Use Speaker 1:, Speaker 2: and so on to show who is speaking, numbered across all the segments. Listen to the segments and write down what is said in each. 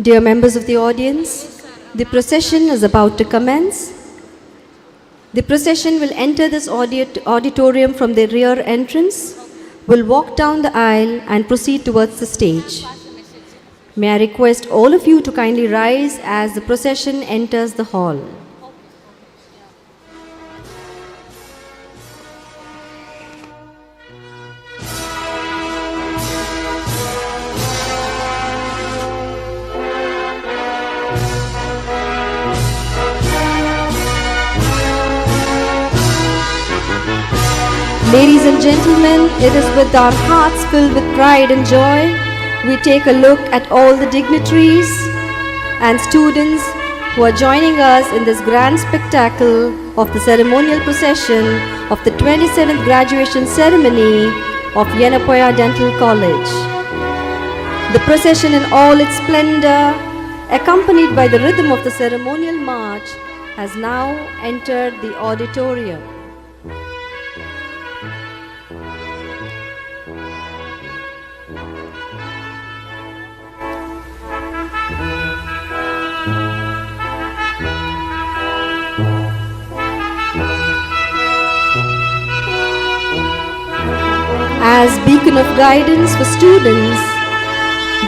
Speaker 1: Dear members of the audience, the procession is about to commence. The procession will enter this auditorium from the rear entrance, will walk down the aisle and proceed towards the stage. May I request all of you to kindly rise as the procession enters the hall. Ladies and gentlemen, it is with our hearts filled with pride and joy we take a look at all the dignitaries and students who are joining us in this grand spectacle of the ceremonial procession of the 27th graduation ceremony of Yenepoya Dental College. The procession in all its splendor, accompanied by the rhythm of the ceremonial march, has now entered the auditorium. As beacon of guidance for students,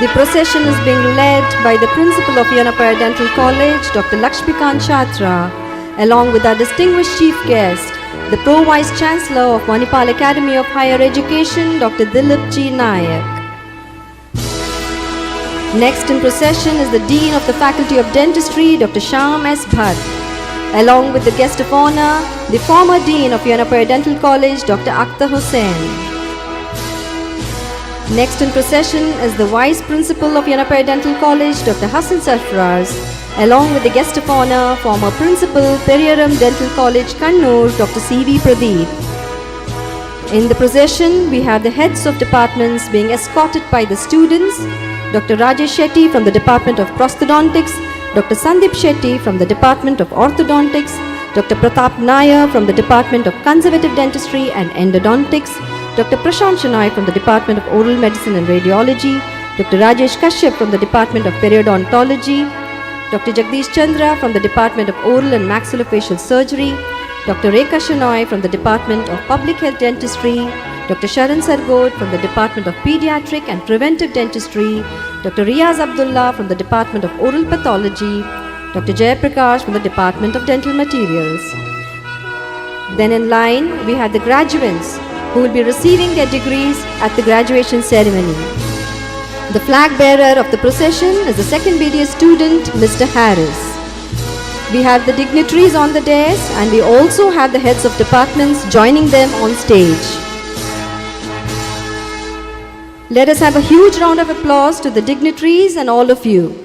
Speaker 1: the procession is being led by the principal of Yenepoya Dental College, Dr. Lakshmikant Chhatra, along with our distinguished chief guest, the Pro Vice Chancellor of Manipal Academy of Higher Education, Dr. Dilip G. Nayak. Next in procession is the Dean of the Faculty of Dentistry, Dr. Shyam S. Bhatt, along with the guest of honor, the former Dean of Yenepoya Dental College, Dr. Akhtar Hussain. Next in procession is the Vice Principal of Yenepoya Dental College, Dr. Hassan Sarfaraz, along with the guest of honor, former Principal, Periyaram Dental College, Kannur, Dr. C.V. Pradeep. In the procession, we have the heads of departments being escorted by the students, Dr. Rajesh Shetty from the Department of Prosthodontics, Dr. Sandeep Shetty from the Department of Orthodontics, Dr. Pratap Nair from the Department of Conservative Dentistry and Endodontics, Dr. Prashant Shenoy from the Department of Oral Medicine and Radiology, Dr. Rajesh Kashyap from the Department of Periodontology, Dr. Jagdish Chandra from the Department of Oral and Maxillofacial Surgery, Dr. Rekha Shenoy from the Department of Public Health Dentistry, Dr. Sharan Sargod from the Department of Pediatric and Preventive Dentistry, Dr. Riaz Abdullah from the Department of Oral Pathology, Dr. Jayaprakash from the Department of Dental Materials. Then in line, we have the graduates who will be receiving their degrees at the graduation ceremony. The flag bearer of the procession is the second BDS student, Mr. Harris. We have the dignitaries on the dais and we also have the heads of departments joining them on stage. Let us have a huge round of applause to the dignitaries and all of you.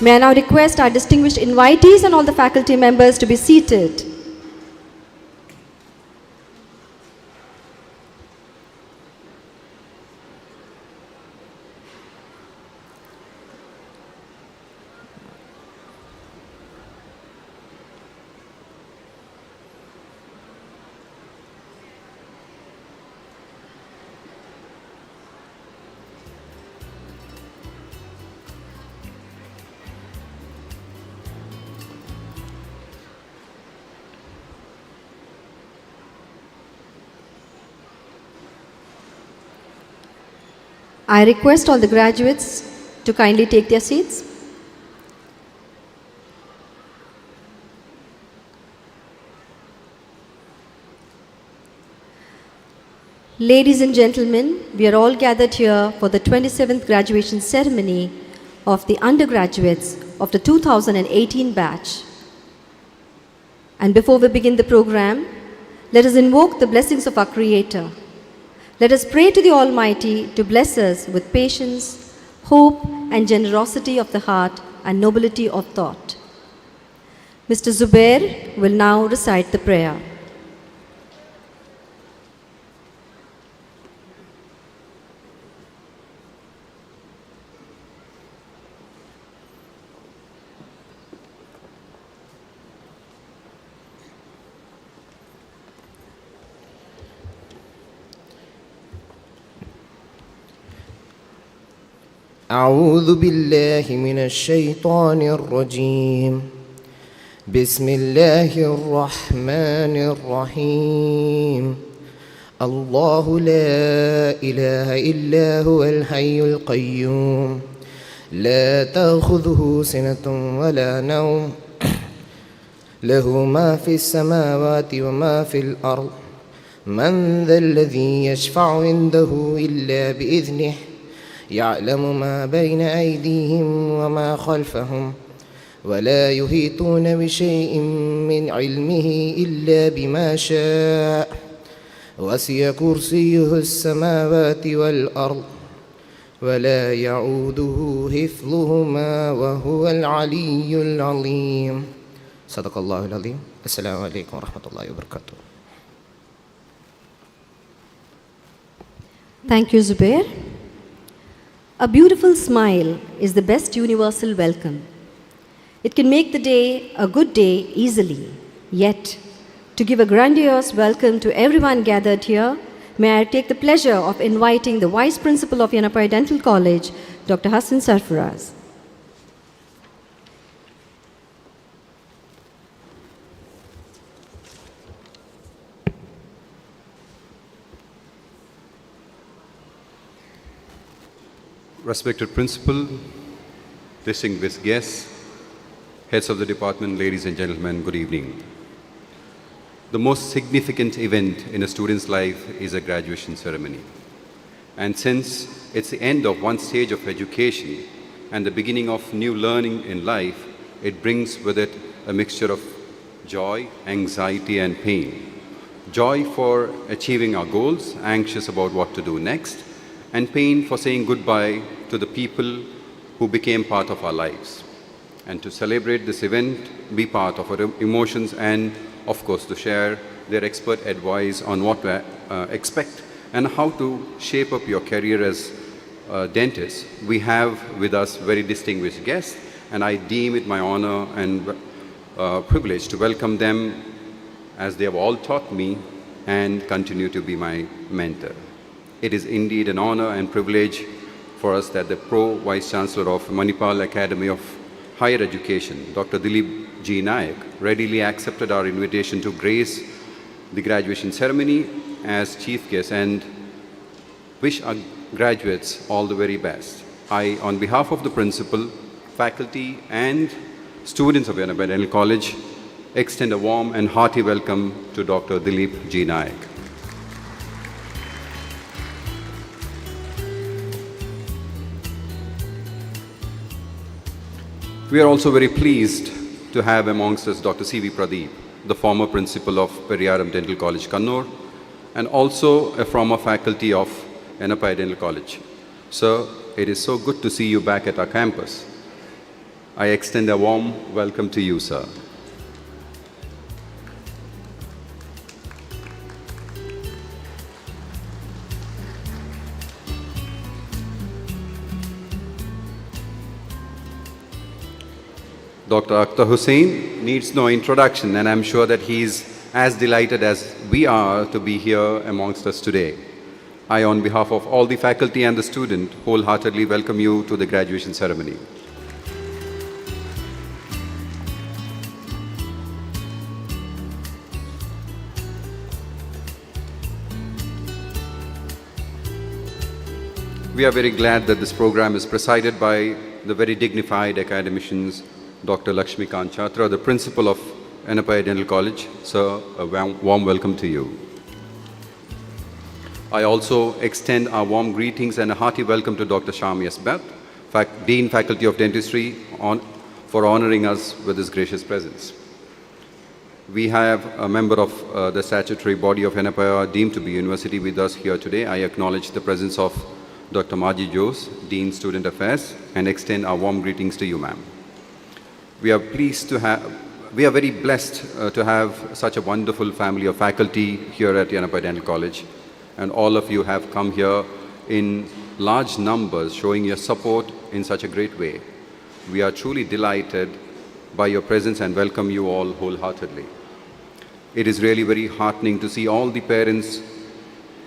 Speaker 1: May I now request our distinguished invitees and all the faculty members to be seated. I request all the graduates to kindly take their seats. Ladies and gentlemen, we are all gathered here for the 27th graduation ceremony of the undergraduates of the 2018 batch. And before we begin the program, let us invoke the blessings of our Creator. Let us pray to the Almighty to bless us with patience, hope, and generosity of the heart and nobility of thought. Mr. Zubair will now recite the prayer.
Speaker 2: أعوذ بالله من الشيطان الرجيم. بسم الله الرحمن الرحيم. الله لا إله إلا هو الحي القيوم لا تأخذه سنة ولا نوم له ما في السماوات وما في الأرض من ذا الذي يشفع عنده إلا بإذنه يعلم ما بين أيديهم وما خلفهم ولا يحيطون بشيء من علمه إلا بما شاء وسع كرسيه السماوات والأرض ولا يعوده حفظهما وهو العلي العظيم. صدق الله العظيم. السلام عليكم ورحمة الله وبركاته.
Speaker 1: Thank you, Zubair. A beautiful smile is the best universal welcome. It can make the day a good day easily. Yet, to give a grandiose welcome to everyone gathered here, may I take the pleasure of inviting the Vice Principal of Yenepoya Dental College, Dr. Hassan Sarfaraz.
Speaker 3: Respected Principal, distinguished guests, heads of the department, ladies and gentlemen, good evening. The most significant event in a student's life is a graduation ceremony. And since it's the end of one stage of education and the beginning of new learning in life, it brings with it a mixture of joy, anxiety, and pain. Joy for achieving our goals, anxious about what to do next, and pain for saying goodbye to the people who became part of our lives. And to celebrate this event, be part of our emotions, and of course to share their expert advice on what to expect and how to shape up your career as dentists. We have with us very distinguished guests, and I deem it my honor and privilege to welcome them as they have all taught me and continue to be my mentor. It is indeed an honor and privilege for us that the Pro-Vice Chancellor of Manipal Academy of Higher Education, Dr. Dilip G. Nayak, readily accepted our invitation to grace the graduation ceremony as chief guest and wish our graduates all the very best. I, on behalf of the principal, faculty, and students of Yenepoya Dental College, extend a warm and hearty welcome to Dr. Dilip G. Nayak. We are also very pleased to have amongst us Dr. C.V. Pradeep, the former principal of Periyaram Dental College, Kannur, and also a former faculty of Yenepoya Dental College. Sir, it is so good to see you back at our campus. I extend a warm welcome to you, sir. Dr. Akhtar Hussain needs no introduction, and I'm sure that he's as delighted as we are to be here amongst us today. I, on behalf of all the faculty and the student, wholeheartedly welcome you to the graduation ceremony. We are very glad that this program is presided by the very dignified academicians, Dr. Lakshmikant Chatra, the principal of Yenepoya Dental College. Sir, a warm welcome to you. I also extend our warm greetings and a hearty welcome to Dr. Sham Yasbat, Dean Faculty of Dentistry, for honoring us with his gracious presence. We have a member of the statutory body of Yenepoya deemed to be university with us here today. I acknowledge the presence of Dr. Maji Jose, Dean Student Affairs, and extend our warm greetings to you, ma'am. We are very blessed to have such a wonderful family of faculty here at Yenepoya Dental College, and all of you have come here in large numbers, showing your support in such a great way. We are truly delighted by your presence and welcome you all wholeheartedly. It is really very heartening to see all the parents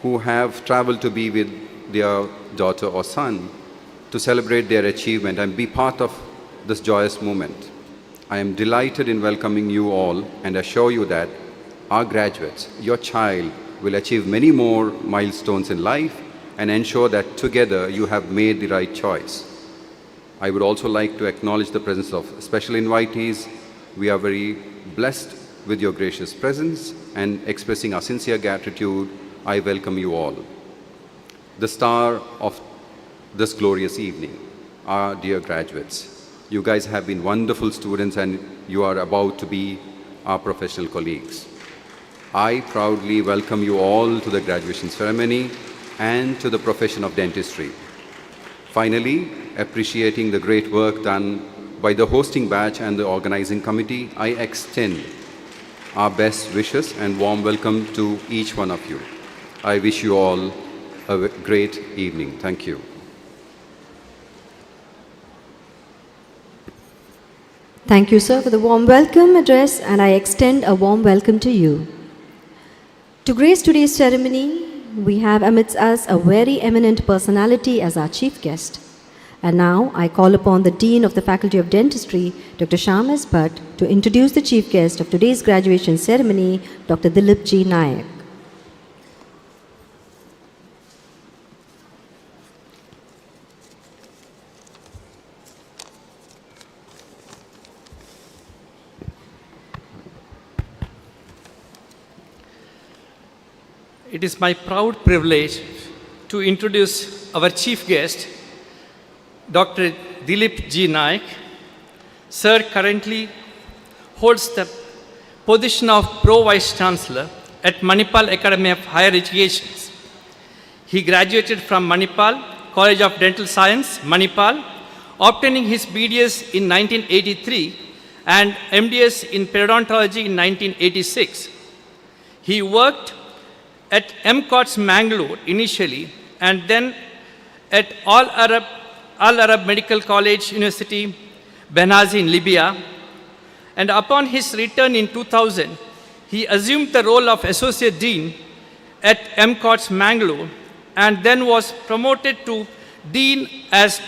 Speaker 3: who have traveled to be with their daughter or son to celebrate their achievement and be part of this joyous moment. I am delighted in welcoming you all and assure you that our graduates, your child, will achieve many more milestones in life and ensure that together you have made the right choice. I would also like to acknowledge the presence of special invitees. We are very blessed with your gracious presence, and expressing our sincere gratitude, I welcome you all. The star of this glorious evening, our dear graduates. You guys have been wonderful students and you are about to be our professional colleagues. I proudly welcome you all to the graduation ceremony and to the profession of dentistry. Finally, appreciating the great work done by the hosting batch and the organizing committee, I extend our best wishes and warm welcome to each one of you. I wish you all a great evening. Thank you.
Speaker 1: Thank you, sir, for the warm welcome address, and I extend a warm welcome to you. To grace today's ceremony, we have amidst us a very eminent personality as our chief guest. And now I call upon the Dean of the Faculty of Dentistry, Dr. Shyam S. Bhatt, to introduce the chief guest of today's graduation ceremony, Dr. Dilip G. Nayak.
Speaker 4: It is my proud privilege to introduce our chief guest, Dr. Dilip G. Nayak. Sir currently holds the position of Pro Vice Chancellor at Manipal Academy of Higher Education. He graduated from Manipal College of Dental Science, Manipal, obtaining his BDS in 1983 and MDS in periodontology in 1986. He worked at MCOTS Mangaluru initially and then at Al Arab Medical College University, Benghazi in Libya. And upon his return in 2000, he assumed the role of Associate Dean at MCOTS Mangaluru and then was promoted to Dean at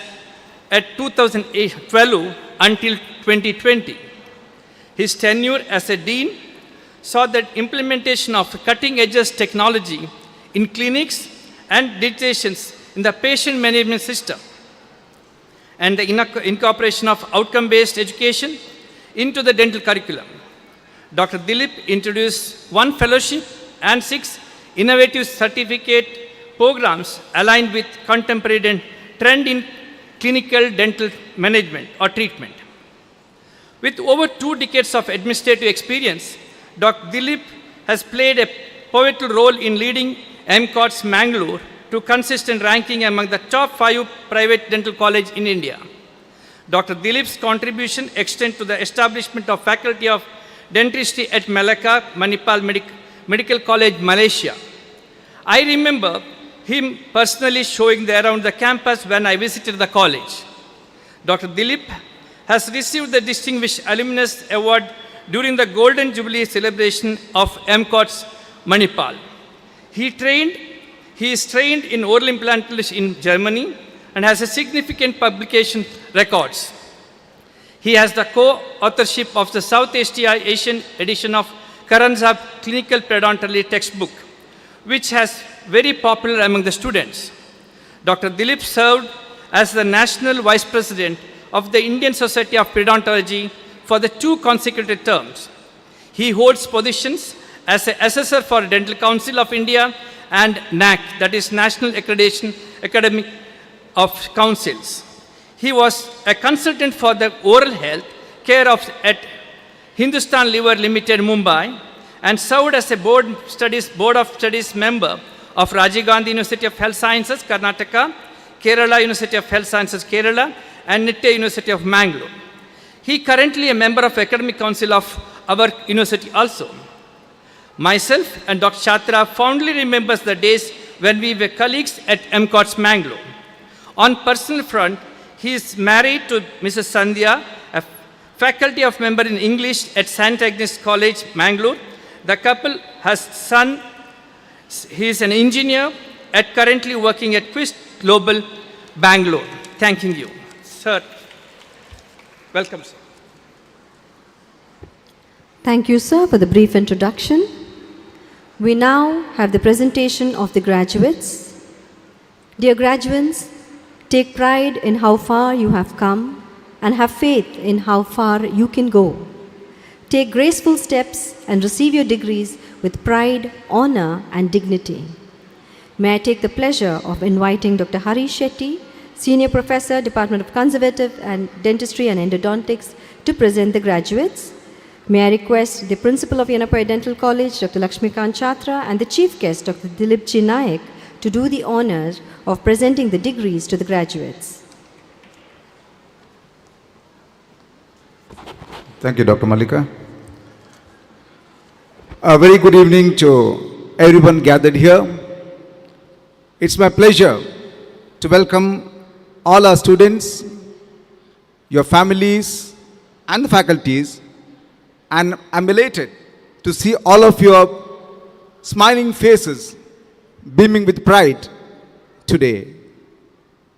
Speaker 4: 2012 until 2020. His tenure as a Dean saw the implementation of cutting-edge technology in clinics and digitations in the patient management system and the incorporation of outcome-based education into the dental curriculum. Dr. Dilip introduced 1 fellowship and 6 innovative certificate programs aligned with contemporary trend in clinical dental management or treatment. With over 2 decades of administrative experience, Dr. Dilip has played a pivotal role in leading MCOTS Mangaluru to consistent ranking among the top 5 private dental colleges in India. Dr. Dilip's contribution extends to the establishment of Faculty of Dentistry at Malacca, Manipal Medical College, Malaysia. I remember him personally showing around the campus when I visited the college. Dr. Dilip has received the Distinguished Alumnus Award during the Golden Jubilee celebration of MCOTS Manipal. He is trained in oral implantation in Germany and has a significant publication records. He has the co-authorship of the South Asian edition of Karanzab Clinical Periodontology textbook, which has very popular among the students. Dr. Dilip served as the National Vice President of the Indian Society of Periodontology for the 2 consecutive terms. He holds positions as an assessor for Dental Council of India and NAC, that is National Accreditation Academy of Councils. He was a consultant for the oral health care at Hindustan Liver Limited, Mumbai, and served as a Board of Studies member of Rajiv Gandhi University of Health Sciences, Karnataka, Kerala University of Health Sciences, Kerala, and Nitya University of Mangalore. He currently a member of Academic Council of our university also. Myself and Dr. Chatra fondly remembers the days when we were colleagues at MCOTS Mangalore. On personal front, he is married to Mrs. Sandhya, a faculty of member in English at St. Agnes College, Mangalore. The couple has son. He is an engineer currently working at Quist Global, Bangalore. thanking you. Sir, welcome, sir.
Speaker 1: Thank you, sir, for the brief introduction. We now have the presentation of the graduates. Dear graduates, take pride in how far you have come and have faith in how far you can go. Take graceful steps and receive your degrees with pride, honor, and dignity. May I take the pleasure of inviting Dr. Hari Shetty, Senior Professor, Department of Conservative and Dentistry and Endodontics, to present the graduates. May I request the Principal of Yenepoya Dental College, Dr. Lakshmikant Chatra, and the Chief Guest, Dr. Dilip G. Naik, to do the honors of presenting the degrees to the graduates.
Speaker 5: Thank you, Dr. Malika. A very good evening to everyone gathered here. It's my pleasure to welcome all our students, your families, and the faculties, and I'm elated to see all of your smiling faces beaming with pride today.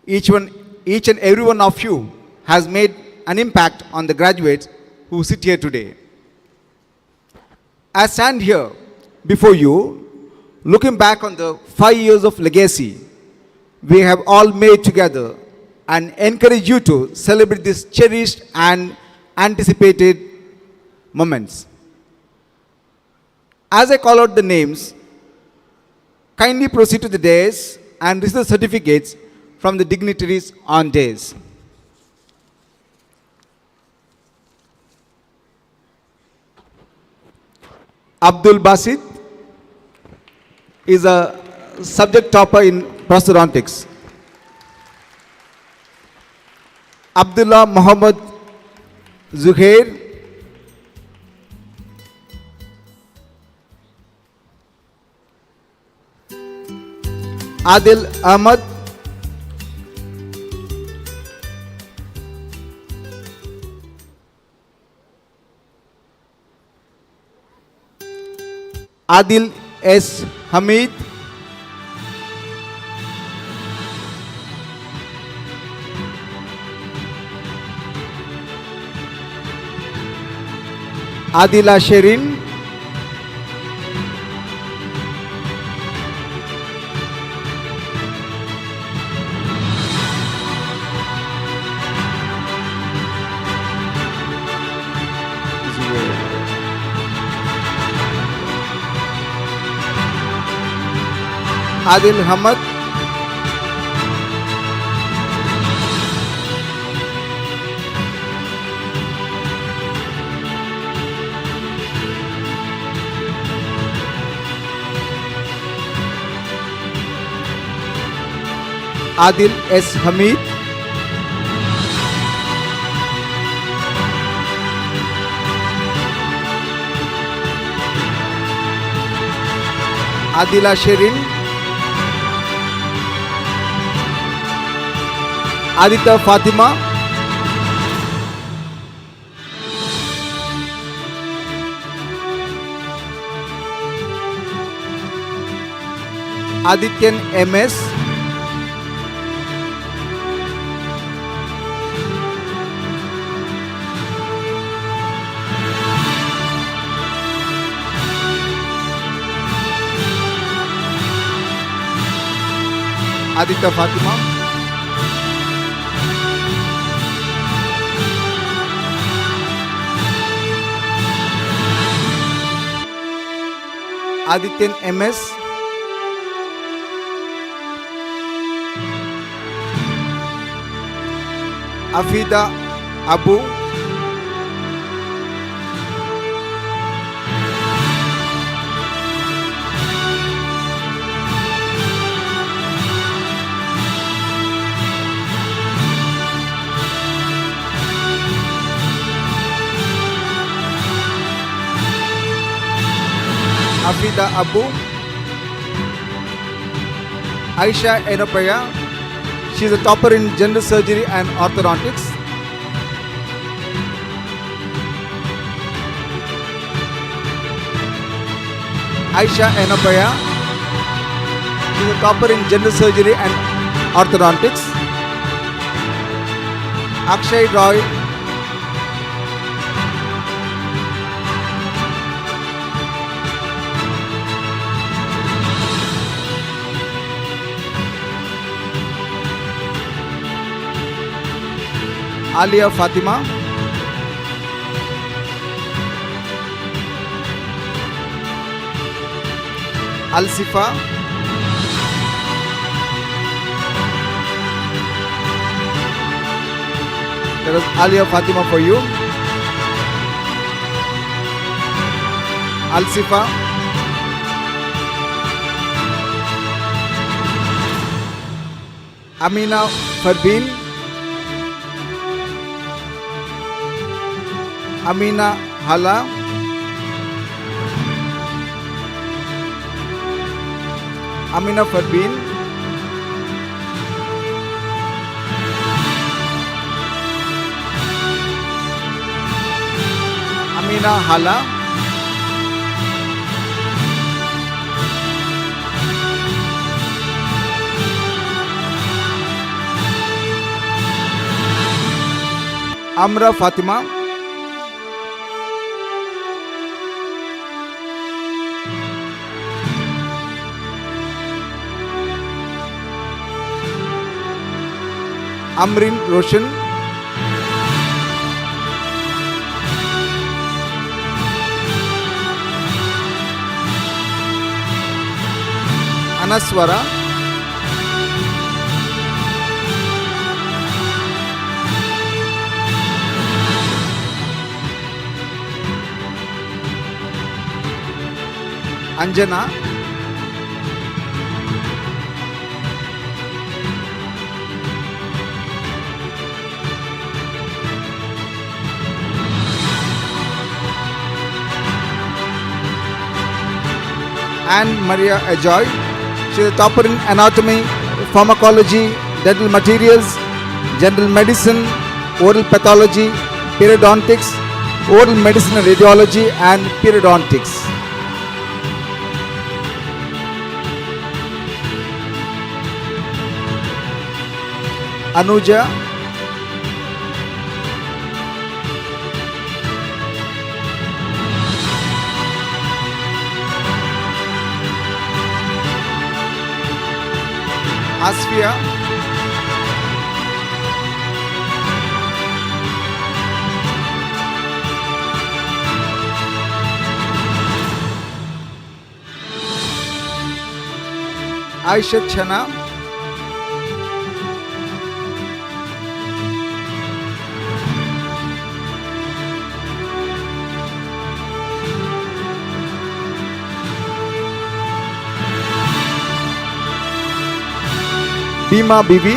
Speaker 5: Each and every one of you has made an impact on the graduates who sit here today. I stand here before you, looking back on the 5 years of legacy we have all made together, and encourage you to celebrate these cherished and anticipated moments. As I call out the names, kindly proceed to the dais and receive the certificates from the dignitaries on dais. Abdul Basit is a subject topper in prosthodontics. Abdullah Muhammad Zuhair, Adil Ahmad, Adil S. Hamid, Adila Sherin, Adil Hamad, Adil S. Hamid, Adila Sherin, Adita Fatima, Adityan MS, Adita Fatima, Adityan MS, Afida Abu, Afida Abu, Aisha Yenepoya, she is a topper in general surgery and orthodontics. Aisha Yenepoya, she is a topper in general surgery and orthodontics. Akshay Roy, Alia Fatima, Alsifa, there is Alia Fatima for you. Alsifa, Amina Farbin, Amina Hala, Amina Farbin, Amina Hala, Amra Fatima, Amrin Roshan, Anaswara, Anjana, Anne Maria Ajoy. She is a topper in anatomy, pharmacology, dental materials, general medicine, oral pathology, periodontics, oral medicine and radiology, and periodontics. Anuja, Asfia, Aisha Chana, Bima Bibi,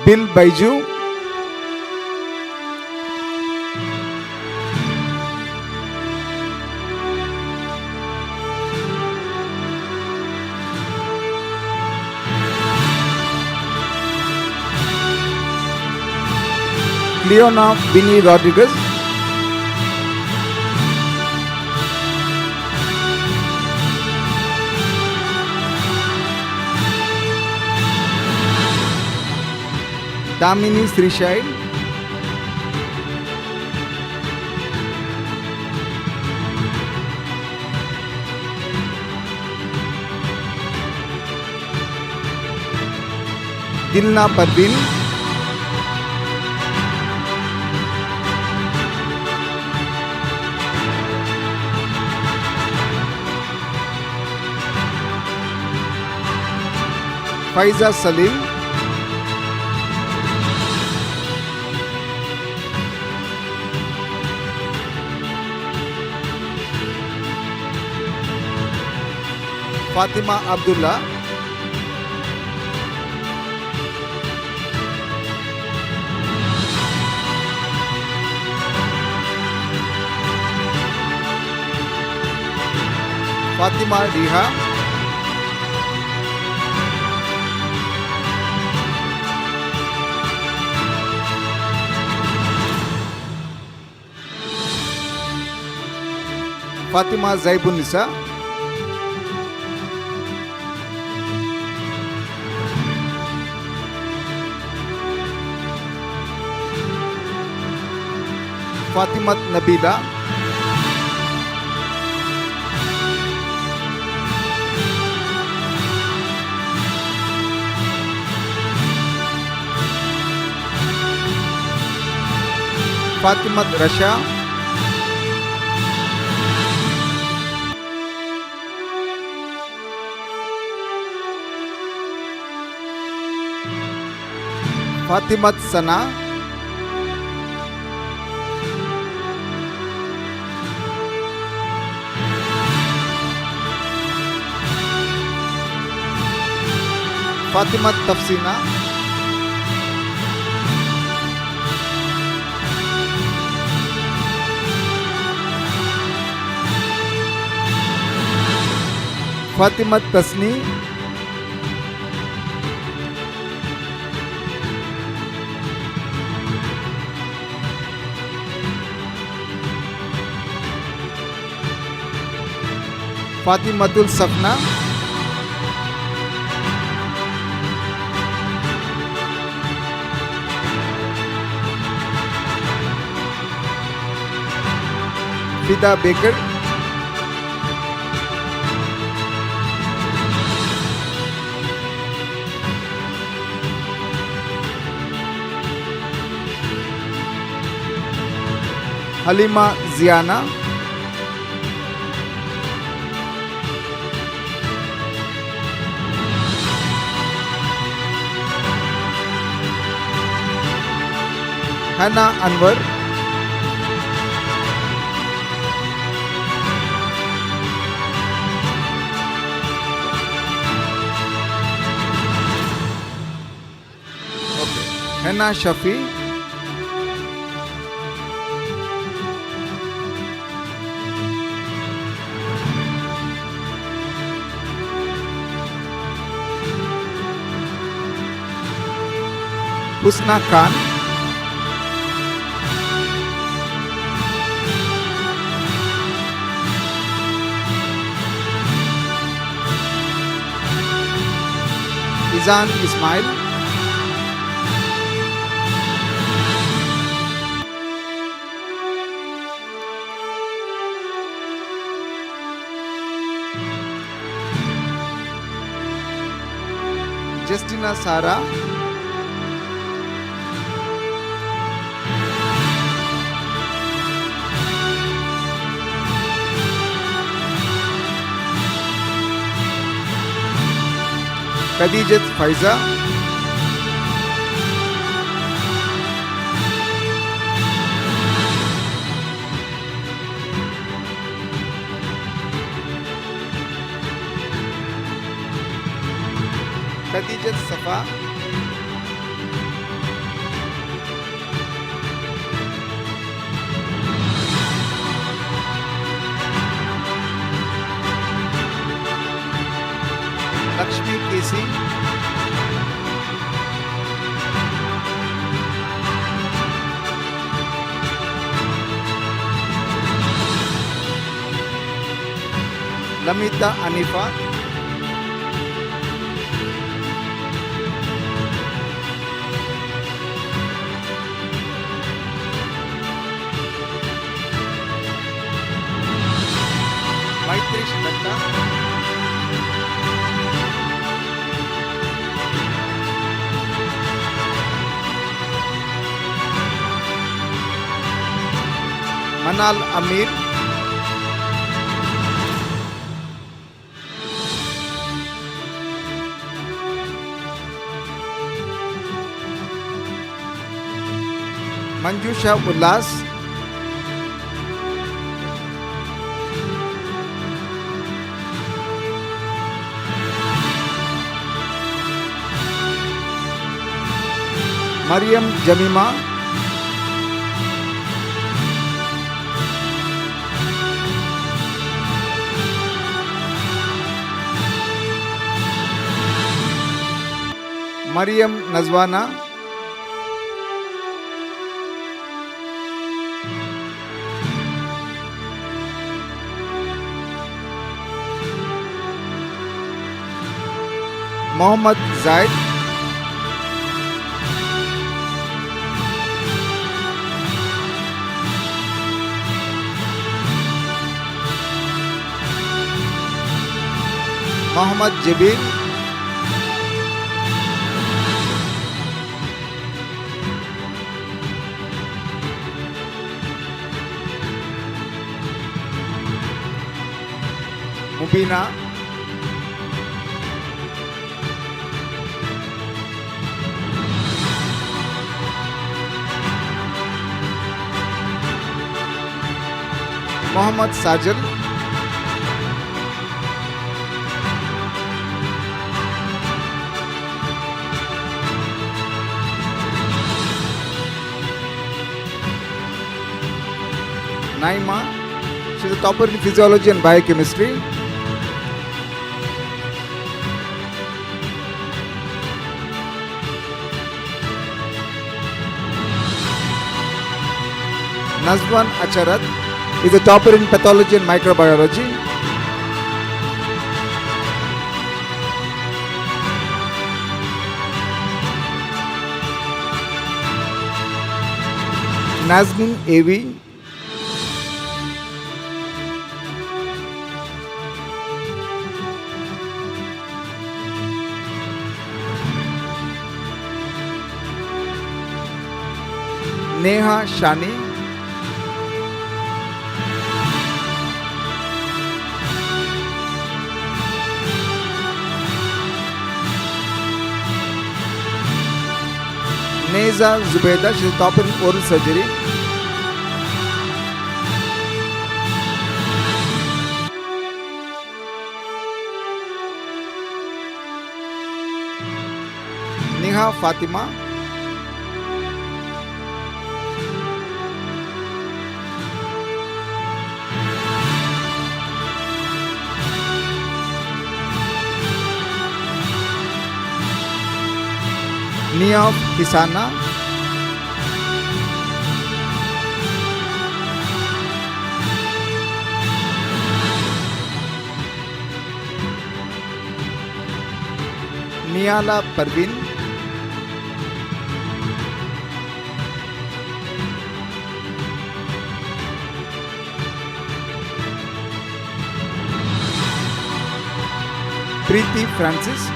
Speaker 5: Bill Baiju, Leona Bini Rodriguez, Damini Srishai, Dilna Parvin, Faiza Salim, Fatima Abdullah, Fatima Riha, Fatima Zaibun Nisa, Fatimat Nabila, Fatimat Rasha, Fatimat Sana, Fatimat Tafsina, Fatimat Tasni, Fatimatul Safna, Fida Baker, Halima Ziana, Hana Anwar, Hana Shafi, Husna Khan, Izan Ismail, Justina Sara, Khadijat Faiza, Khadijat Safa, Lakshmi Kesi, Lamita Anifa, Maitri Shilata, Manal Amir, Manjusha Ullas, Mariam Jamima, Mariam Nazwana, Mohammad Zaid, Mohammad Jabir, Mubina, Mohammad Sajal, Naima, she is a topper in physiology and biochemistry. Nazwan Acharat is a topper in pathology and microbiology. Nazmin Avi, Neha Shani, Neza Zubeda, she is a topper in oral surgery. Neha Fatima, Nia Kisana, Niala Parvin, Preeti Francis,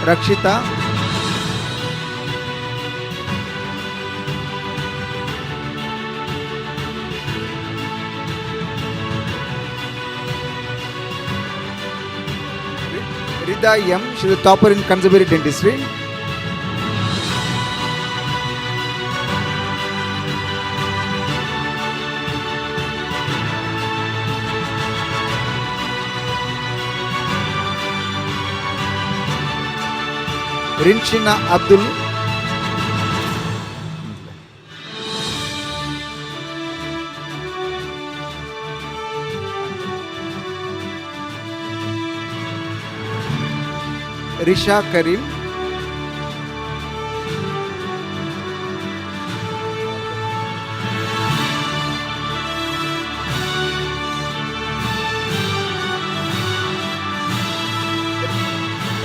Speaker 5: Rakshita, Rida M, she is a topper in conservatory dentistry. Rinshina Abdul, Risha Karim,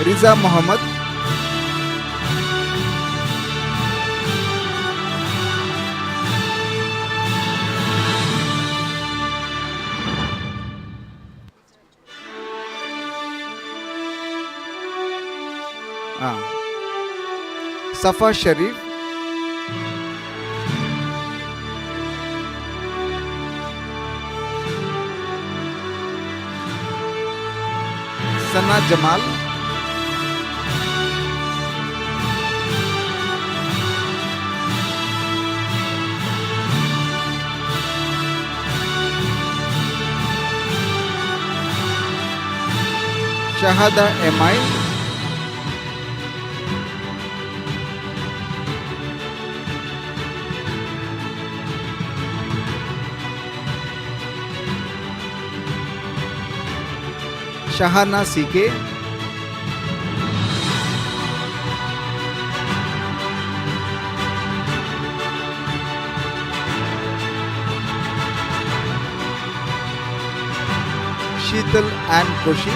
Speaker 5: Riza Muhammad, Safa Sharif, Sana Jamal, Shahada MI, Shahana CK, Sheetal and Koshi.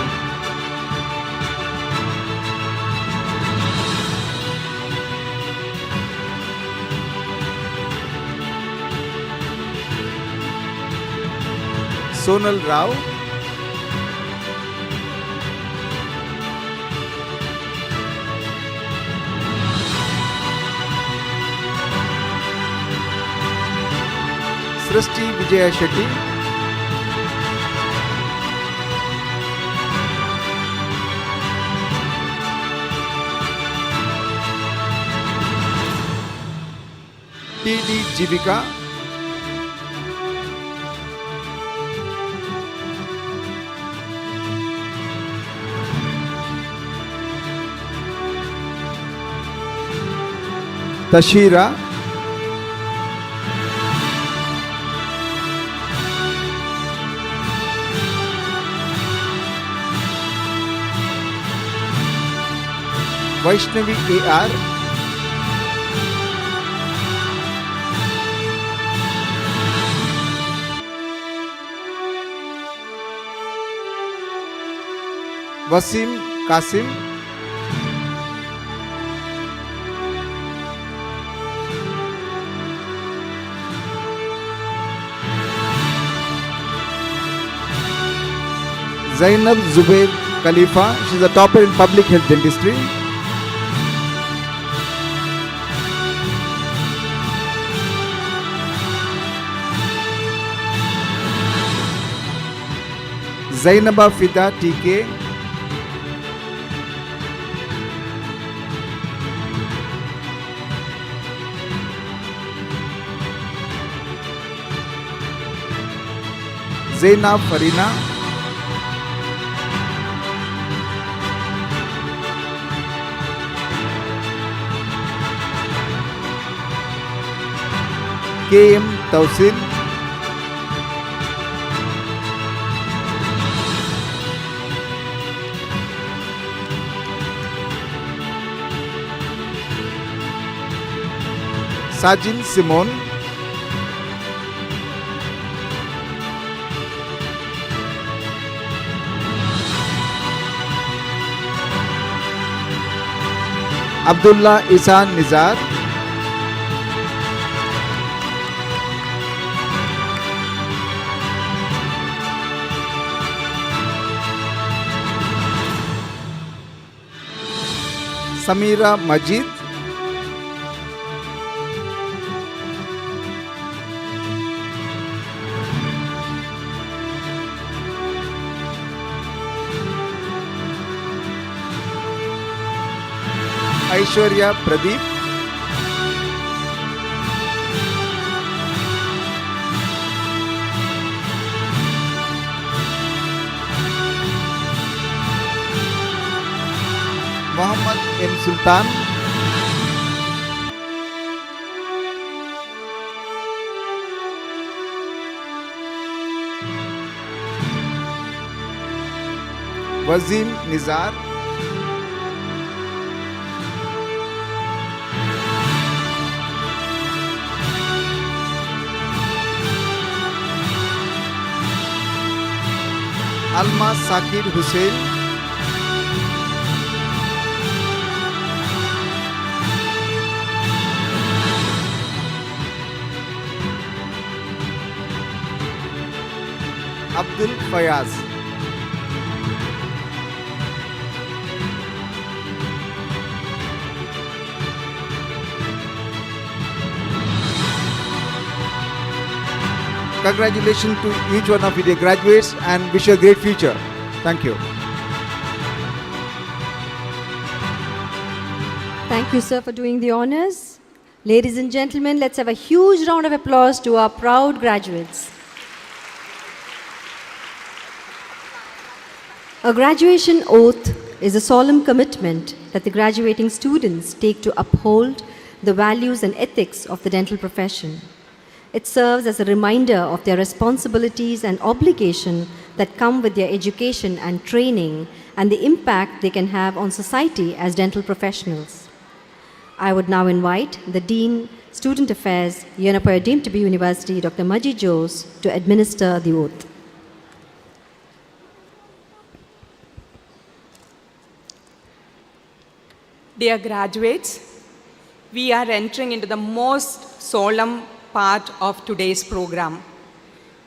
Speaker 5: Sonal Rao. Srishti Vijaya Shetty. T.D. Jivika. Tashira. Vaishnavi A.R. Wasim Kasim. Zainab Zubair Khalifa. She is a topper in public health dentistry. Zainaba Fida TK. Zainab Farina. KM Tausil. Sajin Simon. Abdullah Isan Nizar. Samira Majid. Aishwarya Pradeep. Muhammad M. Sultan. Wazim Nizar. Alma Sakir Hussain. Abdul Fayaz. Congratulations to each one of you dear graduates and wish you a great future. Thank you.
Speaker 1: Thank you, sir, for doing the honors. Ladies and gentlemen, let's have a huge round of applause to our proud graduates. A graduation oath is a solemn commitment that the graduating students take to uphold the values and ethics of the dental profession. It serves as a reminder of their responsibilities and obligation that come with their education and training and the impact they can have on society as dental professionals. I would now invite the Dean, Student Affairs, Yenepoya Dental University, Dr. Maji Jose, to administer the oath.
Speaker 6: Dear graduates, we are entering into the most solemn part of today's program.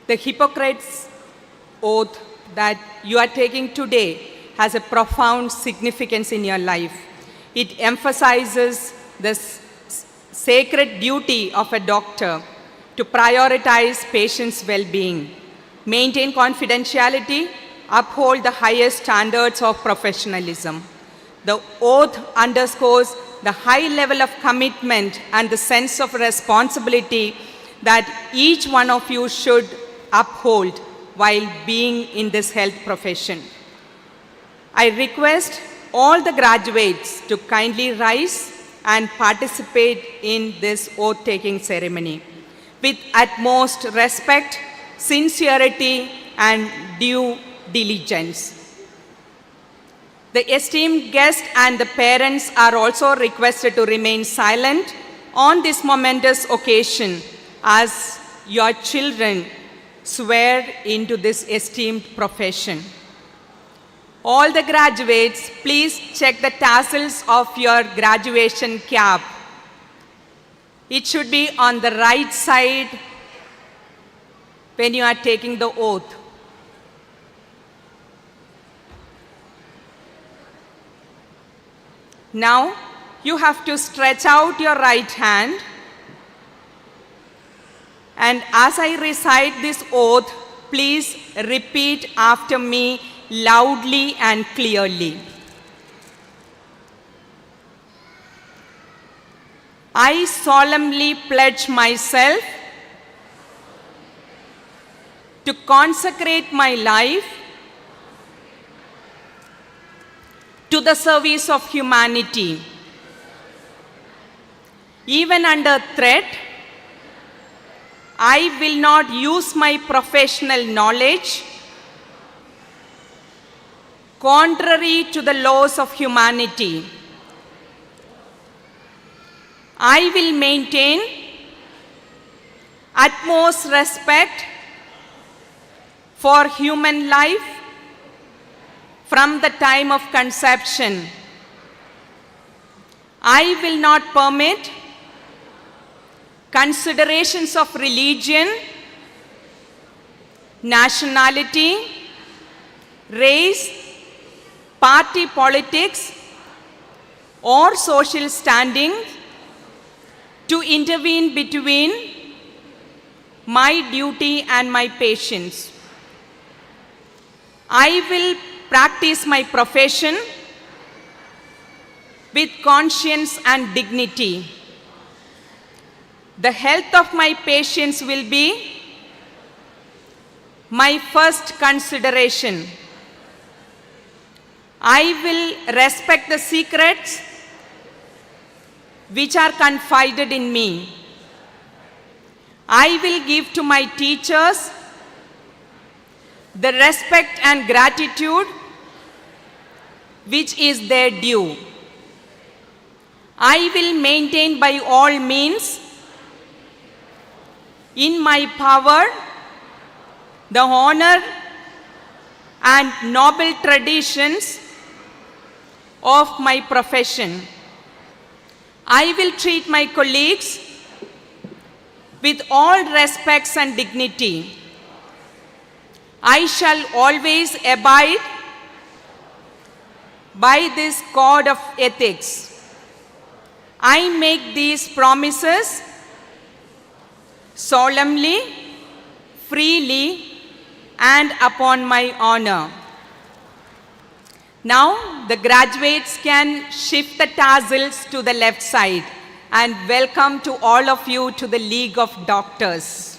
Speaker 6: The Hippocrates oath that you are taking today has a profound significance in your life. It emphasizes the sacred duty of a doctor to prioritize patients' well-being, maintain confidentiality, uphold the highest standards of professionalism. The oath underscores the high level of commitment and the sense of responsibility that each one of you should uphold while being in this health profession. I request all the graduates to kindly rise and participate in this oath-taking ceremony with utmost respect, sincerity, and due diligence. The esteemed guests and the parents are also requested to remain silent on this momentous occasion as your children swear into this esteemed profession. All the graduates, please check the tassels of your graduation cap. It should be on the right side when you are taking the oath. Now, you have to stretch out your right hand, and as I recite this oath, please repeat after me loudly and clearly. I solemnly pledge myself to consecrate my life to the service of humanity. Even under threat, I will not use my professional knowledge contrary to the laws of humanity. I will maintain utmost respect for human life from the time of conception. I will not permit considerations of religion, nationality, race, party politics, or social standing to intervene between my duty and my patients. I will practice my profession with conscience and dignity. The health of my patients will be my first consideration. I will respect the secrets which are confided in me. I will give to my teachers the respect and gratitude which is their due. I will maintain by all means in my power the honor and noble traditions of my profession. I will treat my colleagues with all respects and dignity. I shall always abide by this code of ethics. I make these promises solemnly, freely, and upon my honor. Now, the graduates can shift the tassels to the left side, and welcome to all of you to the League of Doctors.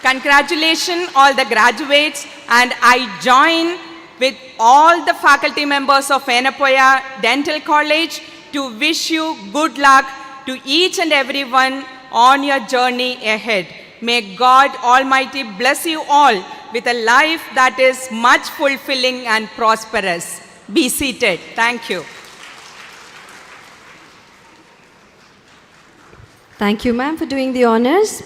Speaker 6: Congratulations all the graduates, and I join with all the faculty members of Yenepoya Dental College to wish you good luck to each and everyone on your journey ahead. May God Almighty bless you all with a life that is much fulfilling and prosperous. Be seated. Thank you.
Speaker 1: Thank you, ma'am, for doing the honors.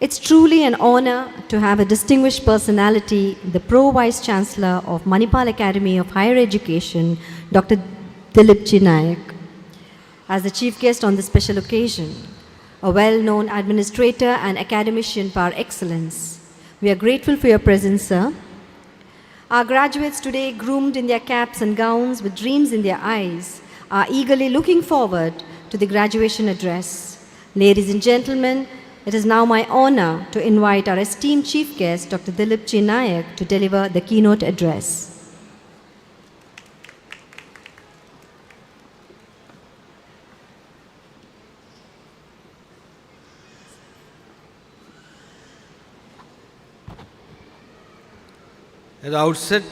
Speaker 1: It's truly an honor to have a distinguished personality, the Pro Vice Chancellor of Manipal Academy of Higher Education, Dr. Dilip Nayak, as the chief guest on this special occasion, a well-known administrator and academician par excellence. We are grateful for your presence, sir. Our graduates today, groomed in their caps and gowns with dreams in their eyes, are eagerly looking forward to the graduation address. Ladies and gentlemen, it is now my honor to invite our esteemed chief guest, Dr. Dilip Nayak, to deliver the keynote address.
Speaker 7: At the outset,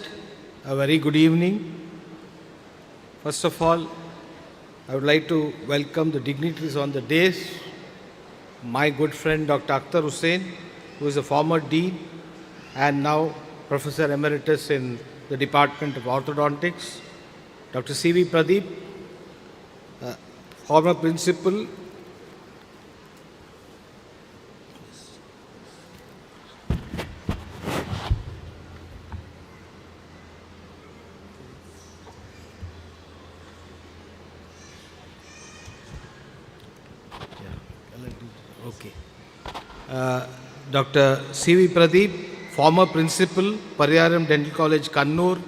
Speaker 7: a very good evening. First of all, I would like to welcome the dignitaries on the dais. My good friend Dr. Akhtar Hussain, who is a former dean and now Professor Emeritus in the Department of Orthodontics. Dr. C.V. Pradeep, former principal. Dr. C.V. Pradeep, former principal, Pariyaram Dental College, Kannur.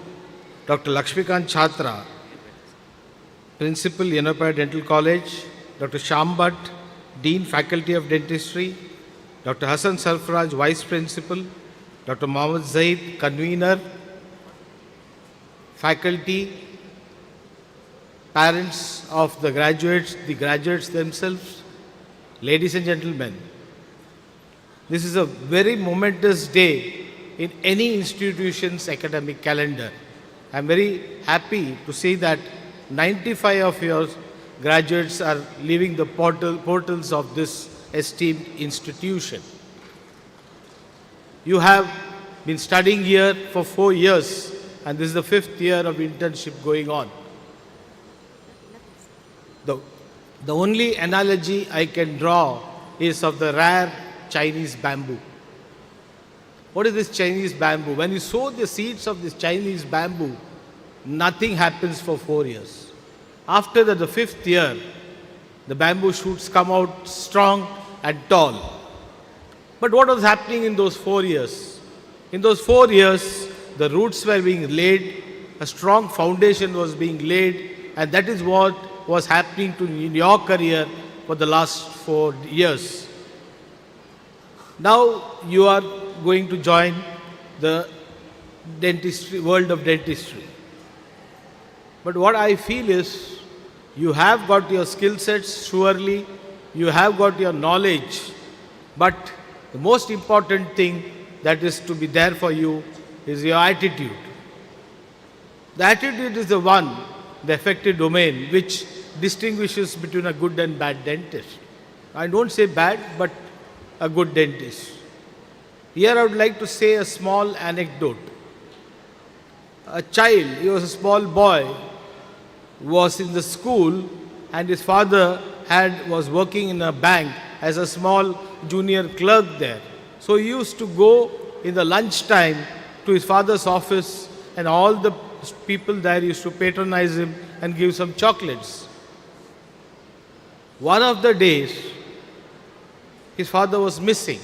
Speaker 7: Dr. Lakshmikant Chhatra, principal, Yenepoya Dental College. Dr. Shyam Bhatt, dean, Faculty of Dentistry. Dr. Hassan Sarfaraj, vice principal. Dr. Mohammad Zaid, convener. Faculty, parents of the graduates themselves. Ladies and gentlemen, this is a very momentous day in any institution's academic calendar. I am very happy to see that 95 of your graduates are leaving the portals of this esteemed institution. You have been studying here for 4 years, and this is the 5th year of internship going on. The only analogy I can draw is of the rare Chinese bamboo. What is this Chinese bamboo? When you sow the seeds of this Chinese bamboo, nothing happens for 4 years. After the 5th year, the bamboo shoots come out strong and tall. But what was happening in those 4 years? In those 4 years, the roots were being laid, a strong foundation was being laid, and that is what was happening in your career for the last 4 years. Now you are going to join the dentistry, world of dentistry. But what I feel is, you have got your skill sets, surely, you have got your knowledge, but the most important thing that is to be there for you is your attitude. The attitude is the one, the affected domain, which distinguishes between a good and bad dentist. I don't say bad, but a good dentist. Here I would like to say a small anecdote. A child, he was a small boy, was in the school, and his father was working in a bank as a small junior clerk there. So he used to go in the lunch time to his father's office, and all the people there used to patronize him and give some chocolates. One of the days, his father was missing.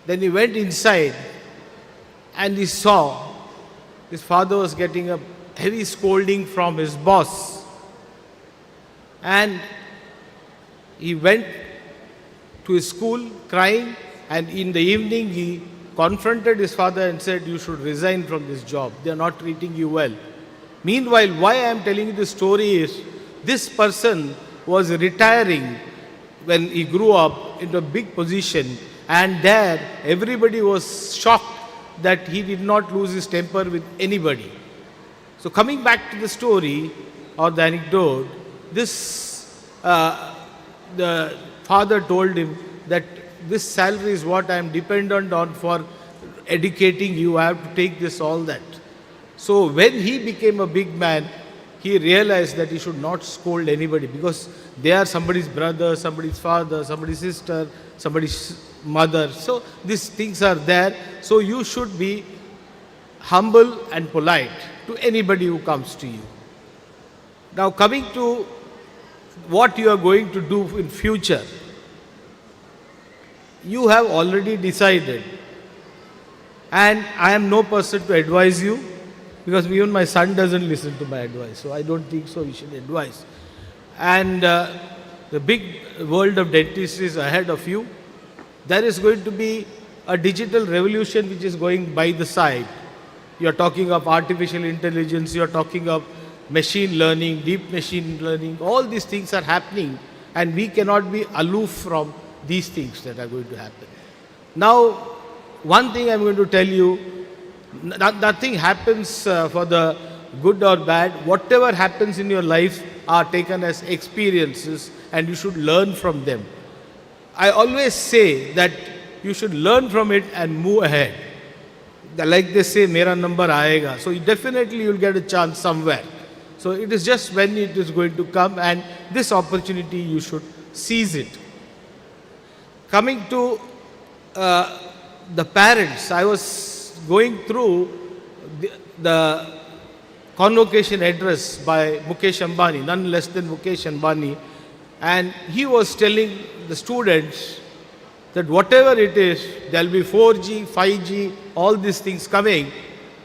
Speaker 7: Then he went inside and he saw his father was getting a heavy scolding from his boss. And he went to his school crying, and in the evening he confronted his father and said, "You should resign from this job. They are not treating you well." Meanwhile, why I am telling you this story is, this person was retiring when he grew up into a big position, and there everybody was shocked that he did not lose his temper with anybody. So coming back to the story or the anecdote, the father told him that this salary is what I am dependent on for educating you. I have to take this, all that. So when he became a big man, he realized that he should not scold anybody because they are somebody's brother, somebody's father, somebody's sister, somebody's mother. So these things are there. So you should be humble and polite to anybody who comes to you. Now coming to what you are going to do in future, you have already decided, and I am no person to advise you because even my son doesn't listen to my advice, so I don't think so you should advise. And the big world of dentistry is ahead of you. There is going to be a digital revolution which is going by the side. You are talking of artificial intelligence, you are talking of machine learning, deep machine learning, all these things are happening and we cannot be aloof from these things that are going to happen. Now, one thing I'm going to tell you, nothing happens for the good or bad. Whatever happens in your life are taken as experiences and you should learn from them. I always say that you should learn from it and move ahead. Like they say, mera number aayega. So definitely you'll get a chance somewhere. So it is just when it is going to come, and this opportunity you should seize it. Coming to the parents, I was going through the convocation address by Mukesh Ambani, none less than Mukesh Ambani, and he was telling the students that whatever it is, there will be 4G, 5G, all these things coming,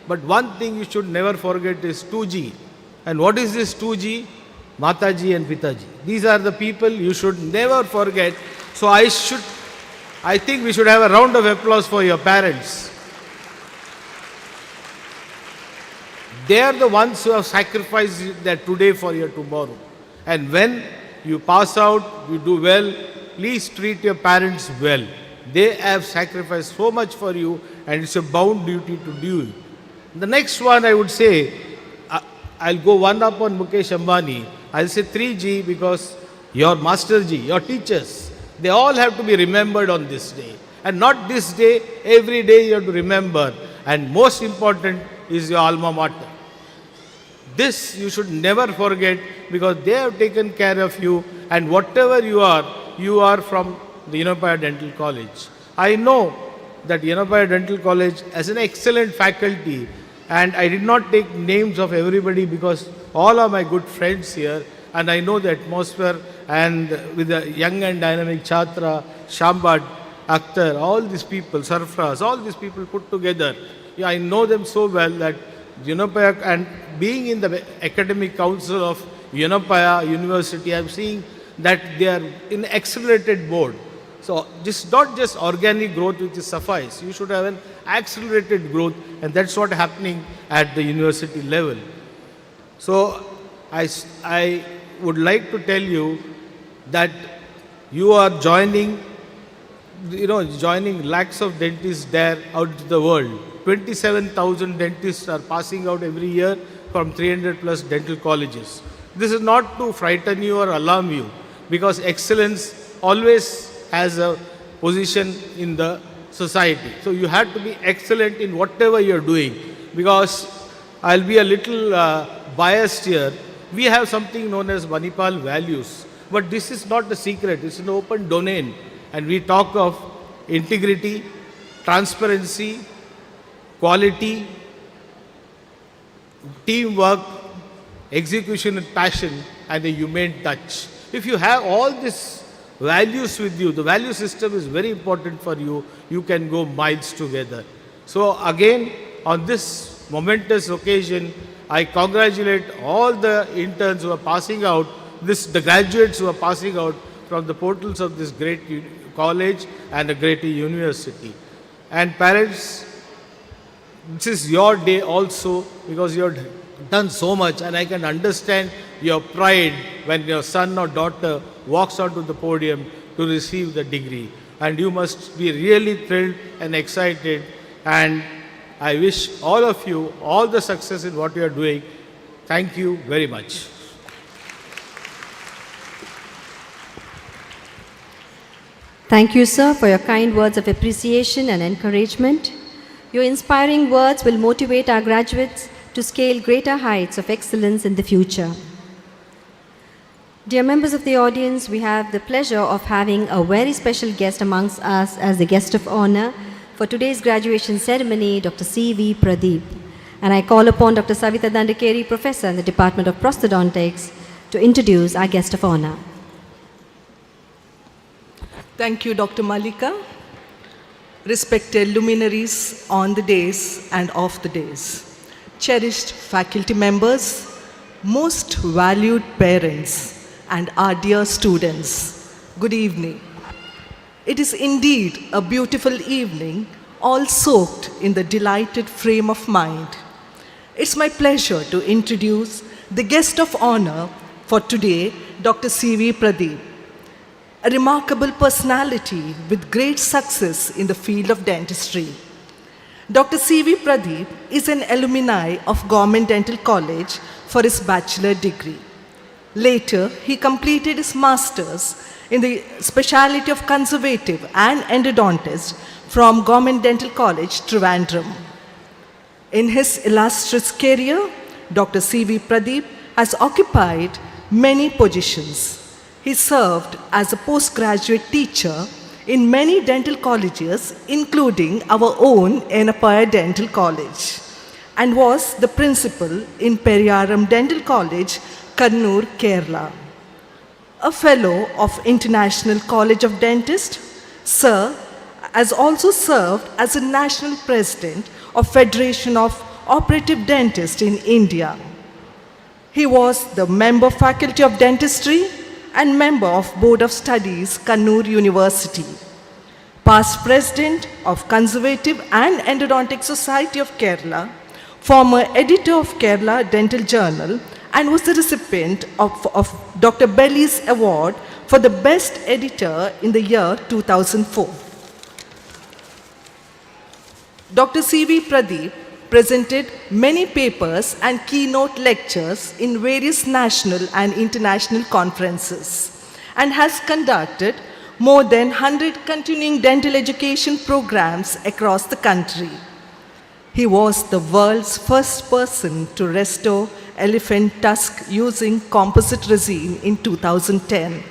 Speaker 7: but one thing you should never forget is 2G. And what is this 2G? Mataji and Pitaji. These are the people you should never forget. So I think we should have a round of applause for your parents. They are the ones who have sacrificed their today for your tomorrow. And when you pass out, you do well, please treat your parents well. They have sacrificed so much for you and it's a bound duty to do. The next one I would say, I'll go one up on Mukesh Ambani. I'll say 3G because your Master G, your teachers, they all have to be remembered on this day. And not this day, every day you have to remember. And most important is your alma mater. This you should never forget because they have taken care of you, and whatever you are from the Yenepoya Dental College. I know that Yenepoya Dental College has an excellent faculty, and I did not take names of everybody because all are my good friends here, and I know the atmosphere, and with the young and dynamic Chhatra, Shambad, Akhtar, all these people, Sarfraz, all these people put together. Yeah, I know them so well that Yenepoya, and being in the academic council of Yenepoya University, I am seeing that they are in accelerated mode. So this is not just organic growth which is suffice. You should have an accelerated growth, and that's what happening at the university level. So I would like to tell you that you are joining lakhs of dentists there out in the world. 27,000 dentists are passing out every year from 300 plus dental colleges. This is not to frighten you or alarm you, because excellence always has a position in the society. So you have to be excellent in whatever you're doing, because I'll be a little biased here. We have something known as Manipal values, but this is not a secret, it's an open domain. And we talk of integrity, transparency, quality, teamwork, execution with passion, and a humane touch. If you have all these values with you, the value system is very important for you, you can go miles together. So again, on this momentous occasion, I congratulate all the interns who are passing out, the graduates who are passing out from the portals of this great college and a great university. And parents, this is your day also, because you have done so much, and I can understand your pride when your son or daughter walks onto the podium to receive the degree. And you must be really thrilled and excited, and I wish all of you all the success in what you are doing. Thank you very much.
Speaker 1: Thank you, sir, for your kind words of appreciation and encouragement. Your inspiring words will motivate our graduates to scale greater heights of excellence in the future. Dear members of the audience, we have the pleasure of having a very special guest amongst us as the guest of honor for today's graduation ceremony, Dr. C.V. Pradeep. And I call upon Dr. Savitha Dandakeri, Professor in the Department of Prosthodontics, to introduce our guest of honor.
Speaker 8: Thank you, Dr. Malika. Respected luminaries on the days and off the days, cherished faculty members, most valued parents, and our dear students, good evening. It is indeed a beautiful evening, all soaked in the delighted frame of mind. It's my pleasure to introduce the guest of honor for today, Dr. C.V. Pradeep, a remarkable personality with great success in the field of dentistry. Dr. C.V. Pradeep is an alumni of Government Dental College for his bachelor degree. Later, he completed his master's in the specialty of conservative and endodontist from Government Dental College, Trivandrum. In his illustrious career, Dr. C.V. Pradeep has occupied many positions. He served as a postgraduate teacher in many dental colleges, including our own Yenepoya Dental College, and was the principal in Periyaram Dental College, Kannur, Kerala. A fellow of International College of Dentists, Sir has also served as a national president of Federation of Operative Dentists in India. He was the member faculty of dentistry and member of Board of Studies, Kannur University, past president of Conservative and Endodontic Society of Kerala, former editor of Kerala Dental Journal, and was the recipient of Dr. Belly's Award for the Best Editor in the year 2004. Dr. C.V. Pradeep presented many papers and keynote lectures in various national and international conferences and has conducted more than 100 continuing dental education programs across the country. He was the world's first person to restore elephant tusk using composite resin in 2010.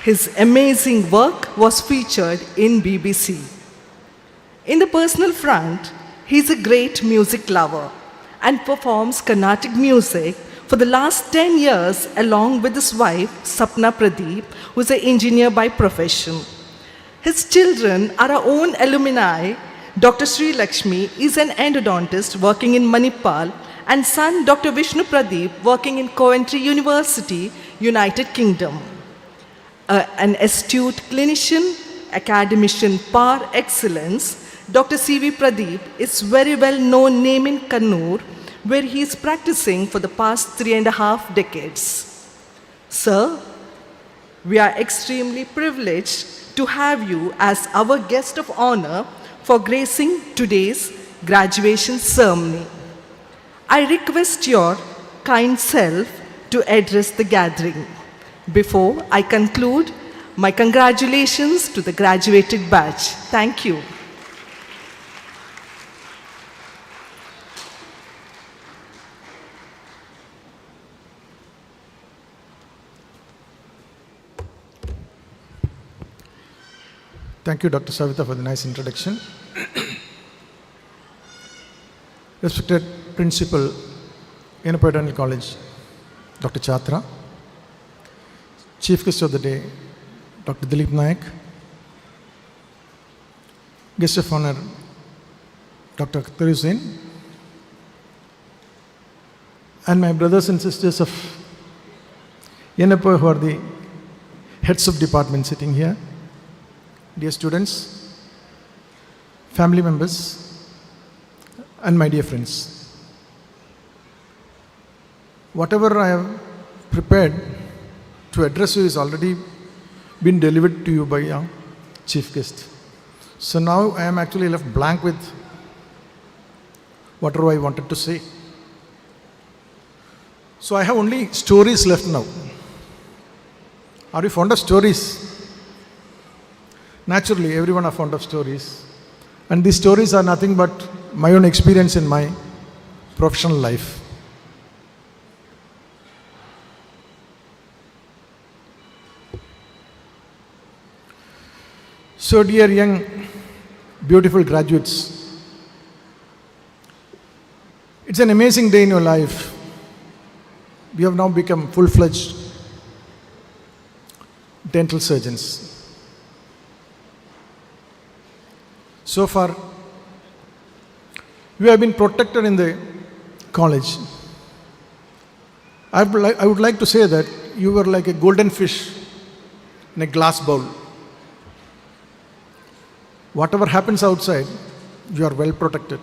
Speaker 8: His amazing work was featured in BBC. In the personal front, he is a great music lover and performs Carnatic music for the last 10 years along with his wife, Sapna Pradeep, who is an engineer by profession. His children are our own alumni. Dr. Sri Lakshmi is an endodontist working in Manipal, and son Dr. Vishnu Pradeep working in Coventry University, United Kingdom. An astute clinician, academician par excellence, Dr. C.V. Pradeep is very well known name in Kannur, where he is practicing for the past 3.5 decades. Sir, we are extremely privileged to have you as our guest of honor for gracing today's graduation ceremony. I request your kind self to address the gathering. Before I conclude, my congratulations to the graduated batch. Thank you.
Speaker 9: Thank you, Dr. Savitha, for the nice introduction. Respected Principal, Yenepoya Dental College, Dr. Chatra, Chief Guest of the Day, Dr. Dilip Naik, Guest of Honor, Dr. Akhtar Hussain, and my brothers and sisters of Yenepoya who are the heads of department sitting here, dear students, family members, and my dear friends. Whatever I have prepared to address you is already been delivered to you by our chief guest. So now I am actually left blank with whatever I wanted to say. So I have only stories left now. Are you fond of stories? Naturally, everyone are fond of stories. And these stories are nothing but my own experience in my professional life. So, dear young, beautiful graduates, it's an amazing day in your life. We have now become full-fledged dental surgeons. So far, we have been protected in the college. I would like to say that you were like a golden fish in a glass bowl. Whatever happens outside, you are well protected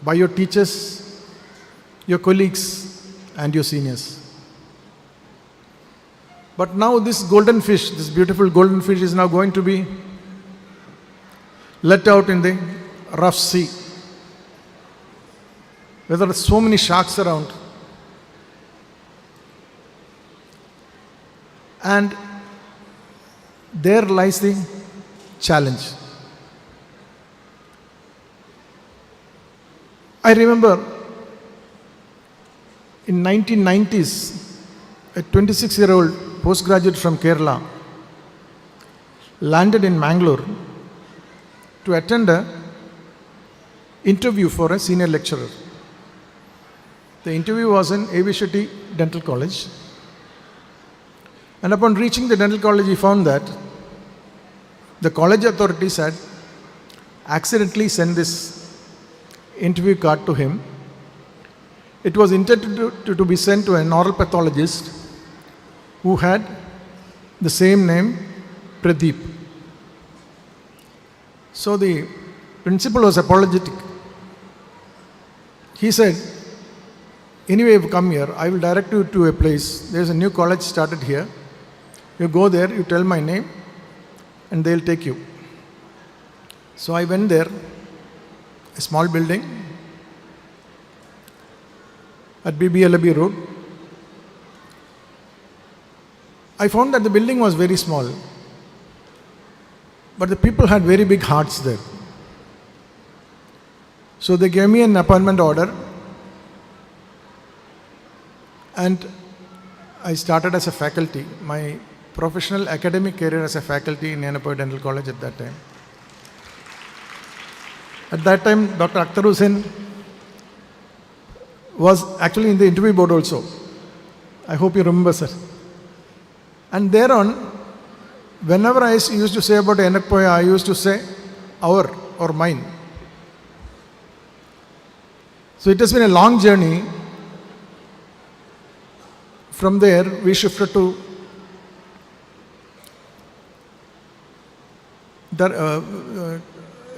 Speaker 9: by your teachers, your colleagues, and your seniors. But now this golden fish, this beautiful golden fish, is now going to be let out in the rough sea, where there are so many sharks around. And there lies the challenge. I remember in 1990s, a 26-year-old postgraduate from Kerala landed in Mangaluru to attend an interview for a senior lecturer. The interview was in YDC Dental College. And upon reaching the dental college, he found that the college authorities had accidentally sent this interview card to him. It was intended to be sent to an oral pathologist who had the same name, Pradeep. So the principal was apologetic. He said, anyway, you've come here, I will direct you to a place. There's a new college started here. You go there, you tell my name, and they'll take you. So I went there, a small building at BBLB Road. I found that the building was very small, but the people had very big hearts there. So they gave me an appointment order, and I started as a faculty. My professional academic career as a faculty in Yenepoya Dental College at that time. At that time, Dr. Akhtar Hussain was actually in the interview board also. I hope you remember, sir. And thereon, whenever I used to say about Yenepoya, I used to say our or mine. So it has been a long journey. From there, we shifted to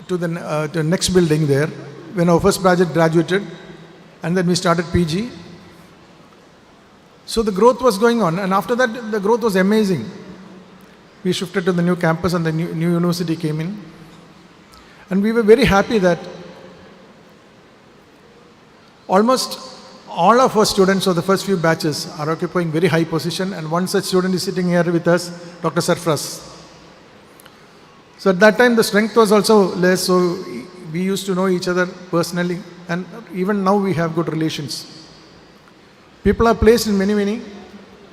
Speaker 9: the next building there, when our first graduate graduated, and then we started PG. So the growth was going on, and after that, the growth was amazing. We shifted to the new campus, and the new university came in. And we were very happy that almost all of our students of the first few batches are occupying very high position, and one such student is sitting here with us, Dr. Sarfraz. So at that time the strength was also less, so we used to know each other personally, and even now we have good relations. People are placed in many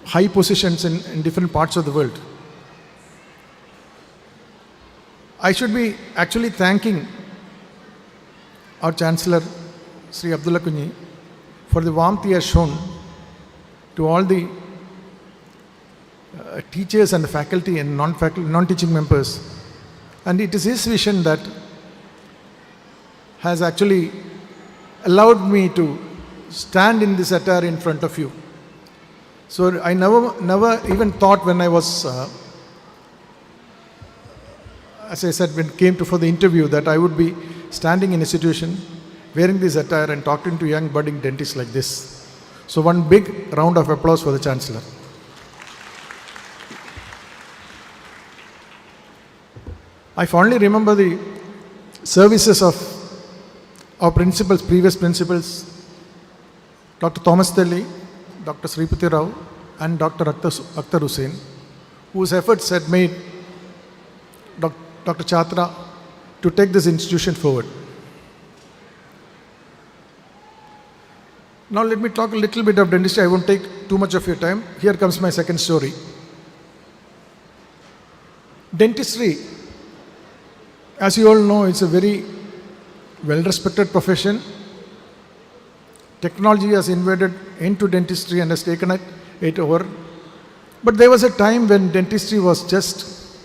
Speaker 9: high positions in different parts of the world. I should be actually thanking our Chancellor, Sri Abdullah Kunyi, for the warmth he has shown to all the teachers and the faculty and non-teaching members. And it is his vision that has actually allowed me to stand in this attire in front of you. So I never even thought when I was, as I said, when it came for the interview, that I would be standing in a situation wearing this attire and talking to young budding dentists like this. So one big round of applause for the Chancellor. I fondly remember the services of our principals, previous principals, Dr. Thomas Telly, Dr. Sripati Rao, and Dr. Akhtar Hussain, whose efforts had made Dr. Chatra to take this institution forward. Now let me talk a little bit of dentistry. I won't take too much of your time. Here comes my second story. Dentistry, as you all know, it's a very well-respected profession. Technology has invaded into dentistry and has taken it over. But there was a time when dentistry was just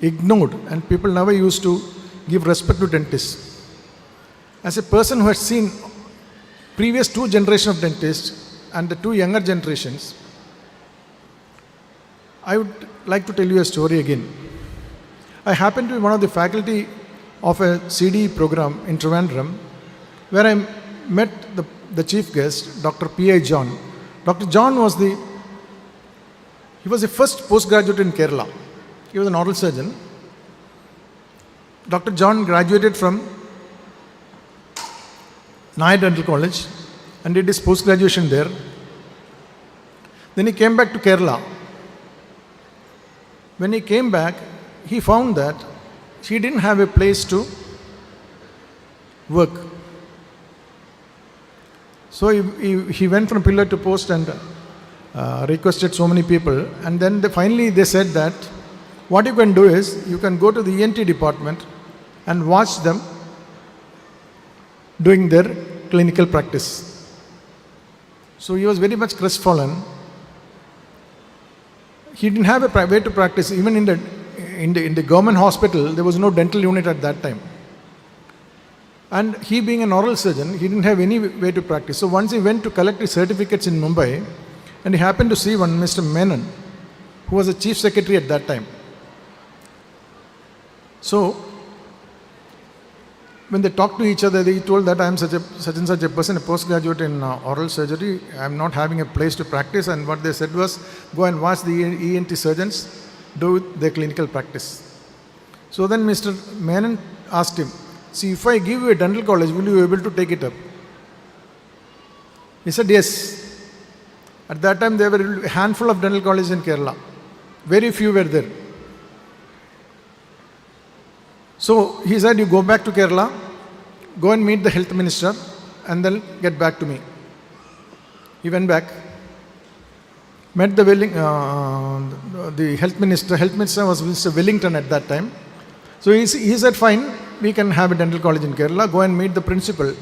Speaker 9: ignored and people never used to give respect to dentists. As a person who has seen previous two generations of dentists and the two younger generations, I would like to tell you a story again. I happen to be one of the faculty of a CDE program in Trivandrum, where I met the chief guest, Dr. P.I. John. Dr. John was the first postgraduate in Kerala. He was an oral surgeon. Dr. John graduated from Yenepoya Dental College and did his post-graduation there. Then he came back to Kerala. When he came back, he found that he didn't have a place to work. So he went from pillar to post and requested so many people. And then finally they said that what you can do is you can go to the ENT department and watch them doing their clinical practice. So he was very much crestfallen. He didn't have a way to practice. Even in the government hospital, there was no dental unit at that time. And he being an oral surgeon, he didn't have any way to practice. So once he went to collect his certificates in Mumbai, and he happened to see one Mr. Menon, who was the chief secretary at that time. So when they talked to each other, they told that I am such and such a person, a postgraduate in oral surgery. I am not having a place to practice. And what they said was, go and watch the ENT surgeons do their clinical practice. So then Mr. Menon asked him, see, if I give you a dental college, will you be able to take it up? He said, yes. At that time, there were a handful of dental colleges in Kerala. Very few were there. So he said, you go back to Kerala, go and meet the health minister, and then get back to me. He went back, met the health minister. Health minister was Mr. Wellington at that time. So he said, fine, we can have a dental college in Kerala. Go and meet the principal.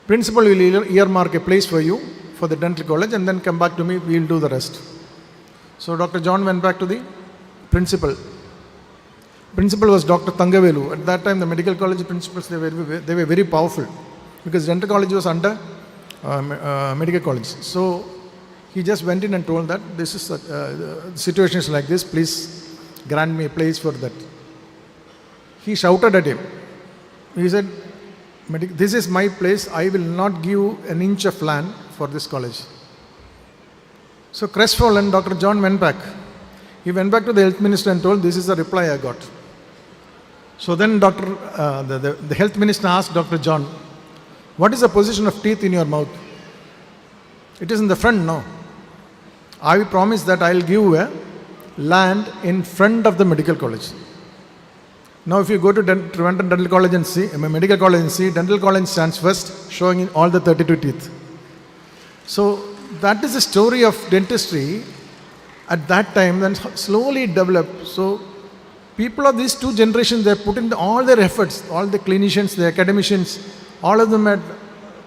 Speaker 9: Principal will earmark a place for you for the dental college, and then come back to me, we will do the rest. So Dr. John went back to the principal. Principal was Dr. Thangavelu. At that time, the medical college principals, they were very powerful because dental college was under medical college. So he just went in and told that this is the situation is like this, please grant me a place for that. He shouted at him. He said, this is my place, I will not give an inch of land for this college. So crestfallen, Dr. John went back. He went back to the health minister and told, this is the reply I got. So then the health minister asked Dr. John, what is the position of teeth in your mouth? It is in the front, no. I promise that I will give you a land in front of the medical college. Now if you go to Trivandrum Dental College and see, medical college and see, dental college stands first, showing all the 32 teeth. So that is the story of dentistry at that time, then slowly developed. So people of these two generations, they put in all their efforts, all the clinicians, the academicians, all of them had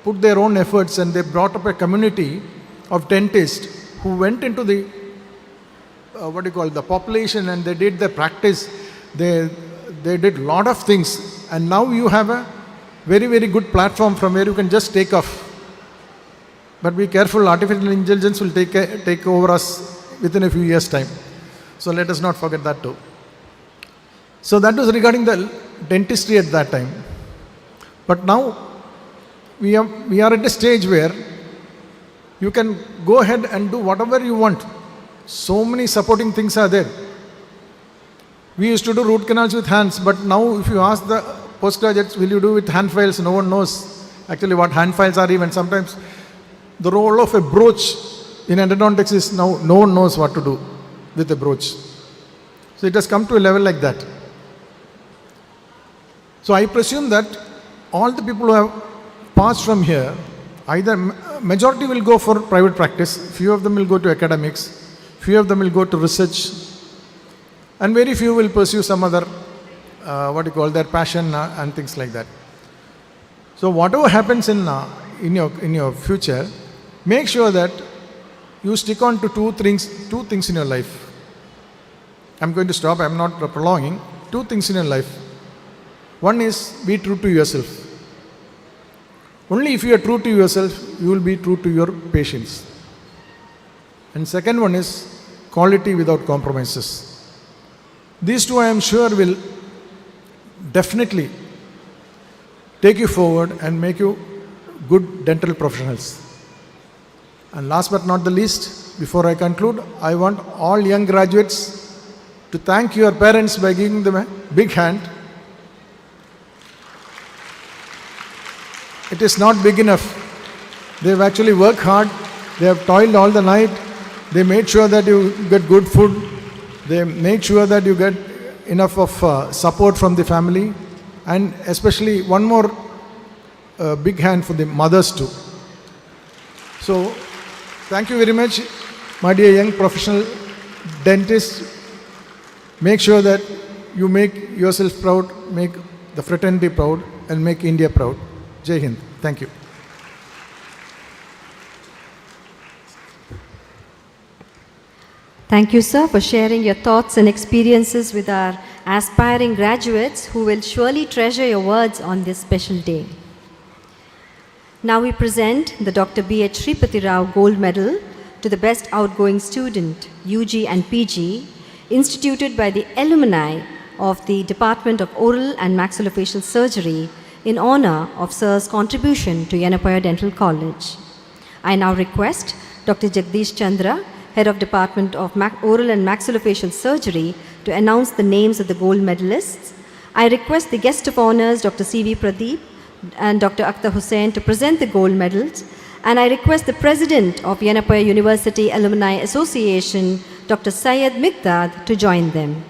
Speaker 9: put their own efforts, and they brought up a community of dentists who went into the, the population, and they did their practice. They did a lot of things, and now you have a very, very good platform from where you can just take off. But be careful, artificial intelligence will take over us within a few years' time. So let us not forget that too. So that was regarding the dentistry at that time. But now we are at a stage where you can go ahead and do whatever you want. So many supporting things are there. We used to do root canals with hands, but now if you ask the postgraduates, will you do with hand files? No one knows actually what hand files are even. Sometimes the role of a brooch in endodontics is now no one knows what to do with a brooch. So it has come to a level like that. So I presume that all the people who have passed from here Either majority will go for private practice, few of them will go to academics, few of them will go to research, and very few will pursue some other, their passion and things like that. So whatever happens in your future, make sure that you stick on to two things in your life. I'm going to stop, I'm not prolonging. Two things in your life. One is be true to yourself. Only if you are true to yourself, you will be true to your patients. And second one is quality without compromises. These two I am sure will definitely take you forward and make you good dental professionals. And last but not the least, before I conclude, I want all young graduates to thank your parents by giving them a big hand. It is not big enough. They have actually worked hard. They have toiled all the night. They made sure that you get good food. They made sure that you get enough of support from the family. And especially one more big hand for the mothers too. So, thank you very much, my dear young professional dentists. Make sure that you make yourself proud, make the fraternity proud, and make India proud. Jai Hind. Thank you.
Speaker 1: Thank you, sir, for sharing your thoughts and experiences with our aspiring graduates who will surely treasure your words on this special day. Now we present the Dr. B.H. Shripati Rao Gold Medal to the best outgoing student, UG and PG, instituted by the alumni of the Department of Oral and Maxillofacial Surgery in honor of Sir's contribution to Yenepoya Dental College. I now request Dr. Jagdish Chandra, Head of Department of Oral and Maxillofacial Surgery, to announce the names of the gold medalists. I request the guest of honors, Dr. C.V. Pradeep and Dr. Akhtar Hussain, to present the gold medals. And I request the President of Yenepoya University Alumni Association, Dr. Syed Mikdad, to join them.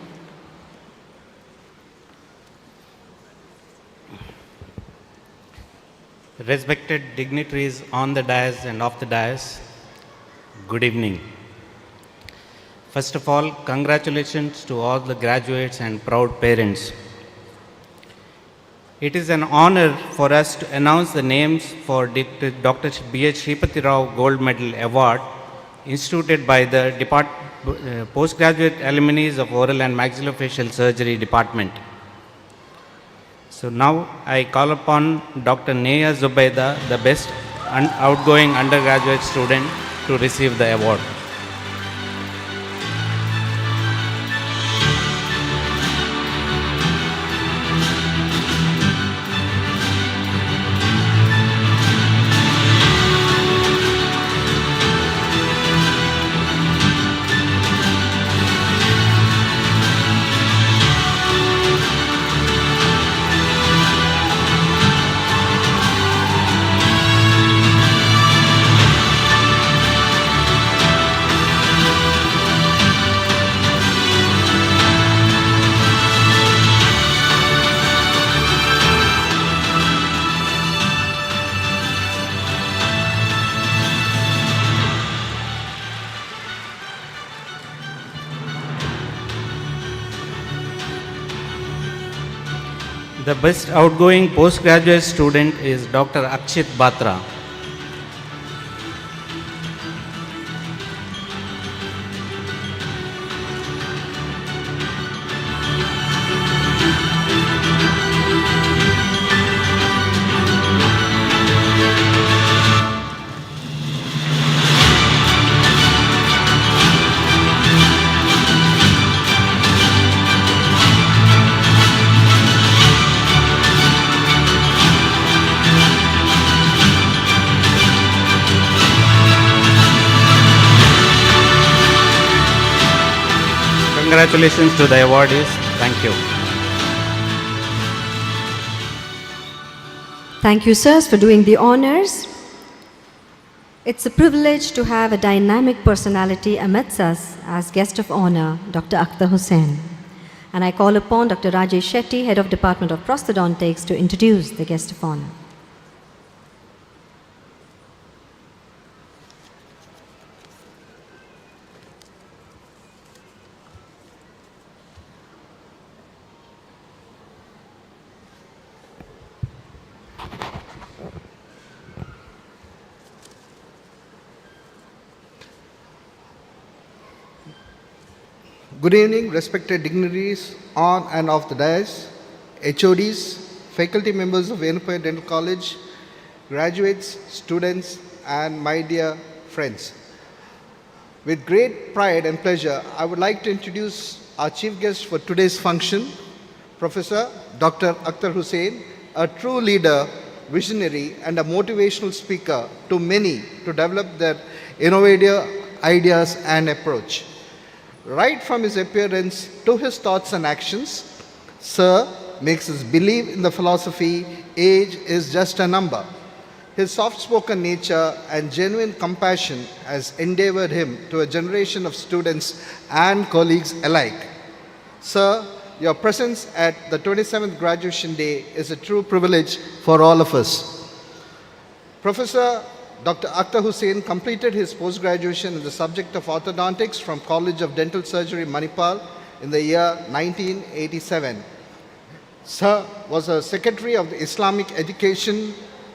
Speaker 10: Respected dignitaries on the dais and off the dais, good evening. First of all, congratulations to all the graduates and proud parents. It is an honor for us to announce the names for Dr. B.H. Shripati Rao Gold Medal Award, instituted by the Postgraduate Alumni of Oral and Maxillofacial Surgery Department. So now I call upon Dr. Neha Zubaida, the best outgoing undergraduate student, to receive the award. The best outgoing postgraduate student is Dr. Akshit Batra. Congratulations to the awardees. Thank you.
Speaker 1: Thank you, sirs, for doing the honors. It's a privilege to have a dynamic personality amidst us as guest of honor, Dr. Akhtar Hussain. And I call upon Dr. Rajesh Shetty, Head of Department of Prosthodontics, to introduce the guest of honor.
Speaker 11: Good evening, respected dignitaries on and off the dais, HODs, faculty members of Yenepoya Dental College, graduates, students, and my dear friends. With great pride and pleasure, I would like to introduce our chief guest for today's function, Professor Dr. Akhtar Hussain, a true leader, visionary, and a motivational speaker to many to develop their innovative ideas and approach. Right from his appearance to his thoughts and actions, Sir makes us believe in the philosophy, age is just a number. His soft-spoken nature and genuine compassion has endeavored him to a generation of students and colleagues alike. Sir, your presence at the 27th graduation day is a true privilege for all of us. Professor Dr. Akhtar Hussain completed his post-graduation in the subject of orthodontics from College of Dental Surgery, Manipal in the year 1987. Sir was a secretary of the Islamic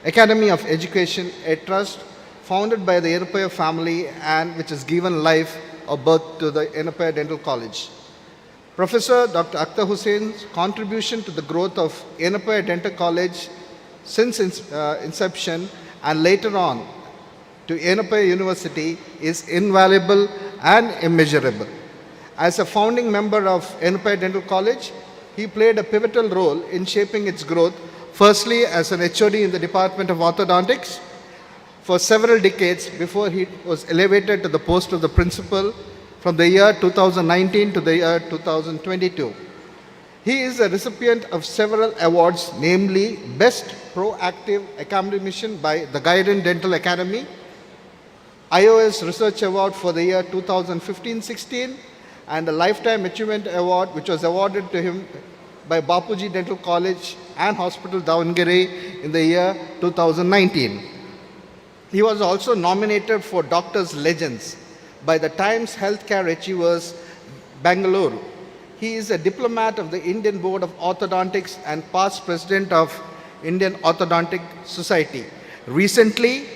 Speaker 11: Academy of Education, a trust founded by the Yenepoya family and which has given life or birth to the Yenepoya Dental College. Professor Dr. Akhtar Hussain's contribution to the growth of Yenepoya Dental College since inception and later on to Yenepoya University is invaluable and immeasurable. As a founding member of Yenepoya Dental College, he played a pivotal role in shaping its growth, firstly as an HOD in the Department of Orthodontics for several decades before he was elevated to the post of the principal from the year 2019 to the year 2022. He is a recipient of several awards, namely Best Proactive Academician by the Guidance Dental Academy, iOS Research Award for the year 2015-16, and a Lifetime Achievement Award which was awarded to him by Bapuji Dental College and Hospital Davangere in the year 2019. He was also nominated for Doctor's Legends by the Times Healthcare Achievers, Mangaluru. He is a diplomat of the Indian Board of Orthodontics and past president of Indian Orthodontic Society. Recently,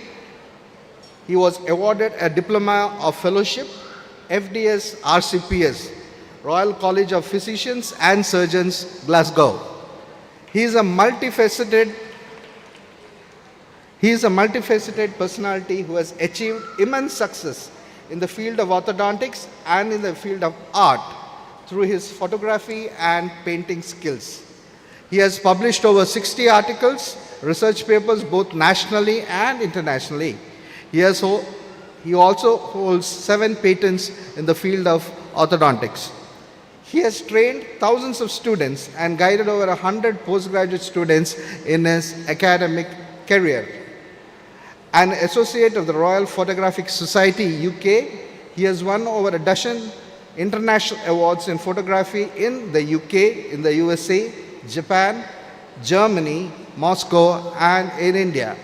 Speaker 11: he was awarded a Diploma of Fellowship, FDS RCPS, Royal College of Physicians and Surgeons, Glasgow. He is a multifaceted personality who has achieved immense success in the field of orthodontics and in the field of art through his photography and painting skills. He has published over 60 articles, research papers both nationally and internationally. He also holds 7 patents in the field of orthodontics. He has trained thousands of students and guided over 100 postgraduate students in his academic career. An associate of the Royal Photographic Society UK, he has won over a dozen international awards in photography in the UK, in the USA, Japan, Germany, Moscow, and in India.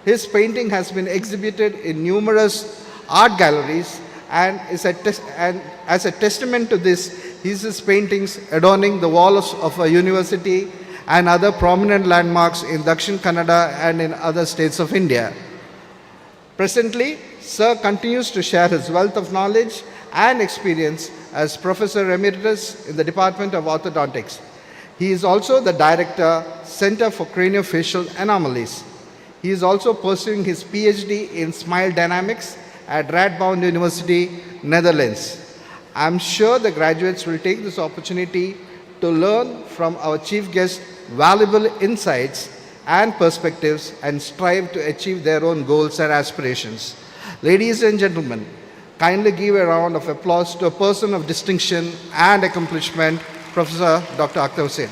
Speaker 11: His painting has been exhibited in numerous art galleries and as a testament to this, his paintings adorning the walls of a university and other prominent landmarks in Dakshin Kannada and in other states of India. Presently, Sir continues to share his wealth of knowledge and experience as Professor Emeritus in the Department of Orthodontics. He is also the Director, Center for Craniofacial Anomalies. He is also pursuing his PhD in Smile Dynamics at Radboud University, Netherlands. I am sure the graduates will take this opportunity to learn from our chief guest valuable insights and perspectives and strive to achieve their own goals and aspirations. Ladies and gentlemen, kindly give a round of applause to a person of distinction and accomplishment, Professor Dr. Akhtar Hussain.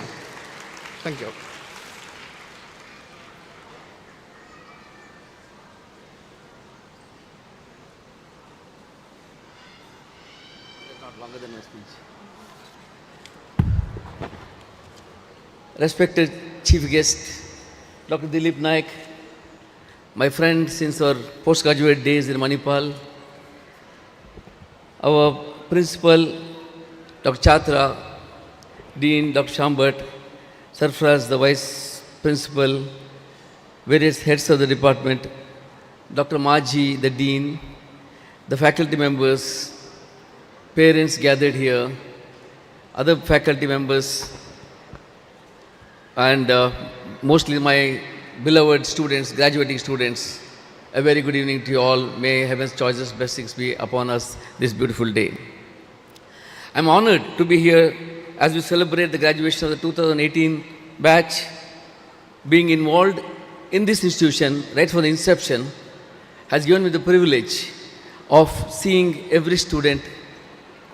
Speaker 11: Thank you.
Speaker 12: Respected Chief Guest, Dr. Dilip Naik, my friend since our postgraduate days in Manipal, our Principal, Dr. Chatra, Dean, Dr. Shambhat, Sarfraz, the Vice Principal, various heads of the department, Dr. Maji, the Dean, the faculty members, parents gathered here, other faculty members, and mostly my beloved students, graduating students. A very good evening to you all. May heaven's choicest blessings be upon us this beautiful day. I'm honored to be here as we celebrate the graduation of the 2018 batch. Being involved in this institution right from the inception has given me the privilege of seeing every student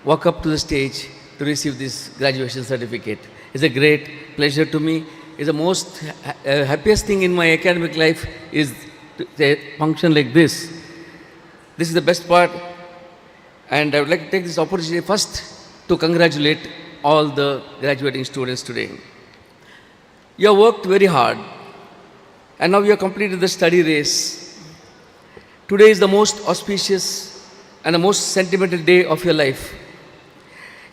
Speaker 12: walk up to the stage to receive this graduation certificate. It's a great pleasure to me. It's the most happiest thing in my academic life is a function like this. This is the best part, and I would like to take this opportunity first to congratulate all the graduating students today. You have worked very hard, and now you have completed the study race. Today is the most auspicious and the most sentimental day of your life.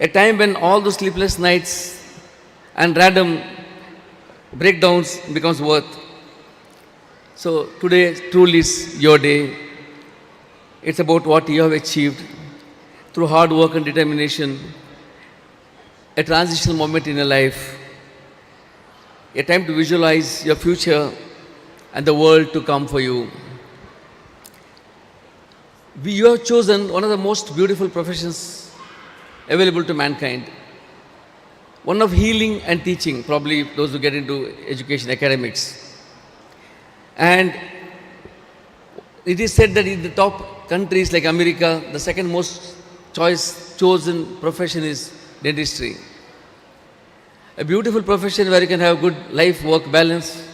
Speaker 12: A time when all the sleepless nights and random breakdowns becomes worth. So today truly is your day. It's about what you have achieved through hard work and determination. A transitional moment in your life. A time to visualize your future and the world to come for you. You have chosen one of the most beautiful professions available to mankind. One of healing and teaching, probably those who get into education, academics. And it is said that in the top countries like America, the second most chosen profession is dentistry. A beautiful profession where you can have good life-work balance,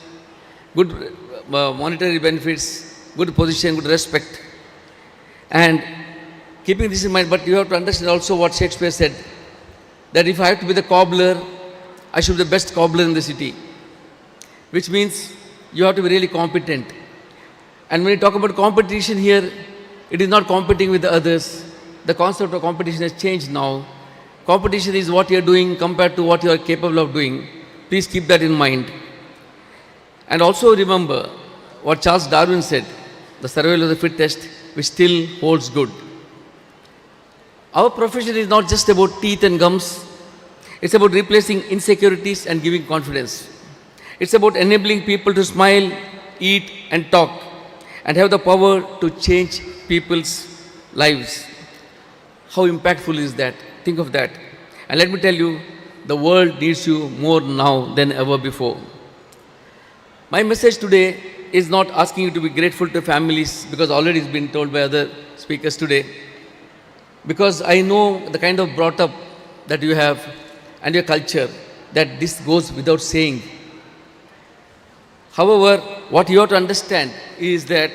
Speaker 12: good monetary benefits, good position, good respect. And keeping this in mind, but you have to understand also what Shakespeare said, that if I have to be the cobbler, I should be the best cobbler in the city. Which means you have to be really competent. And when you talk about competition here, it is not competing with the others. The concept of competition has changed now. Competition is what you are doing compared to what you are capable of doing. Please keep that in mind. And also remember what Charles Darwin said, the survival of the fittest, which still holds good. Our profession is not just about teeth and gums. It's about replacing insecurities and giving confidence. It's about enabling people to smile, eat and talk and have the power to change people's lives. How impactful is that? Think of that. And let me tell you, the world needs you more now than ever before. My message today is not asking you to be grateful to families, because already it's been told by other speakers today. Because I know the kind of brought up that you have and your culture, that this goes without saying. However, what you have to understand is that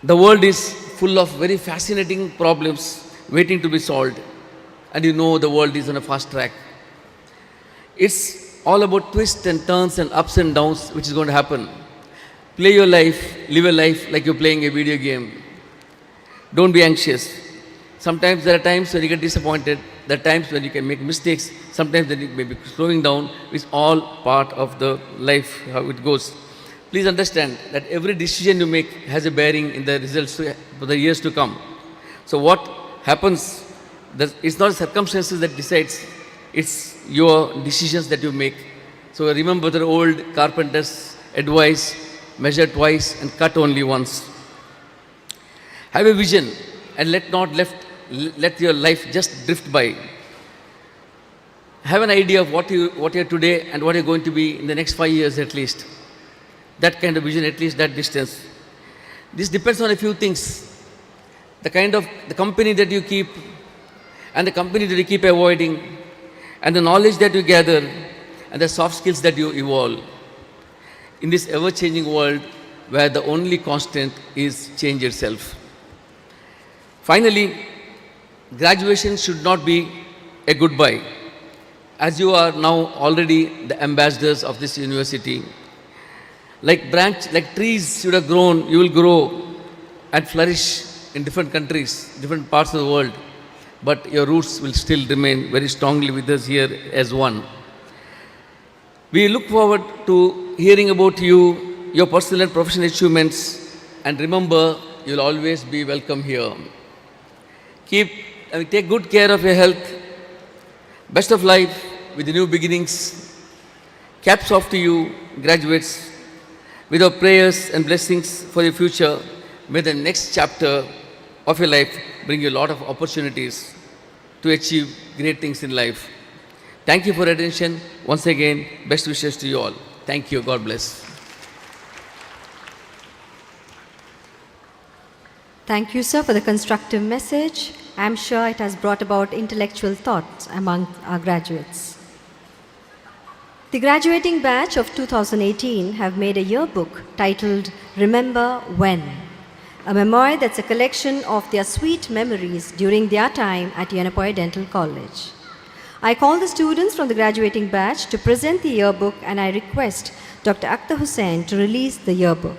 Speaker 12: the world is full of very fascinating problems waiting to be solved. And you know the world is on a fast track. It's all about twists and turns and ups and downs which is going to happen. Play your life, live a life like you're playing a video game. Don't be anxious. Sometimes there are times when you get disappointed. There are times when you can make mistakes. Sometimes then you may be slowing down. It's all part of the life, how it goes. Please understand that every decision you make has a bearing in the results for the years to come. So what happens, it's not circumstances that decides, it's your decisions that you make. So remember the old carpenter's advice, measure twice and cut only once. Have a vision and let your life just drift by. Have an idea of what you are today and what you're going to be in the next 5 years at least. That kind of vision, at least that distance. This depends on a few things. The kind of the company that you keep and the company that you keep avoiding and the knowledge that you gather and the soft skills that you evolve. In this ever-changing world where the only constant is change itself. Finally, graduation should not be a goodbye. As you are now already the ambassadors of this university, like trees should have grown, you will grow and flourish in different countries, different parts of the world. But your roots will still remain very strongly with us here as one. We look forward to hearing about you, your personal and professional achievements, and remember, you'll always be welcome here. Keep take good care of your health. Best of life with the new beginnings. Caps off to you, graduates. With our prayers and blessings for your future, may the next chapter of your life bring you a lot of opportunities to achieve great things in life. Thank you for your attention. Once again, best wishes to you all. Thank you. God bless.
Speaker 1: Thank you, sir, for the constructive message. I'm sure it has brought about intellectual thought among our graduates. The graduating batch of 2018 have made a yearbook titled Remember When, a memoir that's a collection of their sweet memories during their time at Yenepoya Dental College. I call the students from the graduating batch to present the yearbook, and I request Dr. Akhtar Hussain to release the yearbook.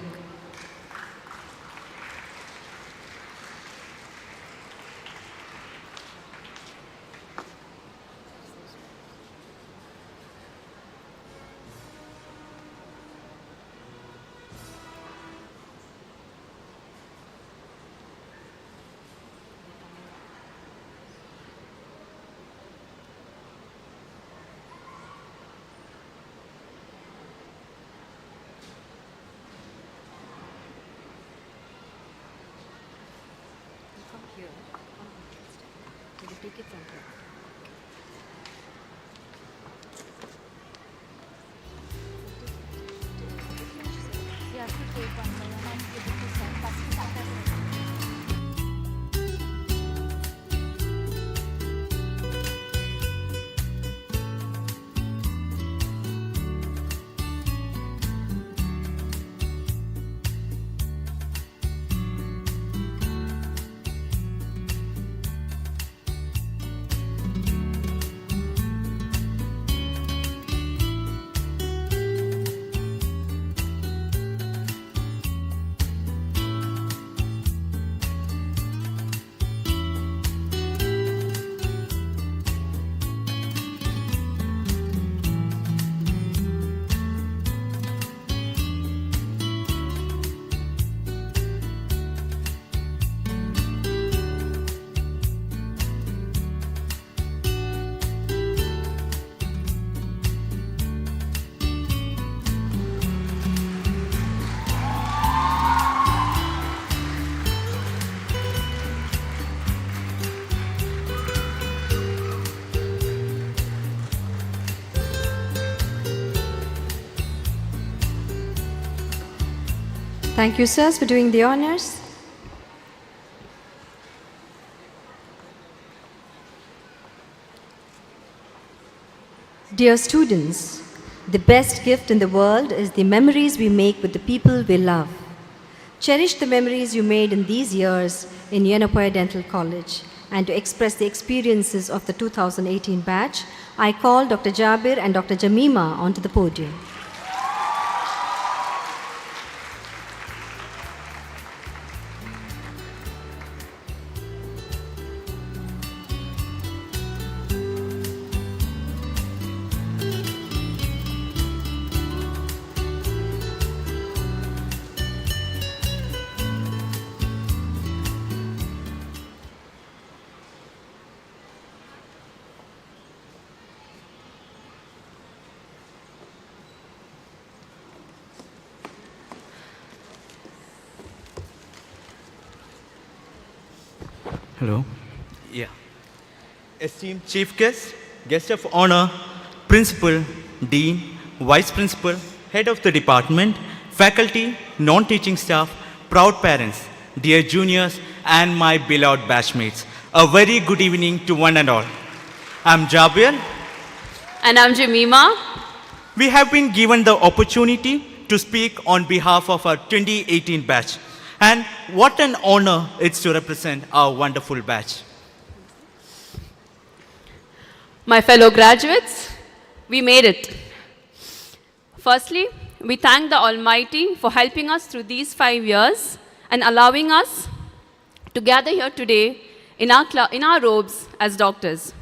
Speaker 1: Thank you, sirs, for doing the honors. Dear students, the best gift in the world is the memories we make with the people we love. Cherish the memories you made in these years in Yenepoya Dental College. And to express the experiences of the 2018 batch, I call Dr. Jabir and Dr. Jamima onto the podium.
Speaker 13: Hello. Yeah. Esteemed Chief Guest, Guest of Honor, Principal, Dean, Vice Principal, Head of the Department, Faculty, non-teaching staff, proud parents, dear juniors, and my beloved batchmates. A very good evening to one and all. I'm Jabir.
Speaker 14: And I'm Jamima.
Speaker 13: We have been given the opportunity to speak on behalf of our 2018 batch. And what an honor it's to represent our wonderful batch.
Speaker 14: My fellow graduates, we made it. Firstly, we thank the Almighty for helping us through these 5 years and allowing us to gather here today in our robes as doctors.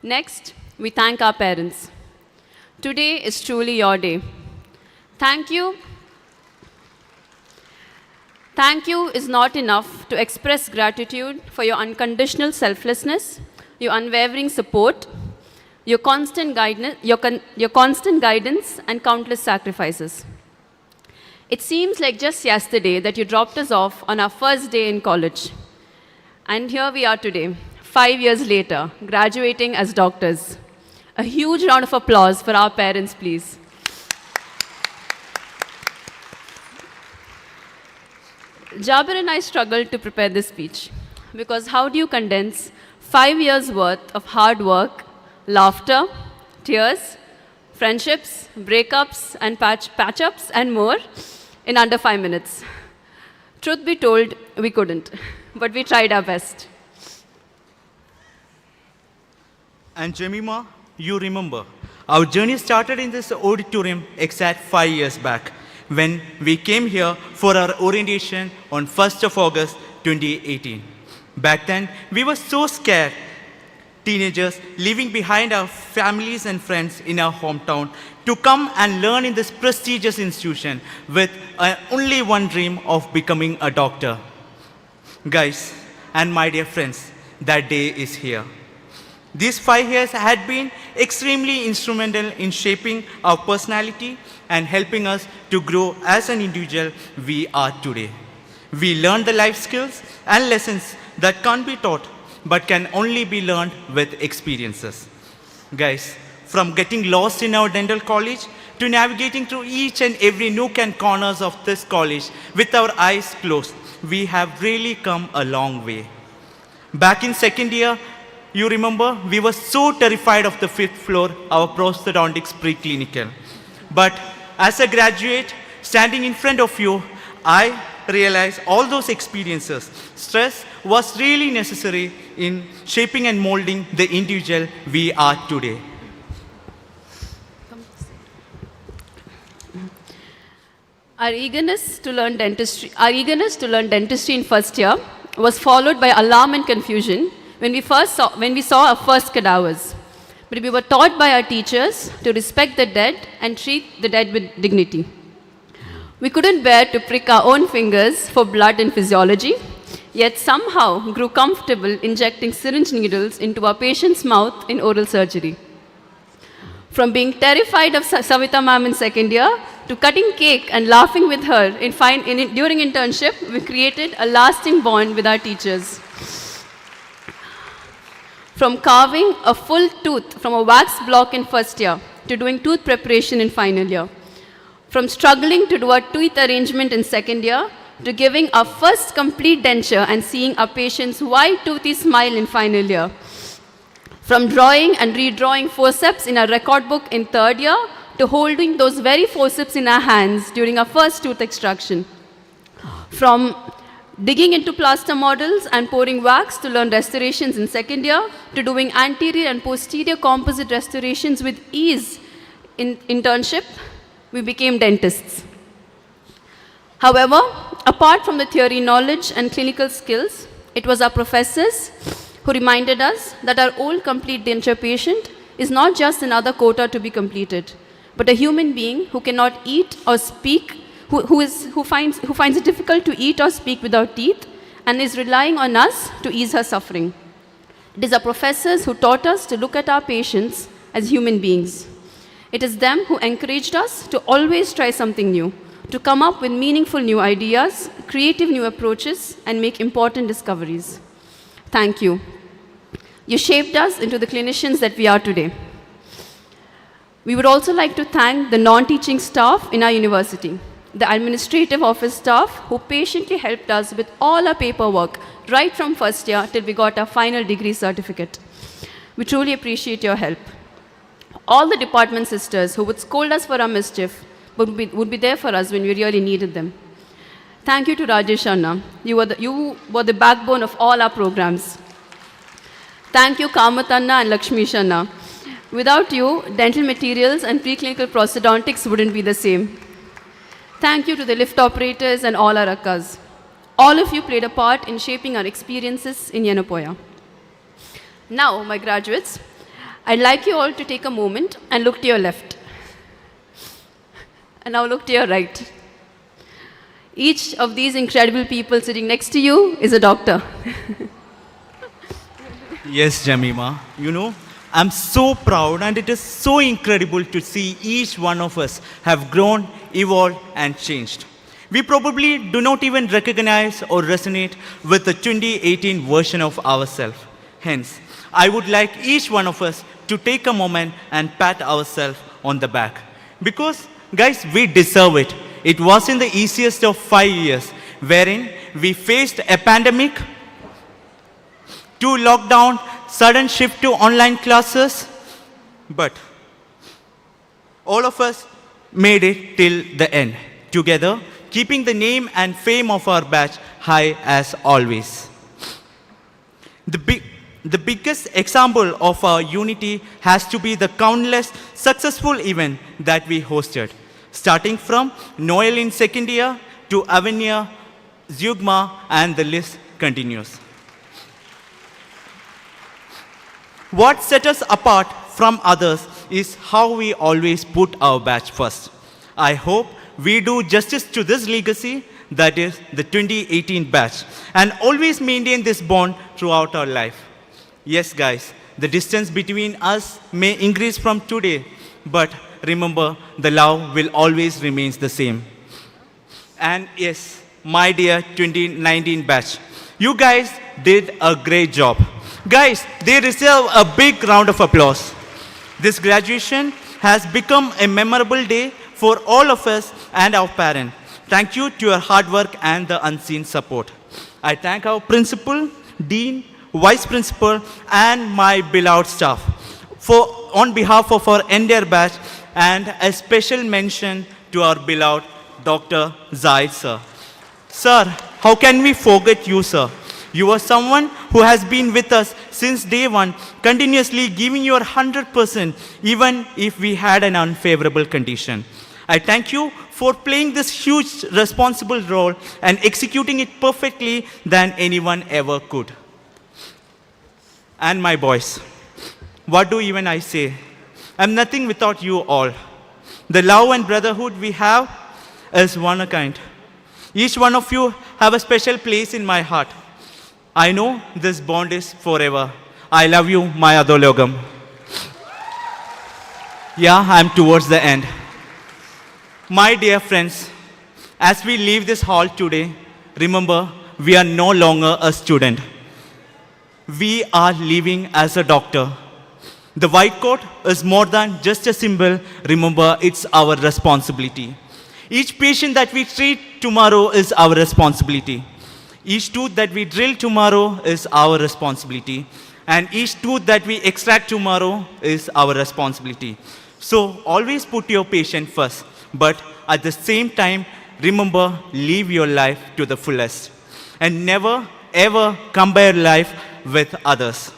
Speaker 14: Next, we thank our parents. Today is truly your day. Thank you. Thank you is not enough to express gratitude for your unconditional selflessness, your unwavering support, your constant guidance and countless sacrifices. It seems like just yesterday that you dropped us off on our first day in college. And here we are today, 5 years later, graduating as doctors. A huge round of applause for our parents, please. Jabir and I struggled to prepare this speech because how do you condense 5 years' worth of hard work, laughter, tears, friendships, breakups, and patch-ups, and more in under 5 minutes? Truth be told, we couldn't, but we tried our best.
Speaker 13: And Jemima, you remember, our journey started in this auditorium exact 5 years back when we came here for our orientation on 1st of August 2018. Back then, we were so scared, teenagers leaving behind our families and friends in our hometown to come and learn in this prestigious institution with only one dream of becoming a doctor. Guys, and my dear friends, that day is here. These 5 years had been extremely instrumental in shaping our personality and helping us to grow as an individual we are today. We learned the life skills and lessons that can't be taught but can only be learned with experiences. Guys, from getting lost in our dental college to navigating through each and every nook and corners of this college with our eyes closed, we have really come a long way. Back in second year, you remember, we were so terrified of the 5th floor, our prosthodontics preclinical. But as a graduate, standing in front of you, I realized all those experiences, stress was really necessary in shaping and molding the individual we are today.
Speaker 14: Our eagerness to learn dentistry in first year was followed by alarm and confusion when we saw our first cadavers. But we were taught by our teachers to respect the dead and treat the dead with dignity. We couldn't bear to prick our own fingers for blood and physiology, yet somehow grew comfortable injecting syringe needles into our patient's mouth in oral surgery. From being terrified of Savita ma'am in second year to cutting cake and laughing with her during internship, we created a lasting bond with our teachers. From carving a full tooth from a wax block in first year to doing tooth preparation in final year. From struggling to do a tooth arrangement in second year to giving our first complete denture and seeing our patient's wide toothy smile in final year. From drawing and redrawing forceps in our record book in third year to holding those very forceps in our hands during our first tooth extraction. From digging into plaster models and pouring wax to learn restorations in second year, to doing anterior and posterior composite restorations with ease in internship, we became dentists. However, apart from the theory knowledge and clinical skills, it was our professors who reminded us that our old complete denture patient is not just another quota to be completed, but a human being who cannot eat or speak, who finds it difficult to eat or speak without teeth and is relying on us to ease her suffering. It is our professors who taught us to look at our patients as human beings. It is them who encouraged us to always try something new, to come up with meaningful new ideas, creative new approaches, and make important discoveries. Thank you. You shaped us into the clinicians that we are today. We would also like to thank the non-teaching staff in our university, the administrative office staff who patiently helped us with all our paperwork right from first year till we got our final degree certificate. We truly appreciate your help. All the department sisters who would scold us for our mischief would be there for us when we really needed them. Thank you to Rajesh Anna. You were the backbone of all our programs. Thank you Kamath Anna and Lakshmi Anna. Without you, dental materials and preclinical prosthodontics wouldn't be the same. Thank you to the lift operators and all our akkas. All of you played a part in shaping our experiences in Yenepoya. Now, my graduates, I'd like you all to take a moment and look to your left. And now look to your right. Each of these incredible people sitting next to you is a doctor.
Speaker 13: Yes, Jamima. You know, I'm so proud and it is so incredible to see each one of us have grown, evolved and changed. We probably do not even recognize or resonate with the 2018 version of ourselves. Hence, I would like each one of us to take a moment and pat ourselves on the back. Because, guys, we deserve it. It wasn't the easiest of 5 years, wherein we faced a pandemic, 2 lockdown, sudden shift to online classes, but all of us made it till the end, together, keeping the name and fame of our batch high as always. The biggest example of our unity has to be the countless successful events that we hosted, starting from Noel in second year to Avenir, Zeugma, and the list continues. What sets us apart from others is how we always put our batch first. I hope we do justice to this legacy, that is the 2018 batch, and always maintain this bond throughout our life. Yes, guys, the distance between us may increase from today, but remember, the love will always remain the same. And yes, my dear 2019 batch, you guys did a great job. Guys, they deserve a big round of applause. This graduation has become a memorable day for all of us and our parents. Thank you to your hard work and the unseen support. I thank our principal, dean, vice principal, and my beloved staff on behalf of our entire batch, and a special mention to our beloved Dr. Zaid sir. Sir, how can we forget you, sir? You are someone who has been with us since day one, continuously giving your 100%, even if we had an unfavorable condition. I thank you for playing this huge responsible role and executing it perfectly than anyone ever could. And my boys, what do even I say? I'm nothing without you all. The love and brotherhood we have is one of a kind. Each one of you have a special place in my heart. I know this bond is forever. I love you, my Adologam. Yeah, I'm towards the end. My dear friends, as we leave this hall today, remember, we are no longer a student. We are living as a doctor. The white coat is more than just a symbol. Remember, it's our responsibility. Each patient that we treat tomorrow is our responsibility. Each tooth that we drill tomorrow is our responsibility. And each tooth that we extract tomorrow is our responsibility. So always put your patient first. But at the same time, remember, live your life to the fullest. And never, ever compare life with others.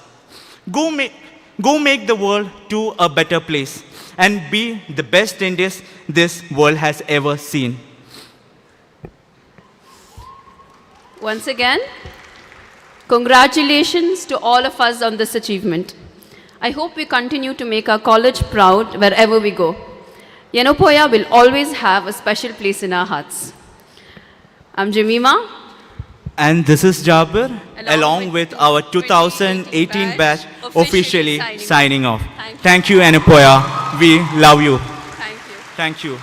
Speaker 13: Go make the world to a better place and be the best dentist this world has ever seen.
Speaker 14: Once again, congratulations to all of us on this achievement. I hope we continue to make our college proud wherever we go. Yenepoya will always have a special place in our hearts. I'm Jemima.
Speaker 13: And this is Jabir, along with our 2018 batch officially signing off. Thank you, Yenepoya. We love you.
Speaker 14: Thank you.
Speaker 13: Thank you.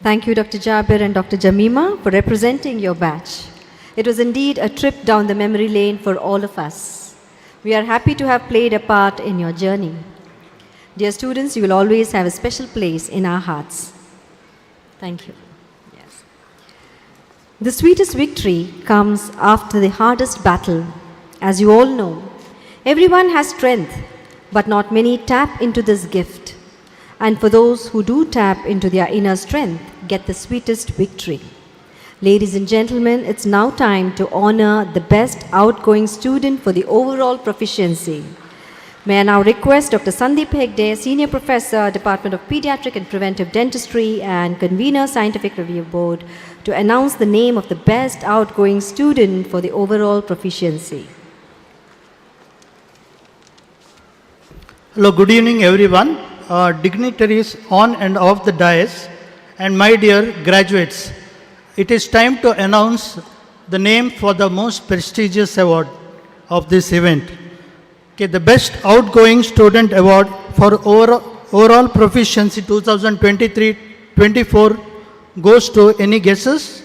Speaker 1: Thank you, Dr. Jabir and Dr. Jamima, for representing your batch. It was indeed a trip down the memory lane for all of us. We are happy to have played a part in your journey. Dear students, you will always have a special place in our hearts. Thank you. Yes. The sweetest victory comes after the hardest battle. As you all know, everyone has strength, but not many tap into this gift. And for those who do tap into their inner strength, get the sweetest victory. Ladies and gentlemen, it's now time to honor the best outgoing student for the overall proficiency. May I now request Dr. Sandeep Hegde, Senior Professor, Department of Pediatric and Preventive Dentistry and Convener, Scientific Review Board, to announce the name of the best outgoing student for the overall proficiency.
Speaker 15: Hello, good evening everyone. dignitaries on and off the dais, and my dear graduates, it is time to announce the name for the most prestigious award of this event. Okay, the Best Outgoing Student Award for overall Proficiency 2023-24 goes to any guesses?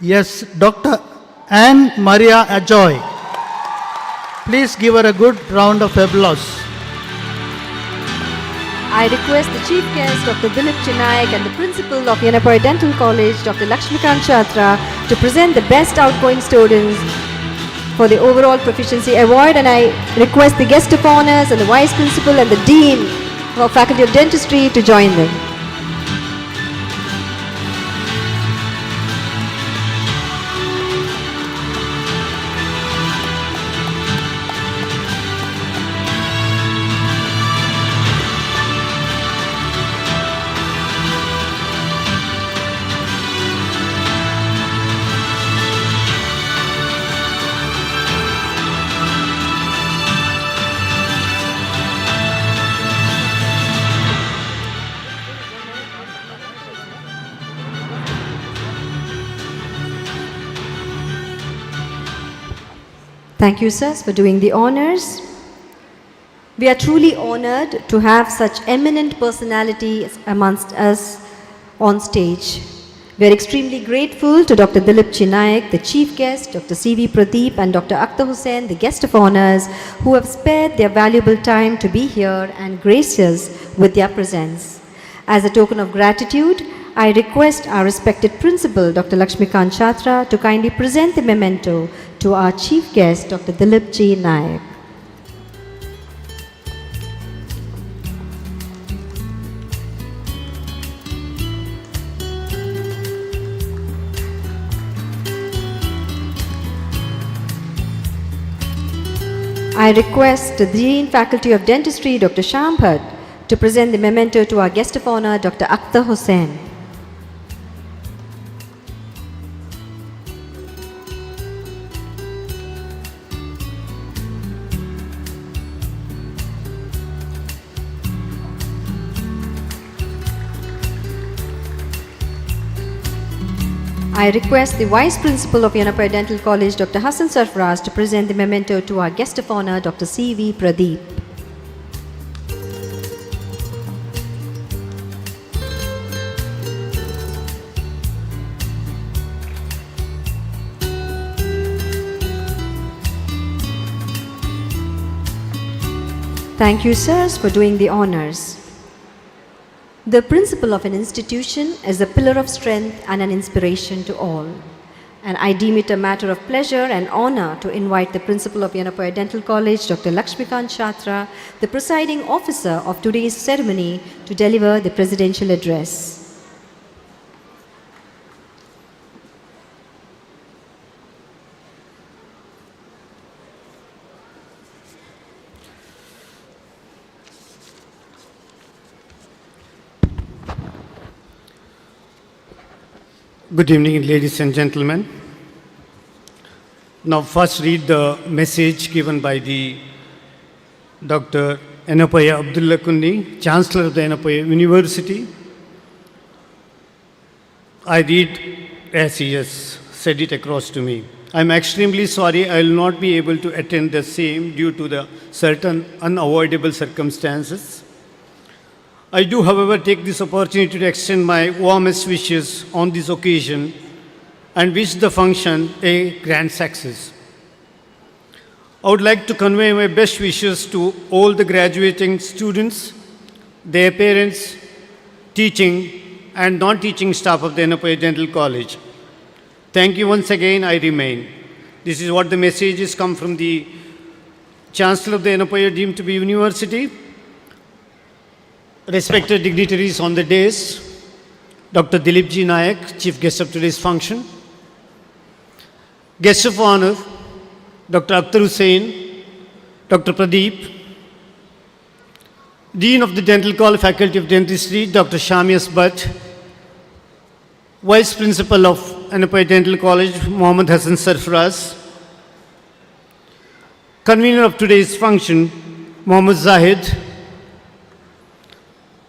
Speaker 15: Yes, Dr. Anne Maria Ajoy. Please give her a good round of applause.
Speaker 1: I request the Chief Guest, Dr. Dilip Chinayak, and the Principal of Yenepoya Dental College, Dr. Lakshmikant Chatra, to present the Best Outgoing Students for the Overall Proficiency Award, and I request the Guest of Honors and the Vice Principal and the Dean of Faculty of Dentistry to join them. Thank you, sirs, for doing the honors. We are truly honored to have such eminent personalities amongst us on stage. We are extremely grateful to Dr. Dilip Chinayak, the Chief Guest, Dr. C.V. Pradeep, and Dr. Akhtar Hussain, the Guest of Honors, who have spared their valuable time to be here and grace us with their presence. As a token of gratitude, I request our respected Principal, Dr. Lakshmikant Chatra, to kindly present the memento to our Chief Guest, Dr. Dilip G. Nayak. I request the Dean Faculty of Dentistry, Dr. Shambhat, to present the memento to our Guest of Honor, Dr. Akhtar Hussain. I request the Vice Principal of Yenepoya Dental College, Dr. Hassan Sarfaraz, to present the memento to our Guest of Honor, Dr. C.V. Pradeep. Thank you, sirs, for doing the honors. The principal of an institution is a pillar of strength and an inspiration to all. And I deem it a matter of pleasure and honor to invite the principal of Yenepoya Dental College, Dr. Lakshmikant Chatra, the presiding officer of today's ceremony, to deliver the presidential address.
Speaker 16: Good evening, ladies and gentlemen. Now first read the message given by the Dr. Yenepoya Abdullah Kunni, Chancellor of the Yenepoya University. I read as he has said it across to me. I am extremely sorry I will not be able to attend the same due to the certain unavoidable circumstances. I do, however, take this opportunity to extend my warmest wishes on this occasion and wish the function a grand success. I would like to convey my best wishes to all the graduating students, their parents, teaching and non-teaching staff of the Yenepoya Dental College. Thank you once again, I remain. This is what the message has come from the Chancellor of the Yenepoya deemed to be University. Respected dignitaries on the dais, Dr. Dilip G. Nayak, Chief Guest of today's function. Guest of Honor, Dr. Akhtar Hussain, Dr. Pradeep, Dean of the Dental College Faculty of Dentistry, Dr. Shamias Bhatt, Vice Principal of Yenepoya Dental College, Mohammad Hassan Sarfaraz, Convener of today's function, Mohammad Zahid,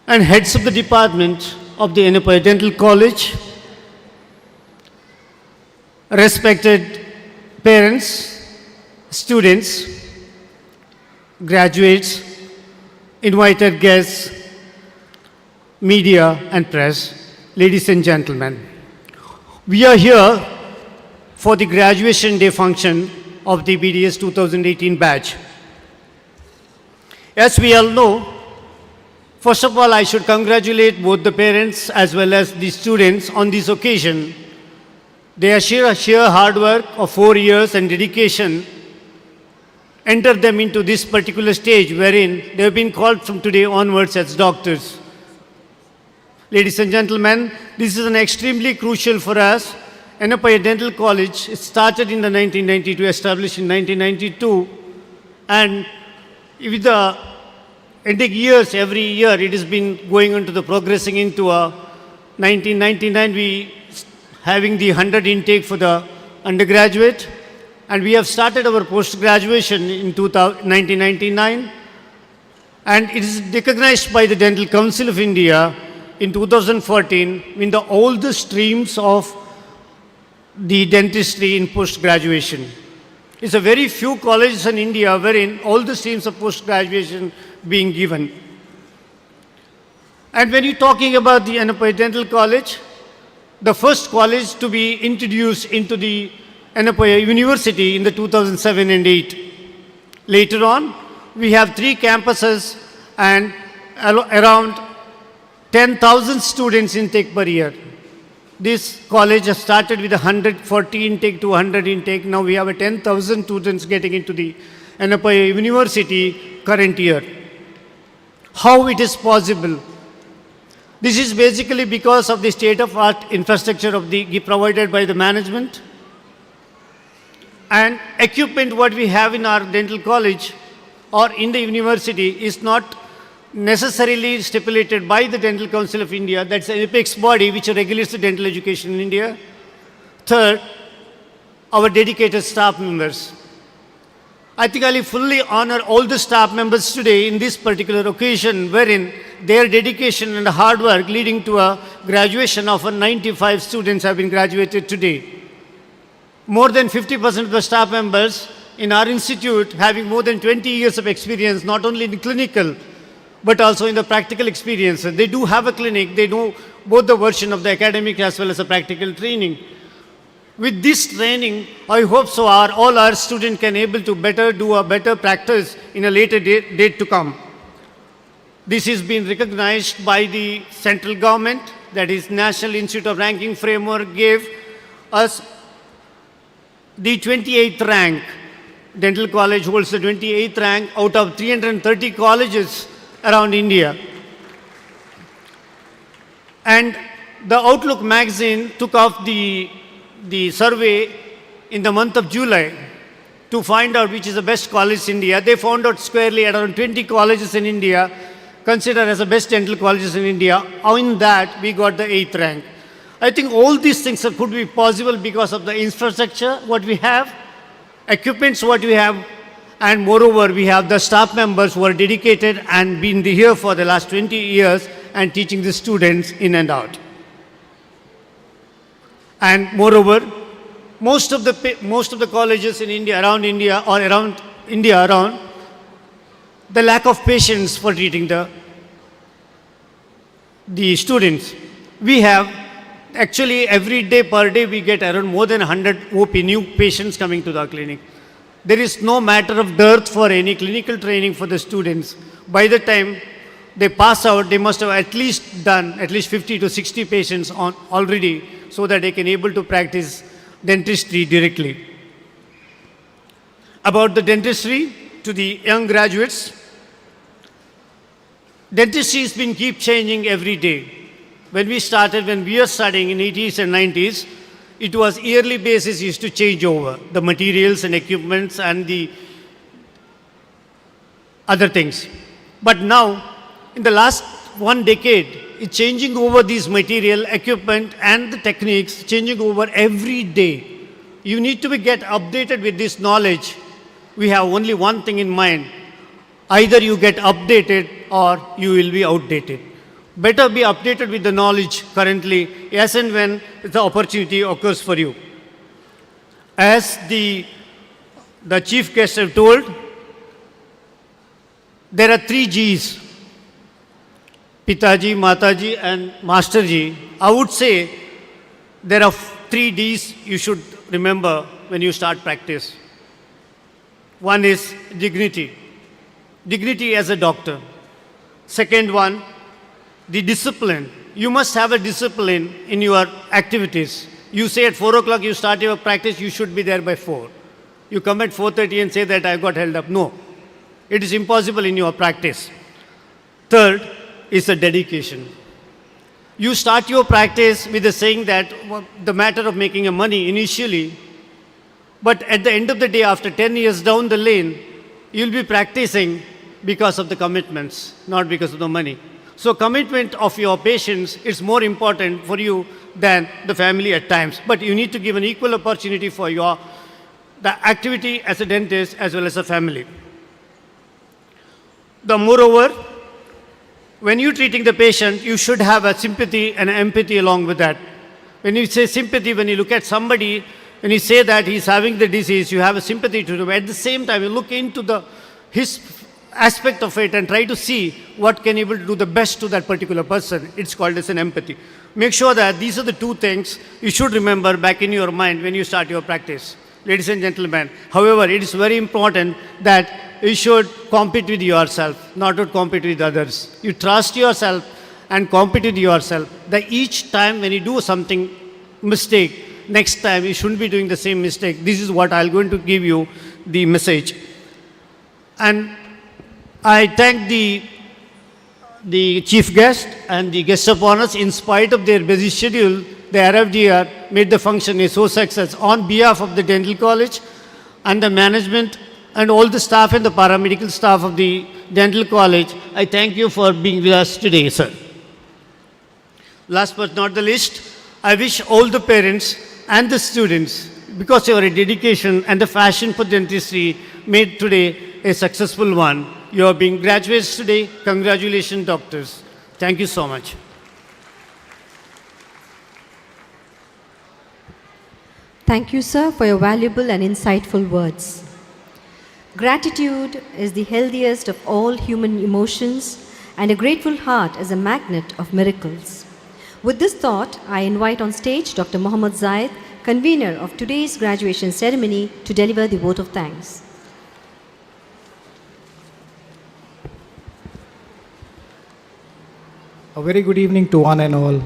Speaker 16: and heads of the department of the Yenepoya Dental College, respected parents, students, graduates, invited guests, media and press, ladies and gentlemen. We are here for the graduation day function of the BDS 2018 batch. As we all know, first of all, I should congratulate both the parents as well as the students on this occasion. Their sheer hard work of 4 years and dedication entered them into this particular stage wherein they have been called from today onwards as doctors. Ladies and gentlemen, this is an extremely crucial for us. Yenepoya Dental College, it started in the 1992, established in 1992, and with the ending years, every year it has been going into the progressing into a 1999, we having the 100 intake for the undergraduate, and we have started our post-graduation in 1999, and it is recognized by the Dental Council of India in 2014 in the oldest streams of the dentistry in post-graduation. It's a very few colleges in India wherein all the streams of post-graduation being given. And when you're talking about the Yenepoya Dental College, the first college to be introduced into the Yenepoya University in the 2007 and 8. Later on, we have 3 campuses and around 10,000 students intake per year. This college has started with 140 intake to 100 intake. Now we have a 10,000 students getting into the Yenepoya University current year. How it is possible? This is basically because of the state-of-art infrastructure of the provided by the management and equipment what we have in our dental college or in the university is not necessarily stipulated by the Dental Council of India. That's an apex body which regulates the dental education in India. Third, our dedicated staff members. I think I will fully honor all the staff members today in this particular occasion wherein their dedication and hard work leading to a graduation of 95 students have been graduated today. More than 50% of the staff members in our institute having more than 20 years of experience, not only in clinical, but also in the practical experience. They do have a clinic, they know both the version of the academic as well as the practical training. With this training, I hope so all our students can able to do a better practice in a later date to come. This is being recognized by the central government, that is National Institute of Ranking Framework gave us the 28th rank. Dental College holds the 28th rank out of 330 colleges around India. And the Outlook magazine took off the survey in the month of July to find out which is the best college in India. They found out squarely around 20 colleges in India considered as the best dental colleges in India. In that, we got the 8th rank. I think all these things could be possible because of the infrastructure, what we have, equipments, what we have, and moreover, we have the staff members who are dedicated and been here for the last 20 years and teaching the students in and out. And moreover, most of the colleges in India, around India or around India, the lack of patience for treating the students. We have actually every day per day we get around more than 100 OP new patients coming to the clinic. There is no matter of dearth for any clinical training for the students. By the time they pass out, they must have at least done at least 50 to 60 patients already so that they can able to practice dentistry directly. About the dentistry to the young graduates, dentistry has been keep changing every day. When we were studying in 80s and 90s, it was yearly basis used to change over the materials and equipments and the other things. But now, in the last 1 decade, it's changing over these material, equipment and the techniques, changing over every day. You need to get updated with this knowledge. We have only one thing in mind. Either you get updated or you will be outdated. Better be updated with the knowledge currently, as and when the opportunity occurs for you. As the chief guest have told, there are 3 Gs, Pitaji, Mataji and Masterji. I would say there are 3 Ds you should remember when you start practice. One is dignity. Dignity as a doctor. Second one, the discipline. You must have a discipline in your activities. You say at 4 o'clock you start your practice, you should be there by 4. You come at 4:30 and say that I got held up. No, it is impossible in your practice. Third is the dedication. You start your practice with the saying that the matter of making a money initially, but at the end of the day, after 10 years down the lane, you'll be practicing because of the commitments, not because of the money. So commitment of your patients is more important for you than the family at times. But you need to give an equal opportunity for the activity as a dentist as well as a family. Moreover, when you're treating the patient, you should have a sympathy and empathy along with that. When you say sympathy, when you look at somebody, when you say that he's having the disease, you have a sympathy to him. At the same time, you look into his aspect of it and try to see what can able to do the best to that particular person. It's called as an empathy. Make sure that these are the 2 things you should remember back in your mind when you start your practice. Ladies and gentlemen, however, it is very important that you should compete with yourself, not to compete with others. You trust yourself and compete with yourself. That each time when you do something mistake, next time you shouldn't be doing the same mistake. This is what I'm going to give you the message. And I thank the chief guest and the guest of honors. In spite of their busy schedule, they arrived here, made the function a so success. On behalf of the dental college and the management and all the staff and the paramedical staff of the dental college, I thank you for being with us today, sir. Last but not the least, I wish all the parents and the students, because your dedication and the passion for dentistry made today a successful one. You are being graduates today. Congratulations, doctors. Thank you so much.
Speaker 1: Thank you, sir, for your valuable and insightful words. Gratitude is the healthiest of all human emotions, and a grateful heart is a magnet of miracles. With this thought, I invite on stage Dr. Mohammad Zaid, convener of today's graduation ceremony, to deliver the vote of thanks.
Speaker 17: A very good evening to one and all.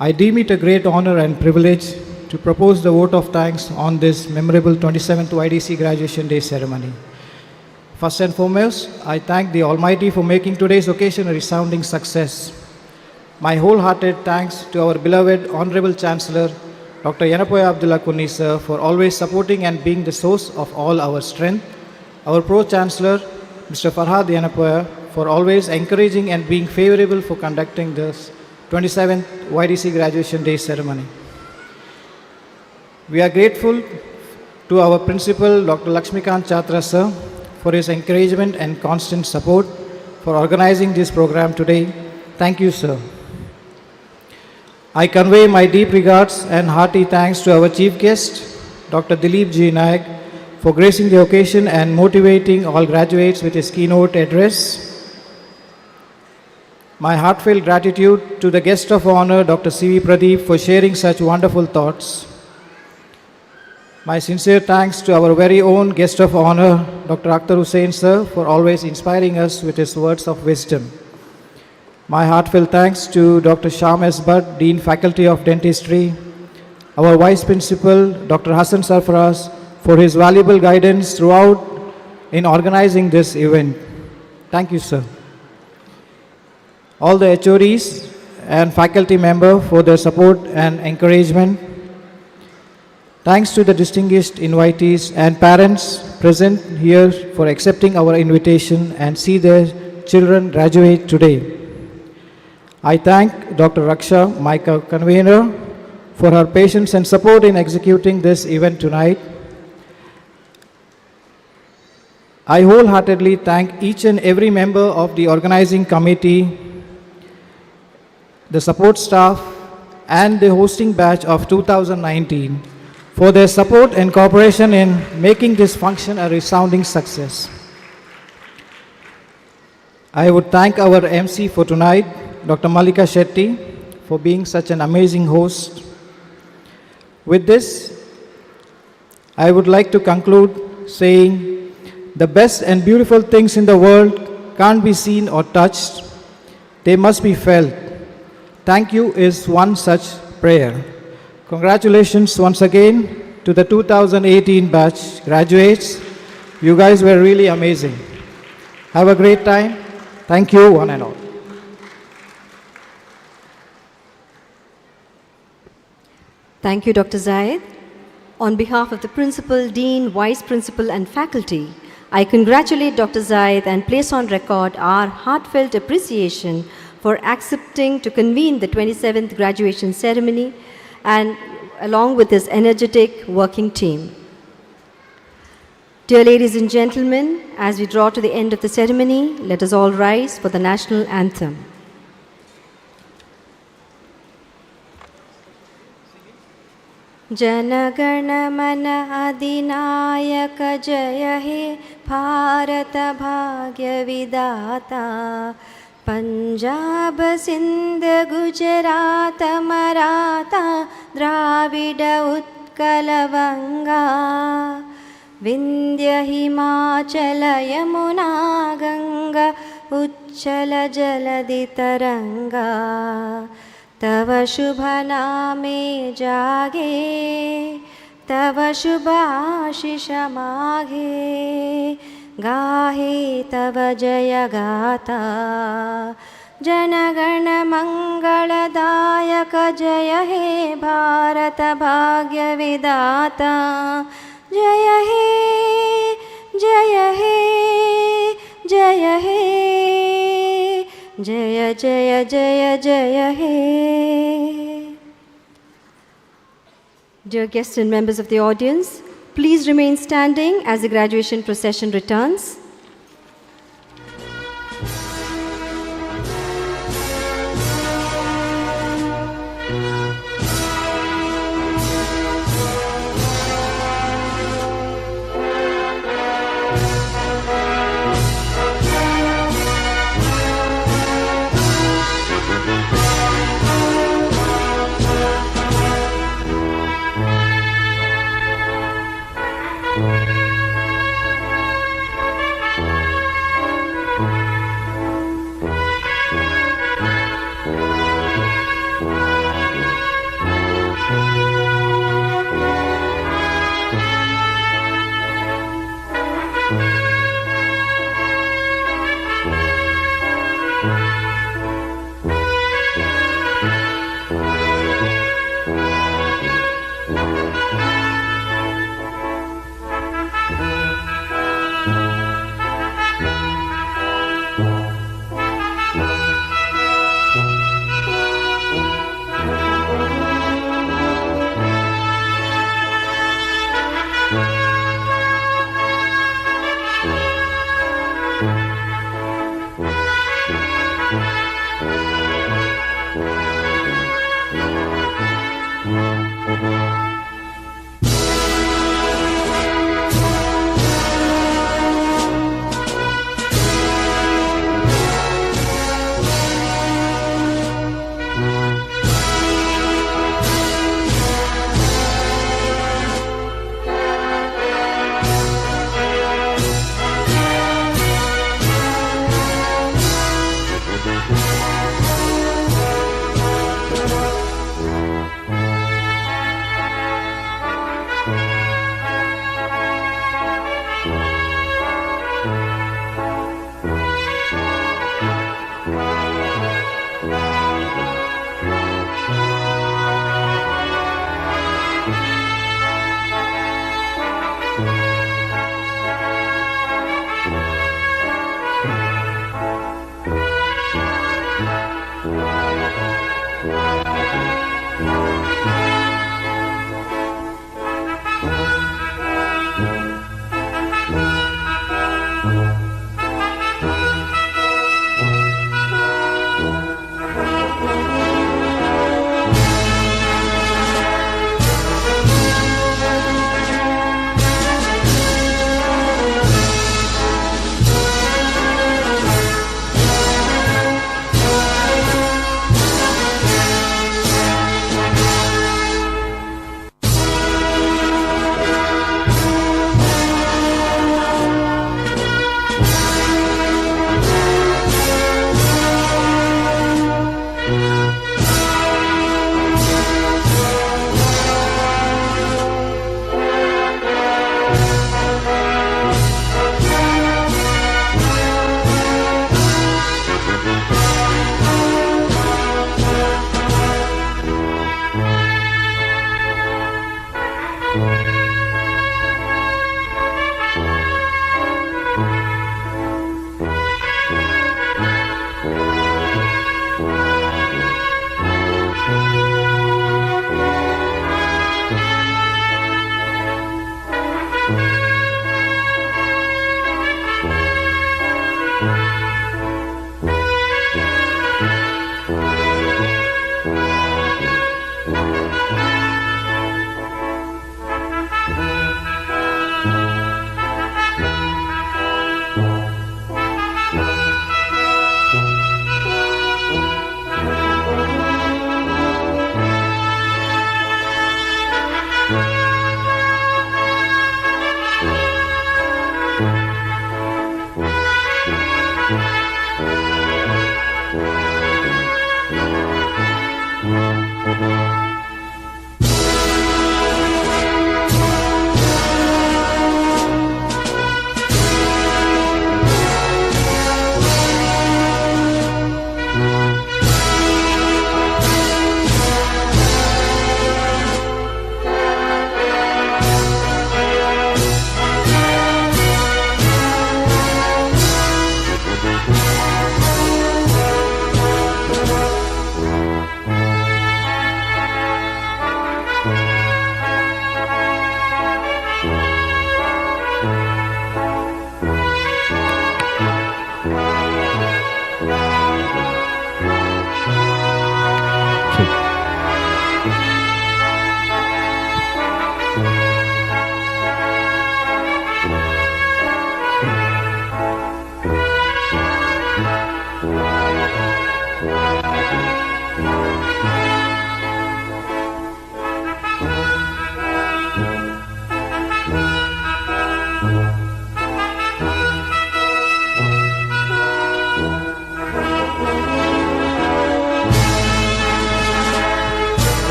Speaker 17: I deem it a great honor and privilege to propose the vote of thanks on this memorable 27th YDC Graduation Day ceremony. First and foremost, I thank the Almighty for making today's occasion a resounding success. My wholehearted thanks to our beloved Honorable Chancellor, Dr. Yenepoya Dental sir, for always supporting and being the source of all our strength. Our Pro-Chancellor, Mr. Farhad Yenepoya, for always encouraging and being favorable for conducting this 27th YDC Graduation Day ceremony. We are grateful to our principal, Dr. Lakshmikant Chatra sir, for his encouragement and constant support for organizing this program today. Thank you, sir. I convey my deep regards and hearty thanks to our chief guest, Dr. Dilip G. Nayak, for gracing the occasion and motivating all graduates with his keynote address. My heartfelt gratitude to the guest of honor, Dr. C.V. Pradeep, for sharing such wonderful thoughts. My sincere thanks to our very own guest of honor, Dr. Akhtar Hussain sir, for always inspiring us with his words of wisdom. My heartfelt thanks to Dr. Sham S. Bhatt, Dean Faculty of Dentistry, our Vice Principal, Dr. Hassan Sarfaraz, for his valuable guidance throughout in organizing this event. Thank you, sir. All the HODs and faculty members for their support and encouragement. Thanks to the distinguished invitees and parents present here for accepting our invitation and see their children graduate today. I thank Dr. Raksha, my convener, for her patience and support in executing this event tonight. I wholeheartedly thank each and every member of the organizing committee the support staff, and the hosting batch of 2019 for their support and cooperation in making this function a resounding success. I would thank our MC for tonight, Dr. Malika Shetty, for being such an amazing host. With this, I would like to conclude saying the best and beautiful things in the world can't be seen or touched, they must be felt. Thank you is one such prayer. Congratulations once again to the 2018 batch graduates. You guys were really amazing. Have a great time. Thank you, one and all.
Speaker 1: Thank you, Dr. Zayed. On behalf of the Principal, Dean, Vice Principal and faculty, I congratulate Dr. Zayed and place on record our heartfelt appreciation for accepting to convene the 27th graduation ceremony and along with his energetic working team. Dear ladies and gentlemen, as we draw to the end of the ceremony, let us all rise for the national anthem. Janagana mana adinayaka jaya he Bharata bhagya vidata Punjab Sindh Gujarat Maratha Dravida Utkala Vanga Vindhya Himachala Yamuna Ganga Uchchala Jaladi Taranga Tava Shubha Name Jage Tava Shubha Ashisha Maghe Gahe Tava Jaya Gata Janagana Mangala Dayaka Jaya He Bharata Bhagya Vidata Jaya He Jaya He Jaya He Jaya Jaya Jaya Jaya He. Dear guests and members of the audience, please remain standing as the graduation procession returns.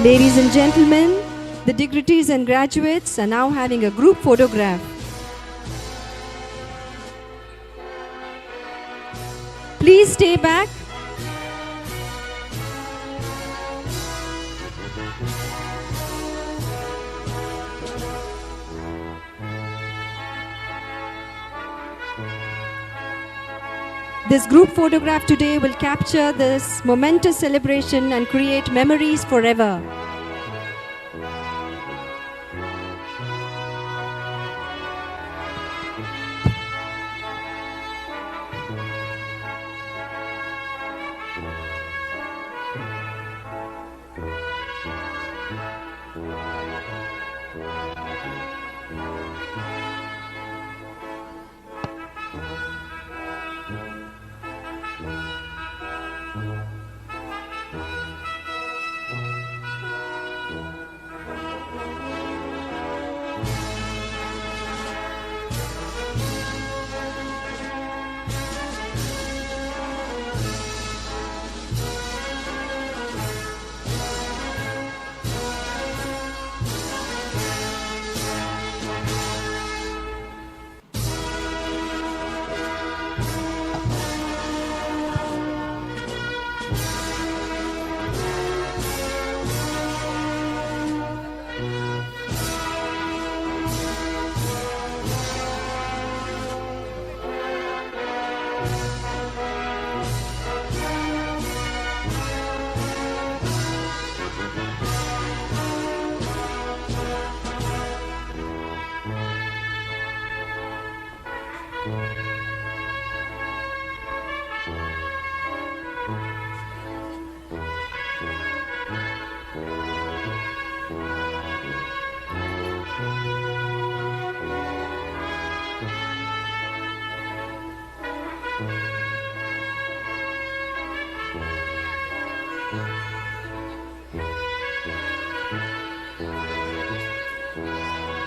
Speaker 1: Ladies and gentlemen, the dignitaries and graduates are now having a group photograph. Please stay back. This group photograph today will capture this momentous celebration and create memories forever.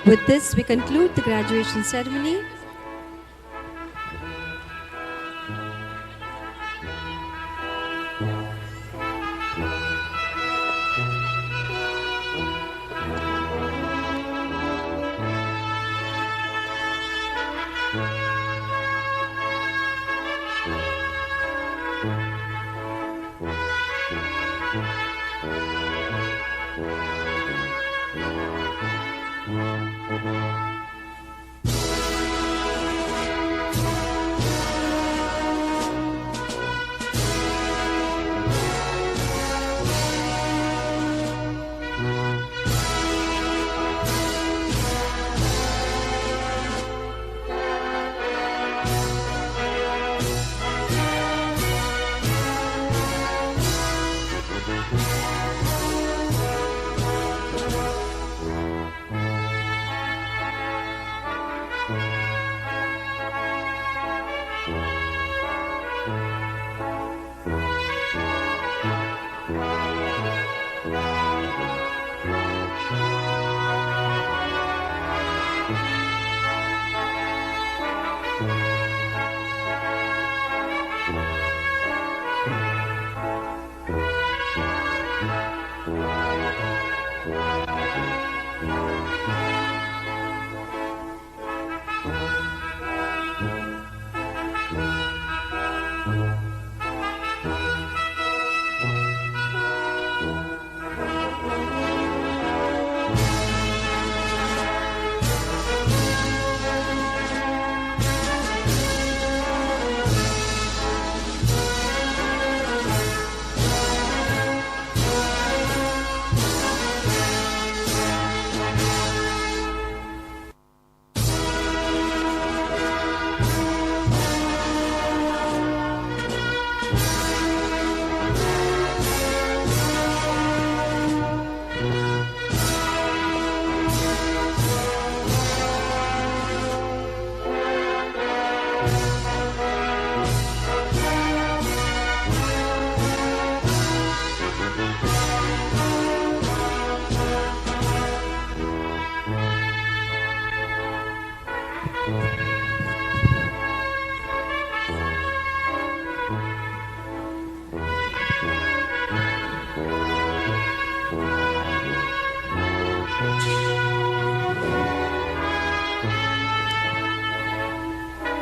Speaker 1: With this, we conclude the graduation ceremony.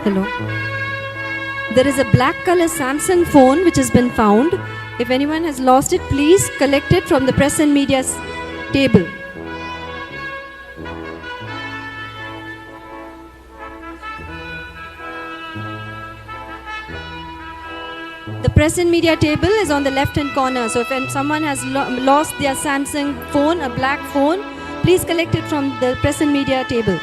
Speaker 1: Hello. There is a black color Samsung phone which has been found. If anyone has lost it, please collect it from the press and media table. The press and media table is on the left hand corner. So if someone has lost their Samsung phone, a black phone, please collect it from the press and media table.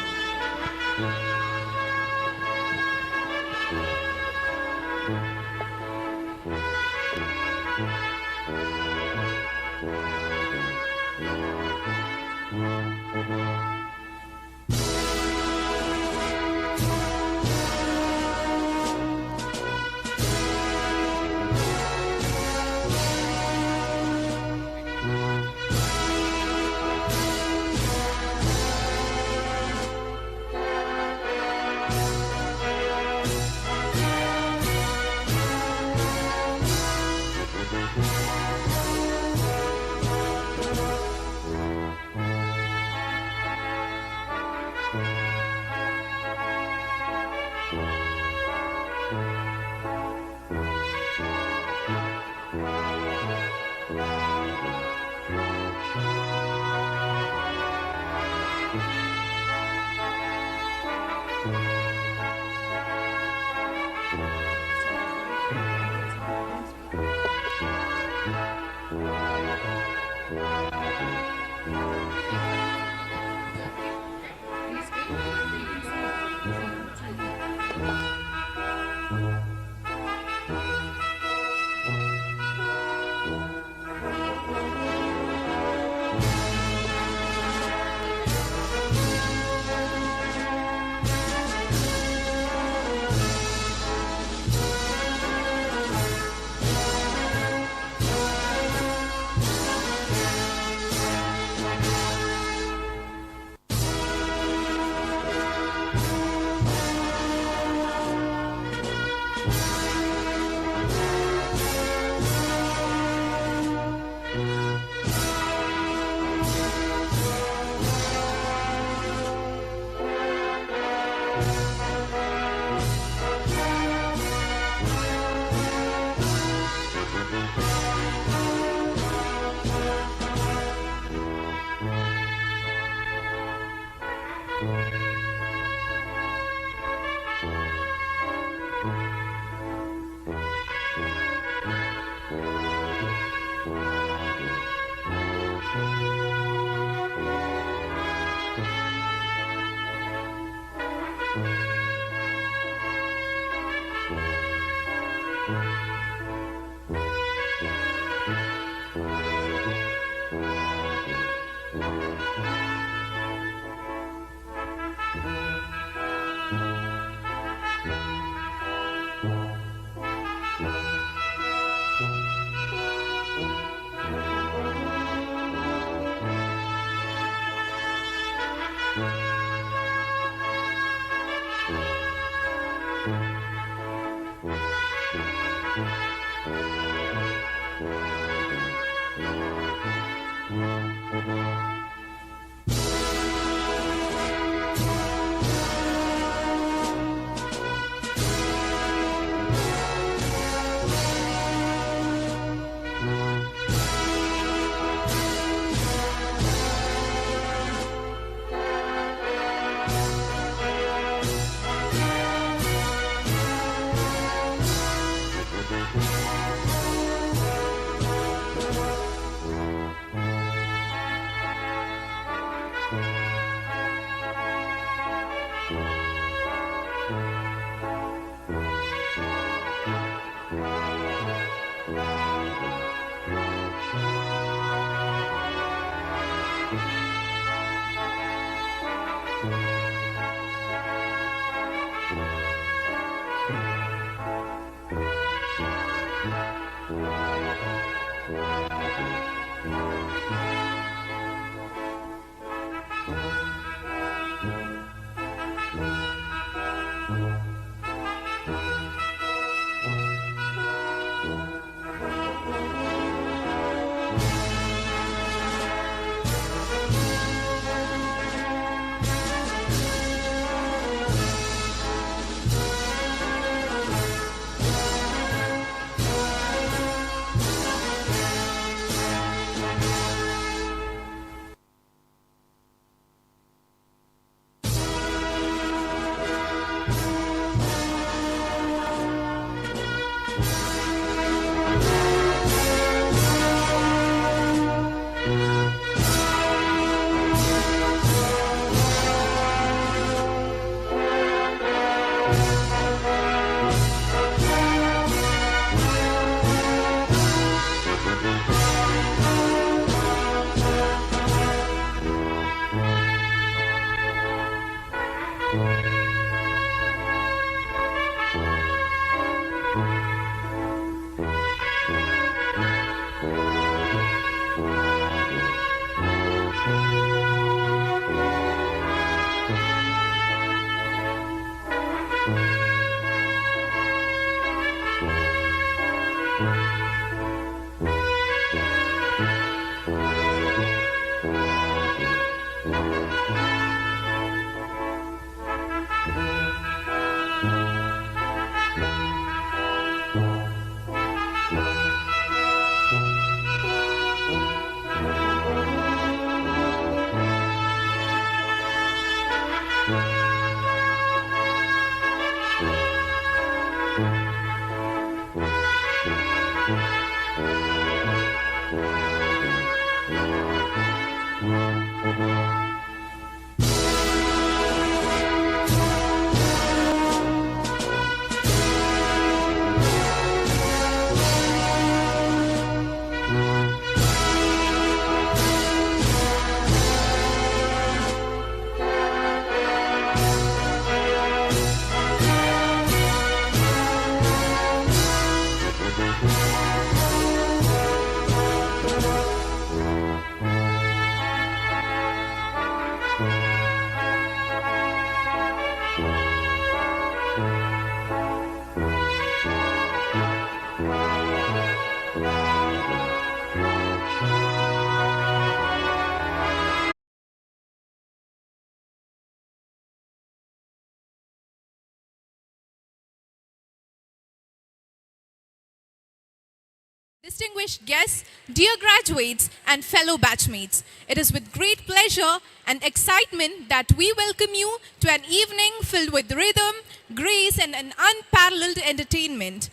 Speaker 18: Distinguished guests, dear graduates and fellow batchmates, it is with great pleasure and excitement that we welcome you to an evening filled with rhythm, grace and an unparalleled entertainment.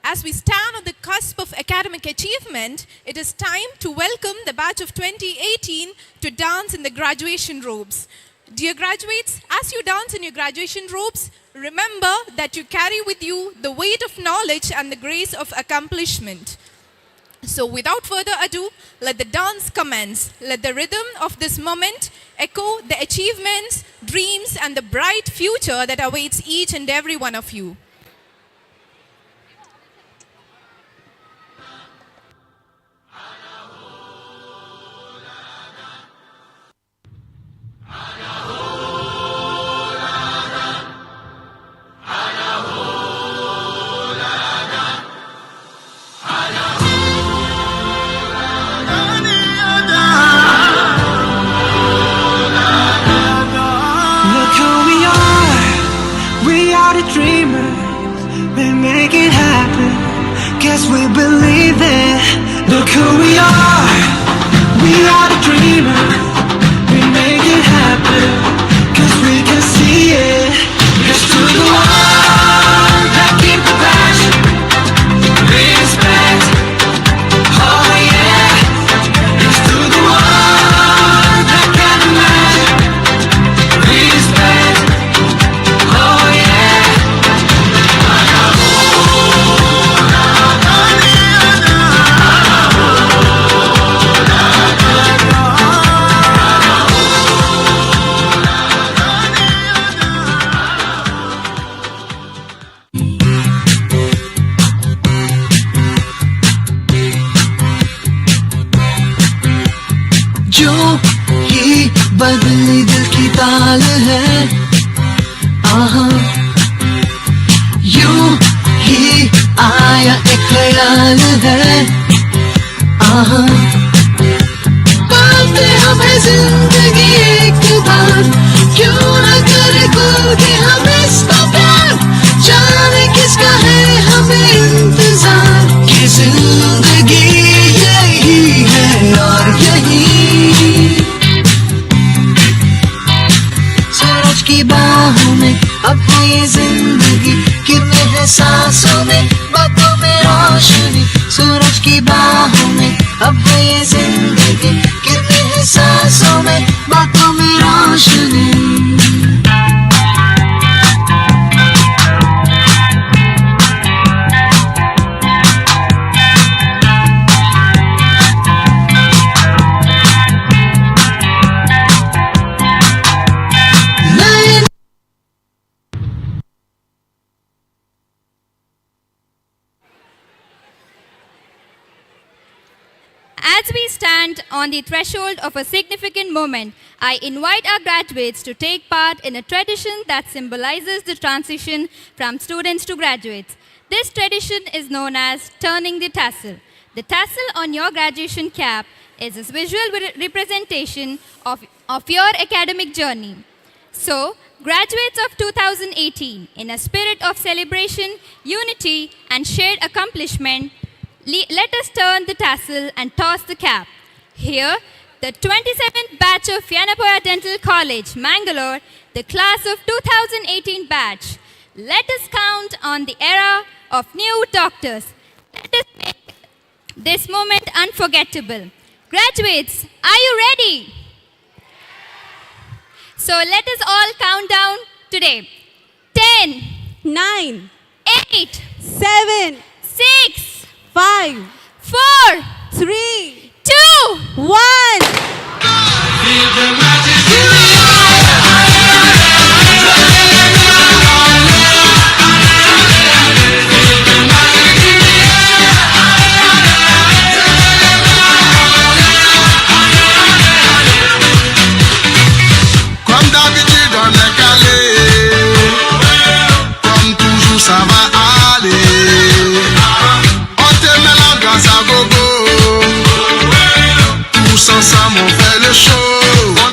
Speaker 18: As we stand on the cusp of academic achievement, it is time to welcome the batch of 2018 to dance in the graduation robes. Dear graduates, as you dance in your graduation robes, remember that you carry with you the weight of knowledge and the grace of accomplishment. So without further ado, let the dance commence. Let the rhythm of this moment echo the achievements, dreams, and the bright future that awaits each and every one of you.
Speaker 19: Yes, we believe it. Look who we are. We are the dreamers. We make it happen. Cause we can see it. Here's to the ones that keep the passion. Respect. Oh yeah. Here's to the ones that can imagine. Respect. Oh yeah. जो ही बदली दिल की ताल है आहा यूं ही आया एक ख्याल है आहा पाते हमें जिंदगी एक बार क्यों न करे खुल के हम इसका प्यार जाने किसका है हमें इंतजार कि जिंदगी यही है और यही सूरज की बाहों में अब है ये जिंदगी कितने हैं सांसों में बातों में रोशनी सूरज की बाहों में अब है ये जिंदगी कितने हैं सांसों में बातों में रोशनी
Speaker 20: As we stand on the threshold of a significant moment, I invite our graduates to take part in a tradition that symbolizes the transition from students to graduates. This tradition is known as turning the tassel. The tassel on your graduation cap is a visual representation of your academic journey. So, graduates of 2018, in a spirit of celebration, unity, and shared accomplishment, let us turn the tassel and toss the cap. Here, the 27th batch of Yenepoya Dental College, Mangaluru, the class of 2018 batch. Let us count on the era of new doctors. Let us make this moment unforgettable. Graduates, are you ready? So let us all count down today. 10, 9, 8, 7, 6, 5, 4, 3, 2, 1.
Speaker 21: Comme d'habitude on est calé, comme toujours ça va aller. On te met l'ambiance à gogo, tous ensemble on fait le show.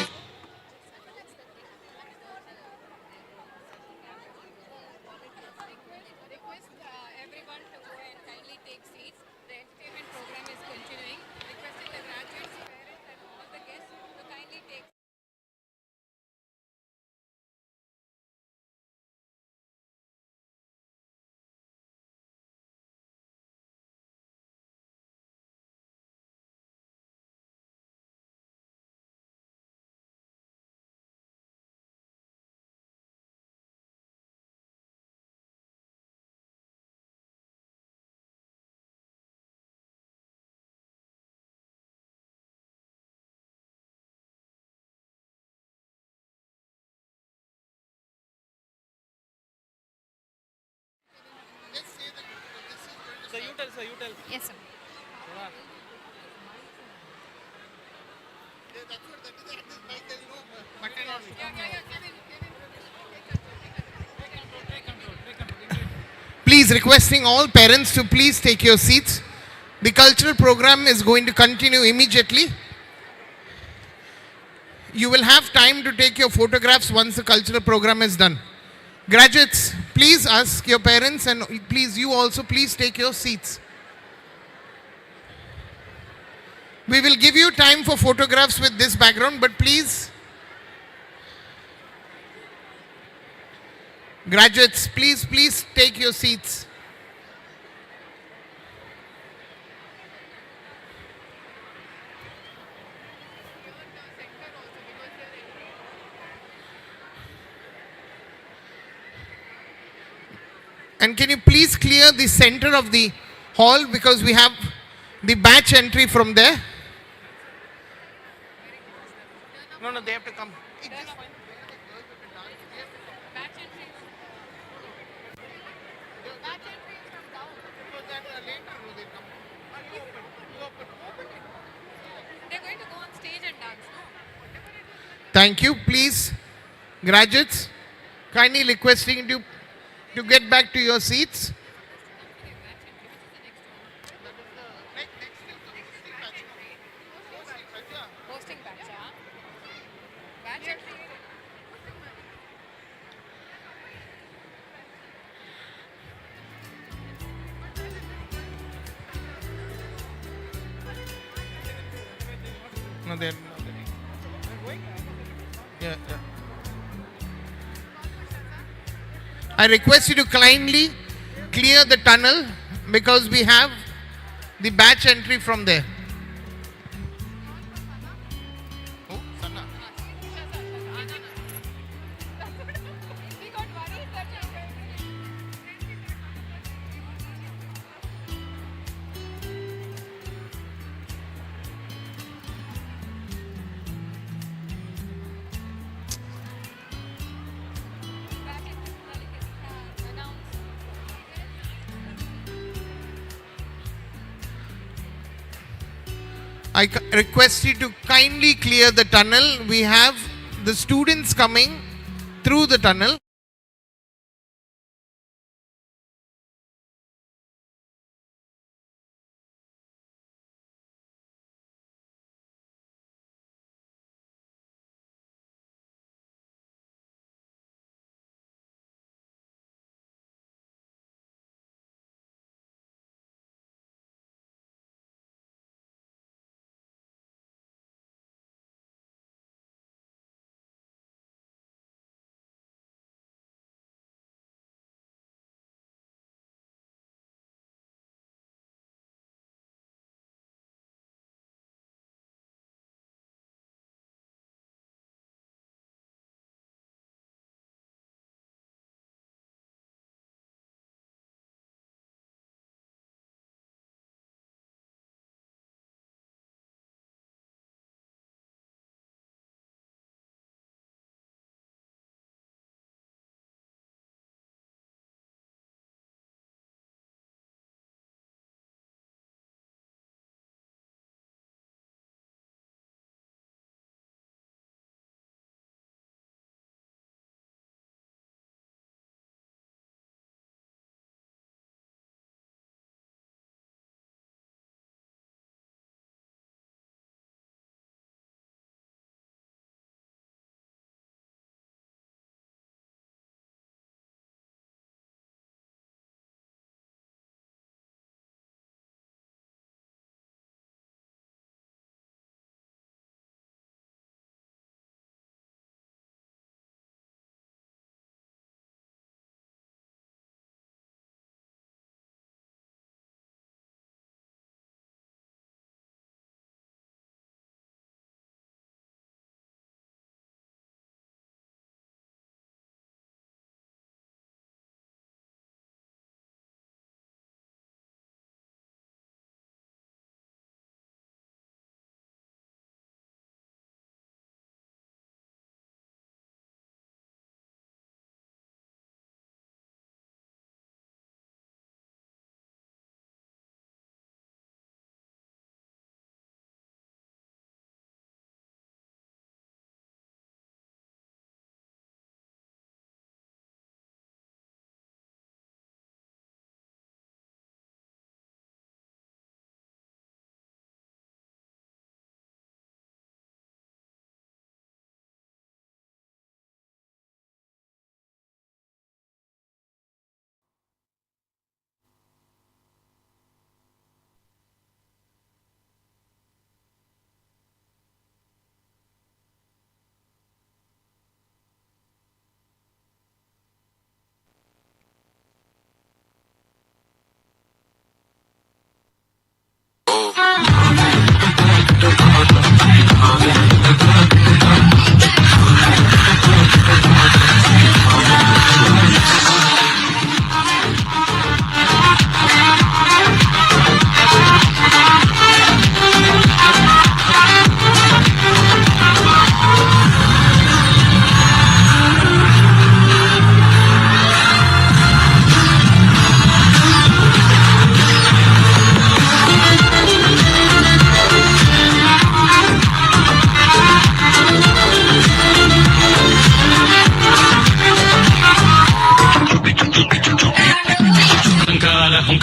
Speaker 4: So you tell, sir, you tell.
Speaker 20: Yes, sir.
Speaker 2: Please requesting all parents to please take your seats. The cultural program is going to continue immediately. You will have time to take your photographs once the cultural program is done. Graduates, please ask your parents and please you also please take your seats. We will give you time for photographs with this background, but please, graduates, please take your seats. And can you please clear the center of the hall because we have the batch entry from there. No, they have to come.
Speaker 18: They're going to go on stage and dance, no?
Speaker 2: Thank you. Please, graduates, kindly requesting you to get back to your seats.
Speaker 18: Hosting batch, huh? Batch entry.
Speaker 2: No, they're yeah. I request you to kindly clear the tunnel because we have the batch entry from there. I request you to kindly clear the tunnel. We have the students coming through the tunnel.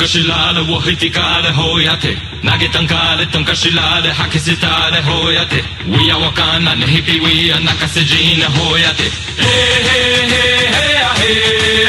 Speaker 3: しられを引きかれほやて投げたんかれとんかしられ吐き捨てたれほやて We are わかんなねひぴ We are 泣かせじなほやてへへへへあへ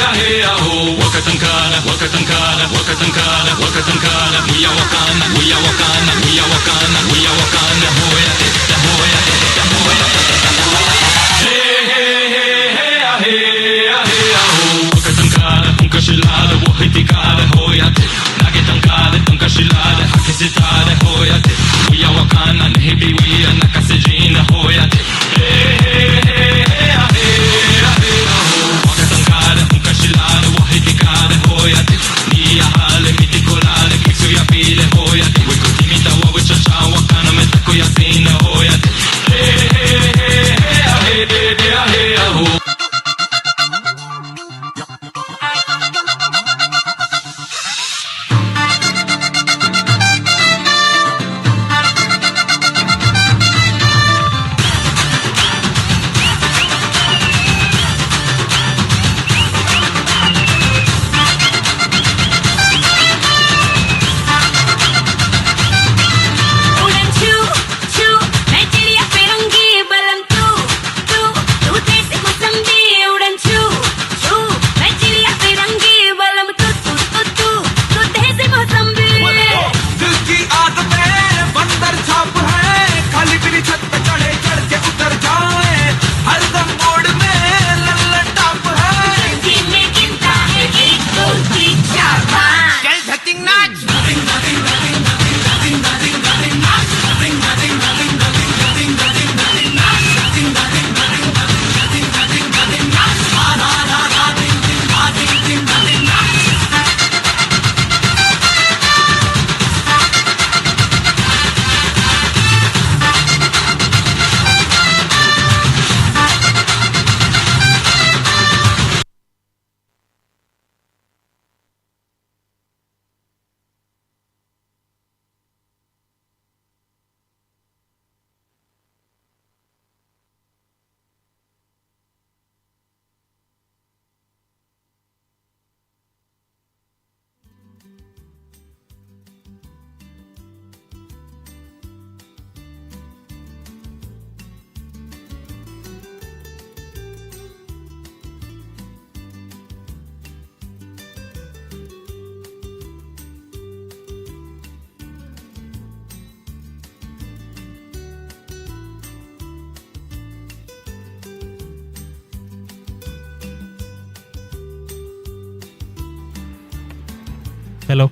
Speaker 3: あへあほわかたんからわかたんからわかたんからわかたんから We are わかんな We are わかんな We are わかんな We are わかんなほやてだほやてだほやてだほやてへへへへあへあへあほわかたんからとんかしられを引きかれほやて投げたんかれとんかしられ吐き捨てたれほやて We are わかんなねひび We are 泣かせじなほやてへへへへあへあへあほわかたんかれとんかしられを引きかれほやてにやはれみてこられきすやぴれほやて We could give me the one with your child わかなめたこやせいなほやてへへへへあへあへあほ
Speaker 22: Hello.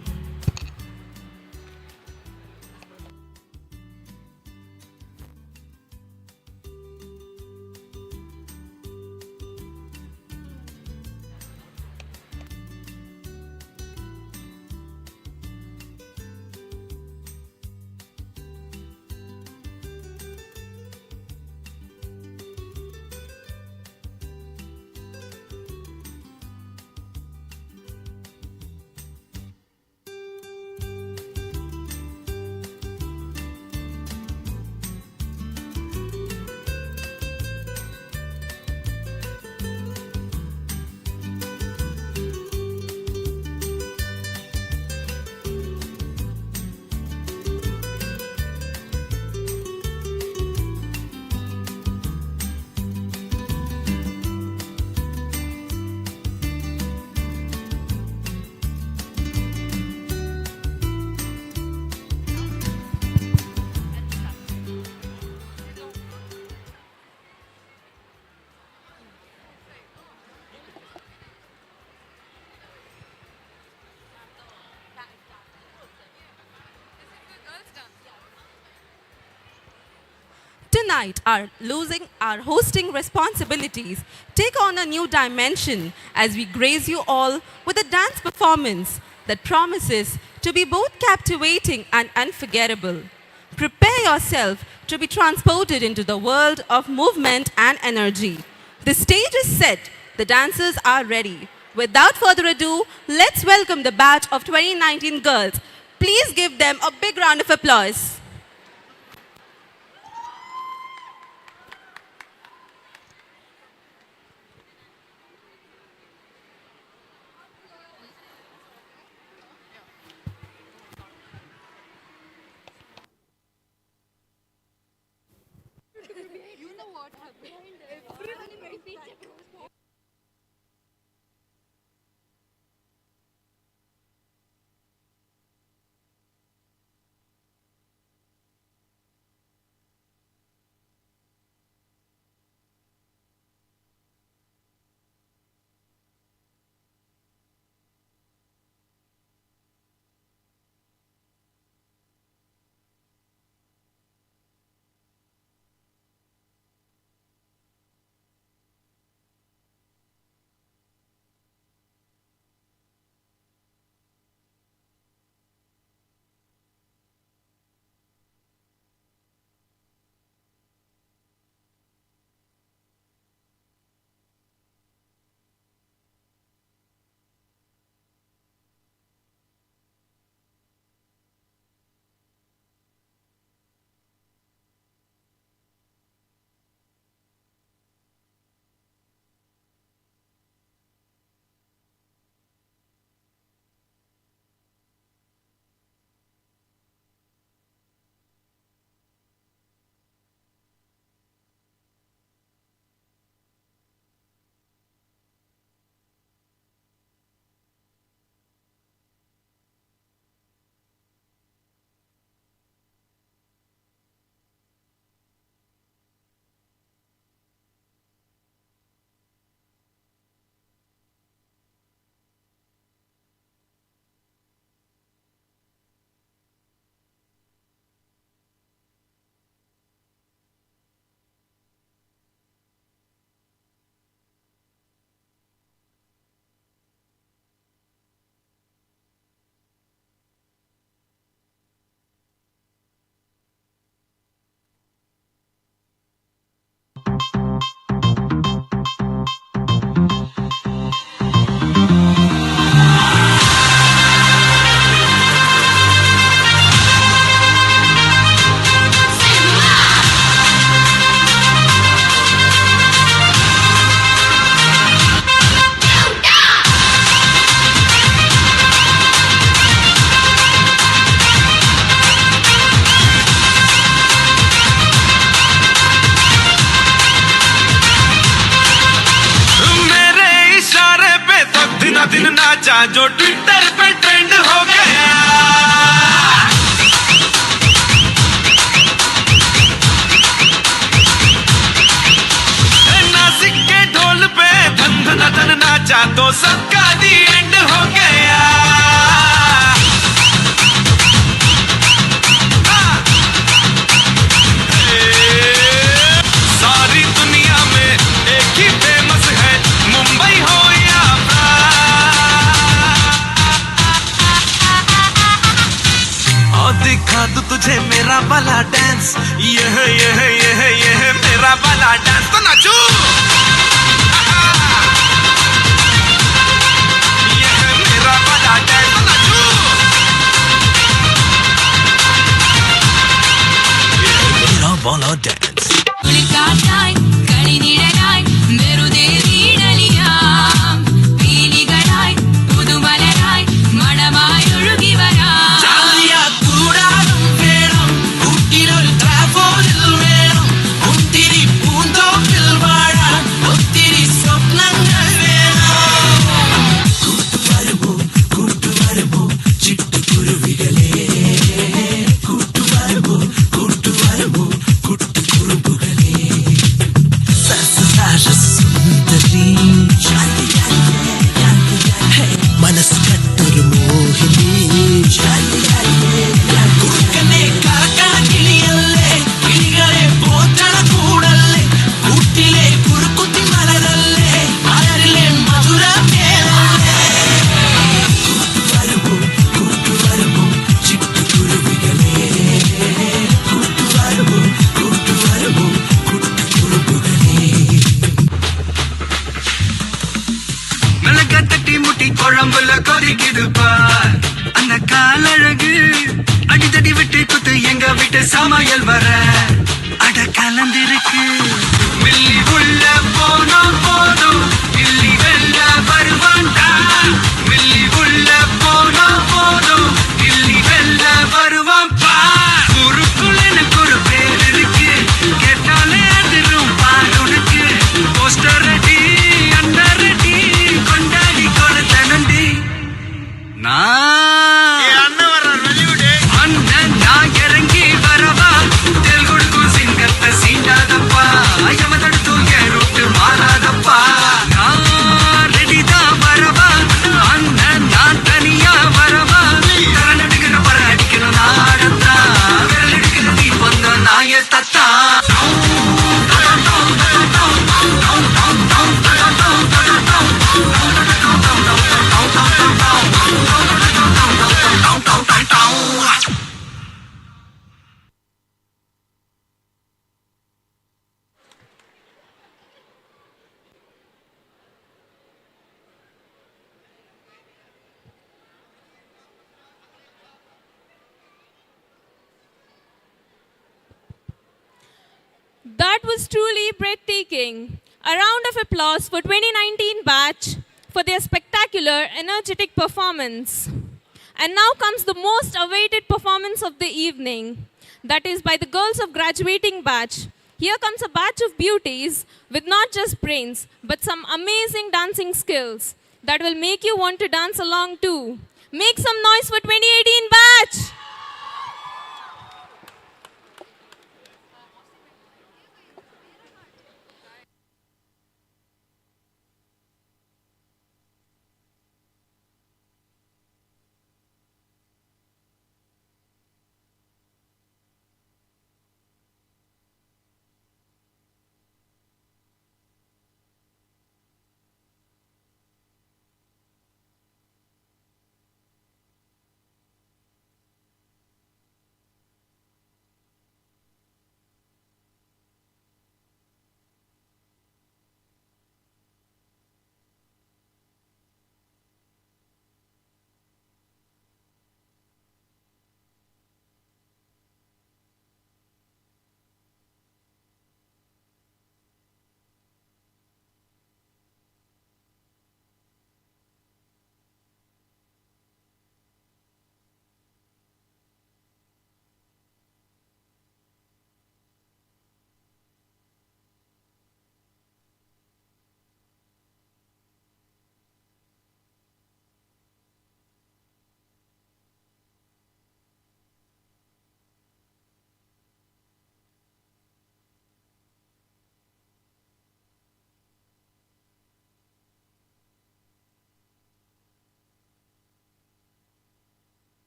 Speaker 23: Tonight, our hosting responsibilities take on a new dimension as we grace you all with a dance performance that promises to be both captivating and unforgettable. Prepare yourself to be transported into the world of movement and energy. The stage is set, the dancers are ready. Without further ado, let's welcome the batch of 2019 girls. Please give them a big round of applause.
Speaker 3: नाचा जो Twitter पे trend हो गया नासिक के ढोल पे धन धन धन नाचा तो सबका दी एंड हो गया सारी दुनिया में एक ही फेमस है मुंबई हो या और दिखा दूं तुझे मेरा वाला डांस यह मेरा वाला डांस तो नाचू यह मेरा वाला डांस तो नाचू यह मेरा वाला डांस
Speaker 19: കുളിക്കാറ്റായി കളിനിഴലായി വെറുതെ വീടലിയാം പീലികളായി പുതുമലരായി മണമായി ഒഴുകി വരാം
Speaker 3: ചാലിയ കൂടാരം വേണം കൂട്ടിലൊരു ട്രാഫോലിൽ വേണം ഒത്തിരി പൂന്തോപ്പിൽ വാഴാൻ ഒത്തിരി സ്വപ്നങ്ങൾ വേണം കൂട്ടുവരുമോ ചിട്ടുകുരുവികളെ കൂട്ടുവരുമോ കുട്ടുകുറുമ്പുകളെ സുന്ദരി മനസ്സ് കട്ടൊരു മോഹിനി കുറുക്കനെ കറക്കണ കിളിയല്ലേ കിളികളെ പോറ്റണ കൂടല്ലേ കൂട്ടിലെ കുറുക്കുത്തി മലരല്ലേ മലരിലെ മധുര കൂട്ടുവരുമോ ചിട്ടുകുരുവികളെ കൂട്ടുവരുമോ കുട്ടുകുറുമ്പുകളെ மிளக தட்டி முட்டி குழம்புல கொதிக்குது பார் அந்த காலழகு அடித்தடி விட்டு குத்து எங்க விட்டு சமையல் வர அட கலந்திருக்கு மில்லி உள்ள போனோம் போதும் மில்லி வெல்ல வருவான்டா மில்லி உள்ள போனோம் போதும் மில்லி வெல்ல வருவான் பார் குறுக்குள் எனக்கு ஒரு பேர் இருக்கு கேட்டாலே அதிரும் பார் உனக்கு போஸ்டர் ரெடி அண்டர் ரெடி கொண்டாடி கொடுத்தனண்டி அண்ணன் நான் இறங்கி வரவா தெல் கொடுக்கும் சிங்கத்தை சீண்டாதப்பா ஐயவ தடுத்து என் ரூட்டு மாறாதப்பா நான் ரெடி தான் வரவா அண்ணன் நான் தனியா வரவா கரண் எடுக்கிற பர அடிக்கணும் நாடத்தா விரல் எடுக்கிற நீ வந்த நாய Datta
Speaker 5: That was truly breathtaking. A round of applause for 2019 batch for their spectacular, energetic performance. And now comes the most awaited performance of the evening. That is by the girls of graduating batch. Here comes a batch of beauties with not just brains, but some amazing dancing skills that will make you want to dance along too. Make some noise for 2018 batch!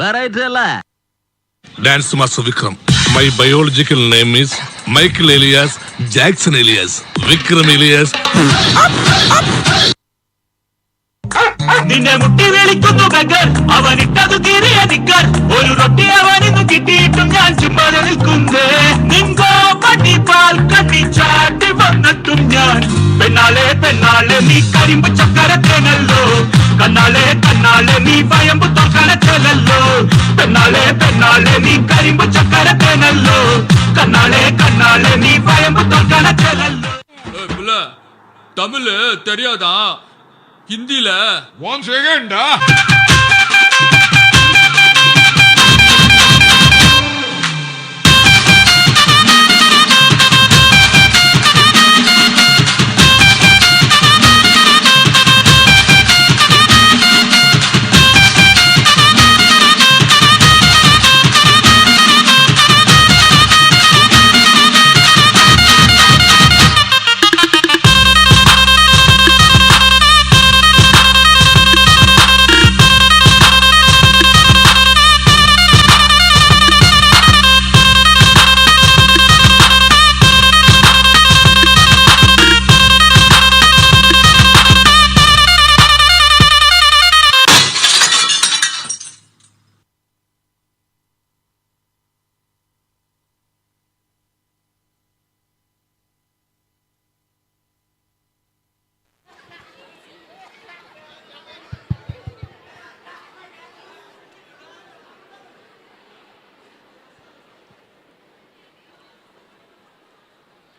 Speaker 8: Variety അല്ലേ?
Speaker 24: Dance Master Vikram. My biological name is Michael Elias Jackson Elias Vikram Elias.
Speaker 3: നിന്നെ മുട്ടി വിളിക്കുന്നു bugger, അവനിട്ടതു കീറിയ നിക്കർ, ഒരു റൊട്ടി അവനിന്ന് കിട്ടിയിട്ടും ഞാൻ ചുമ്മാ നിൽക്കുന്നേ. നിങ്കോ പട്ടിപ്പാൽ കണ്ണി ചാട്ടി വന്നിട്ടും ഞാൻ പെണ്ണാളെ പെണ്ണാളെ നീ കരിമ്പ് ചക്കരത്തേനല്ലോ, കണ്ണാളെ കണ്ണാളെ നീ വയമ്പ് തൊക്കരത്തേനല്ലോ, പെണ്ണാളെ പെണ്ണാളെ നീ കരിമ്പ് ചക്കരത്തേനല്ലോ, കണ്ണാളെ കണ്ണാളെ നീ വയമ്പ് തൊക്കരത്തേനല്ലോ.
Speaker 9: தமிழ் தெரியாதா? ஹிந்தில
Speaker 24: One second.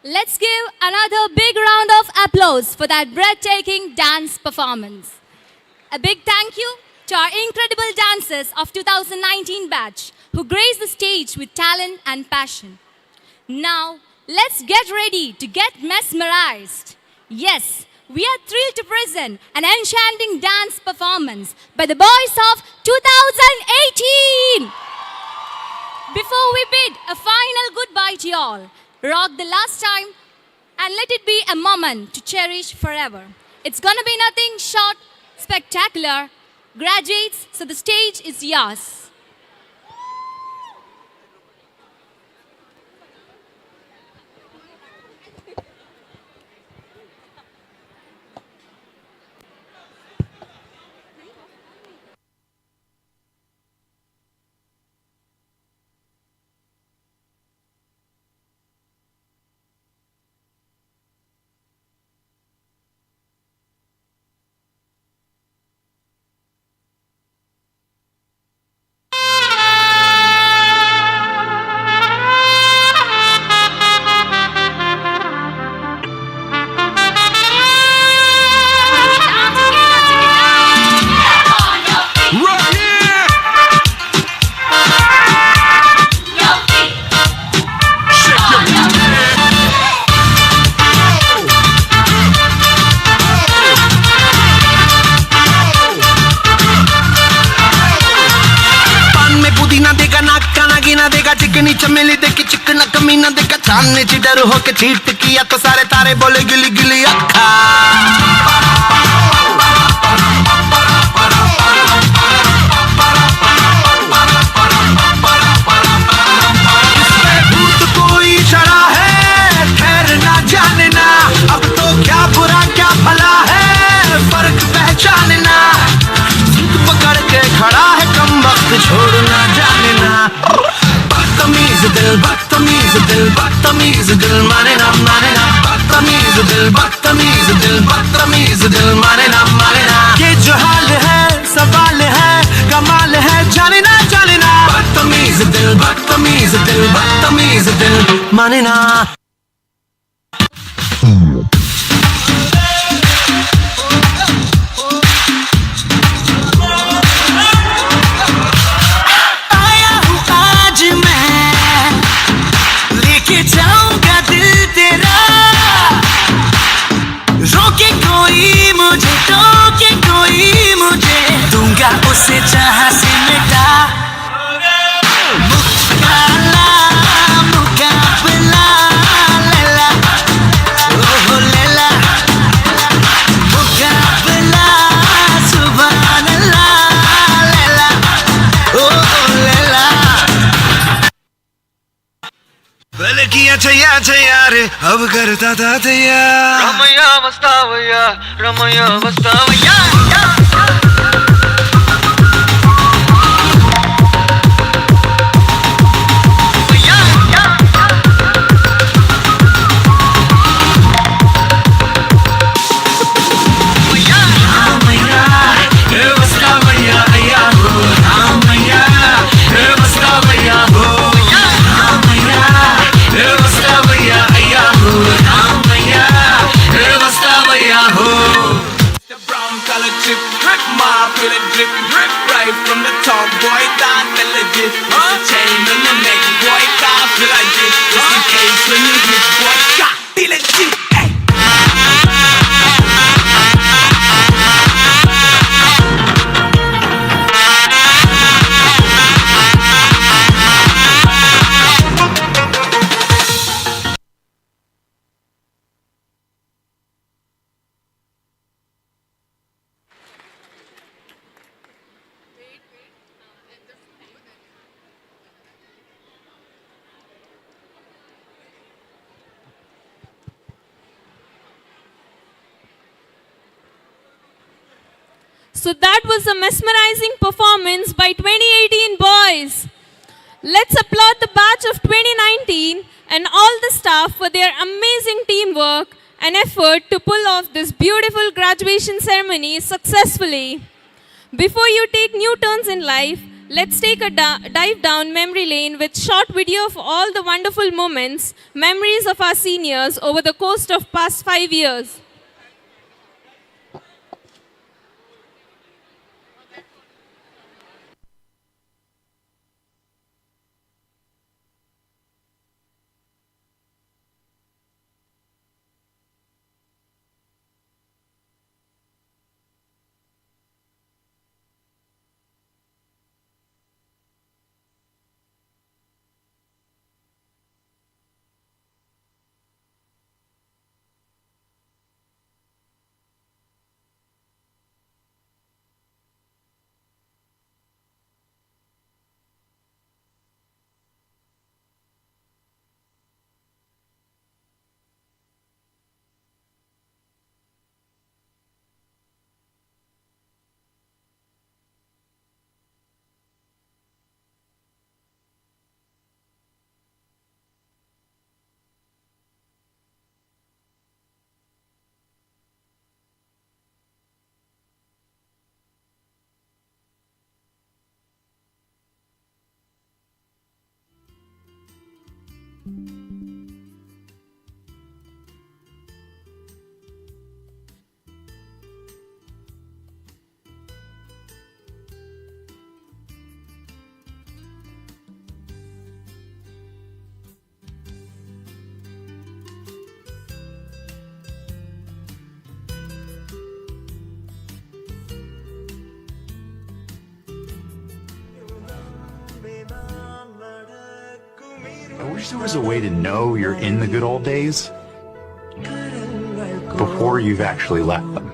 Speaker 20: Let's give another big round of applause for that breathtaking dance performance. A big thank you to our incredible dancers of 2019 batch who graced the stage with talent and passion. Now, let's get ready to get mesmerized. Yes, we are thrilled to present an enchanting dance performance by the boys of 2018. Before we bid a final goodbye to you all, rock the last time and let it be a moment to cherish forever. It's gonna be nothing short, spectacular. Graduates, so the stage is yours.
Speaker 6: चिकनी चमेली देखी चिकना कमीना देखा चांदनी cheddar होके cheat किया तो सारे तारे बोले गिली गिली अक्खा भूत कोई इशारा है ठहरना जानना अब तो क्या बुरा क्या भला है फर्क पहचानना जिद पकड़ के खड़ा है कम वक्त छोड़ना जानना बदतमीज दिल बदतमीज दिल बदतमीज दिल माने ना बदतमीज दिल माने ना ये जो हाल है सवाल है कमाल है जानना जानना बदतमीज दिल माने ना जाऊंगा दिल तेरा रोके कोई मुझे टोके कोई मुझे दूंगा उसे जहां से मिटा मुकाबला लैला ओहो
Speaker 21: पहले किया छैया छैया रे अब करता था तैयार Ramaiah वस्तावैया Ramaiah वस्तावैया
Speaker 6: From the top, boy, that melody. Huh? Chain on the neck, boy, car feel like this. Just in case when you hit, boy, car feel like this.
Speaker 5: So that was a mesmerizing performance by 2018 boys. Let's applaud the batch of 2019 and all the staff for their amazing teamwork and effort to pull off this beautiful graduation ceremony successfully. Before you take new turns in life, let's take a dive down memory lane with short video of all the wonderful moments, memories of our seniors over the course of past 5 years.
Speaker 10: I wish there was a way to know you're in the good old days before you've actually left them.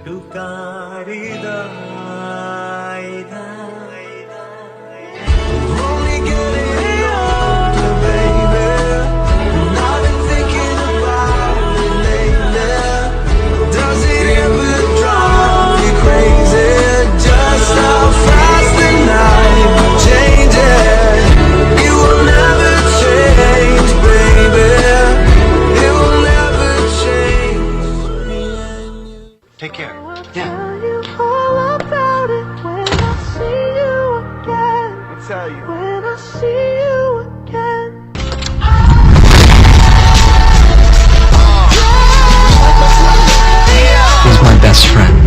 Speaker 21: Take care.
Speaker 19: Yeah. All about it when I see you again.
Speaker 21: I'll tell you.
Speaker 19: When I see you again.
Speaker 11: He's my best friend.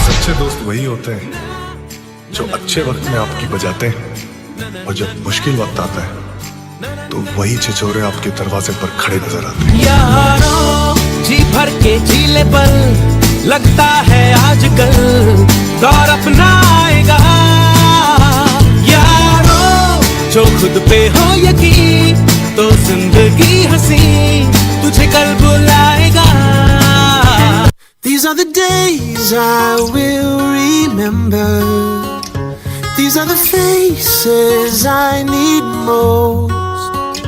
Speaker 12: सच्चे दोस्त वही होते हैं जो अच्छे वक्त में आपकी बजाते हैं और जब मुश्किल वक्त आता है तो वही छिछोरे आपके दरवाजे पर खड़े नजर आते हैं।
Speaker 6: यारों जी भर के झीले पर लगता है आजकल दौर अपना आएगा। यारों जो खुद पे हो यकीन तो जिंदगी हंसी तुझे कल बुलाएगा। These
Speaker 19: These are the days I will remember. These are the faces I need most.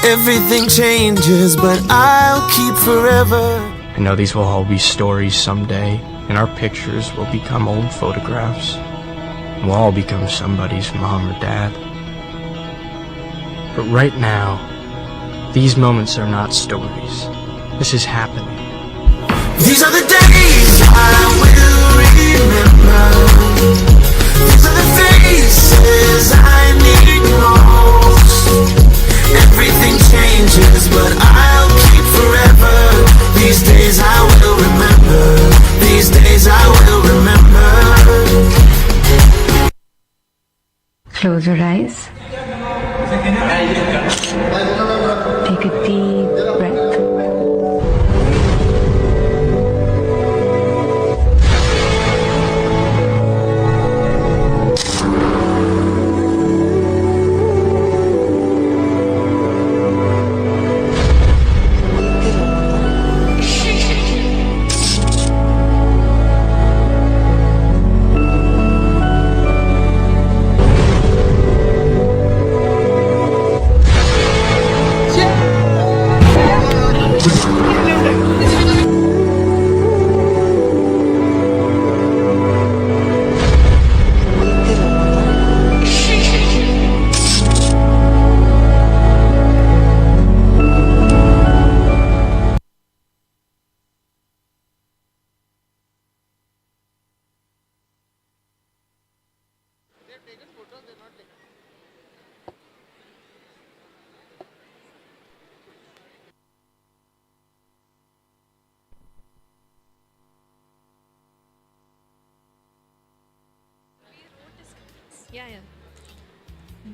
Speaker 19: Everything changes, but I'll keep forever.
Speaker 11: I know these will all be stories someday, and our pictures will become old photographs. We'll all become somebody's mom or dad. But right now, these moments are not stories. This is happening.
Speaker 19: These are the days I will remember. These are the faces I need most. Everything changes, but I'll keep forever. These days I will remember. These days I will remember.
Speaker 13: Close your eyes. Take a deep breath.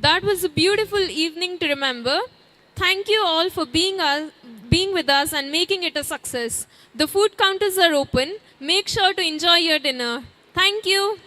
Speaker 5: That was a beautiful evening to remember. Thank you all for being with us and making it a success. The food counters are open. Make sure to enjoy your dinner. Thank you.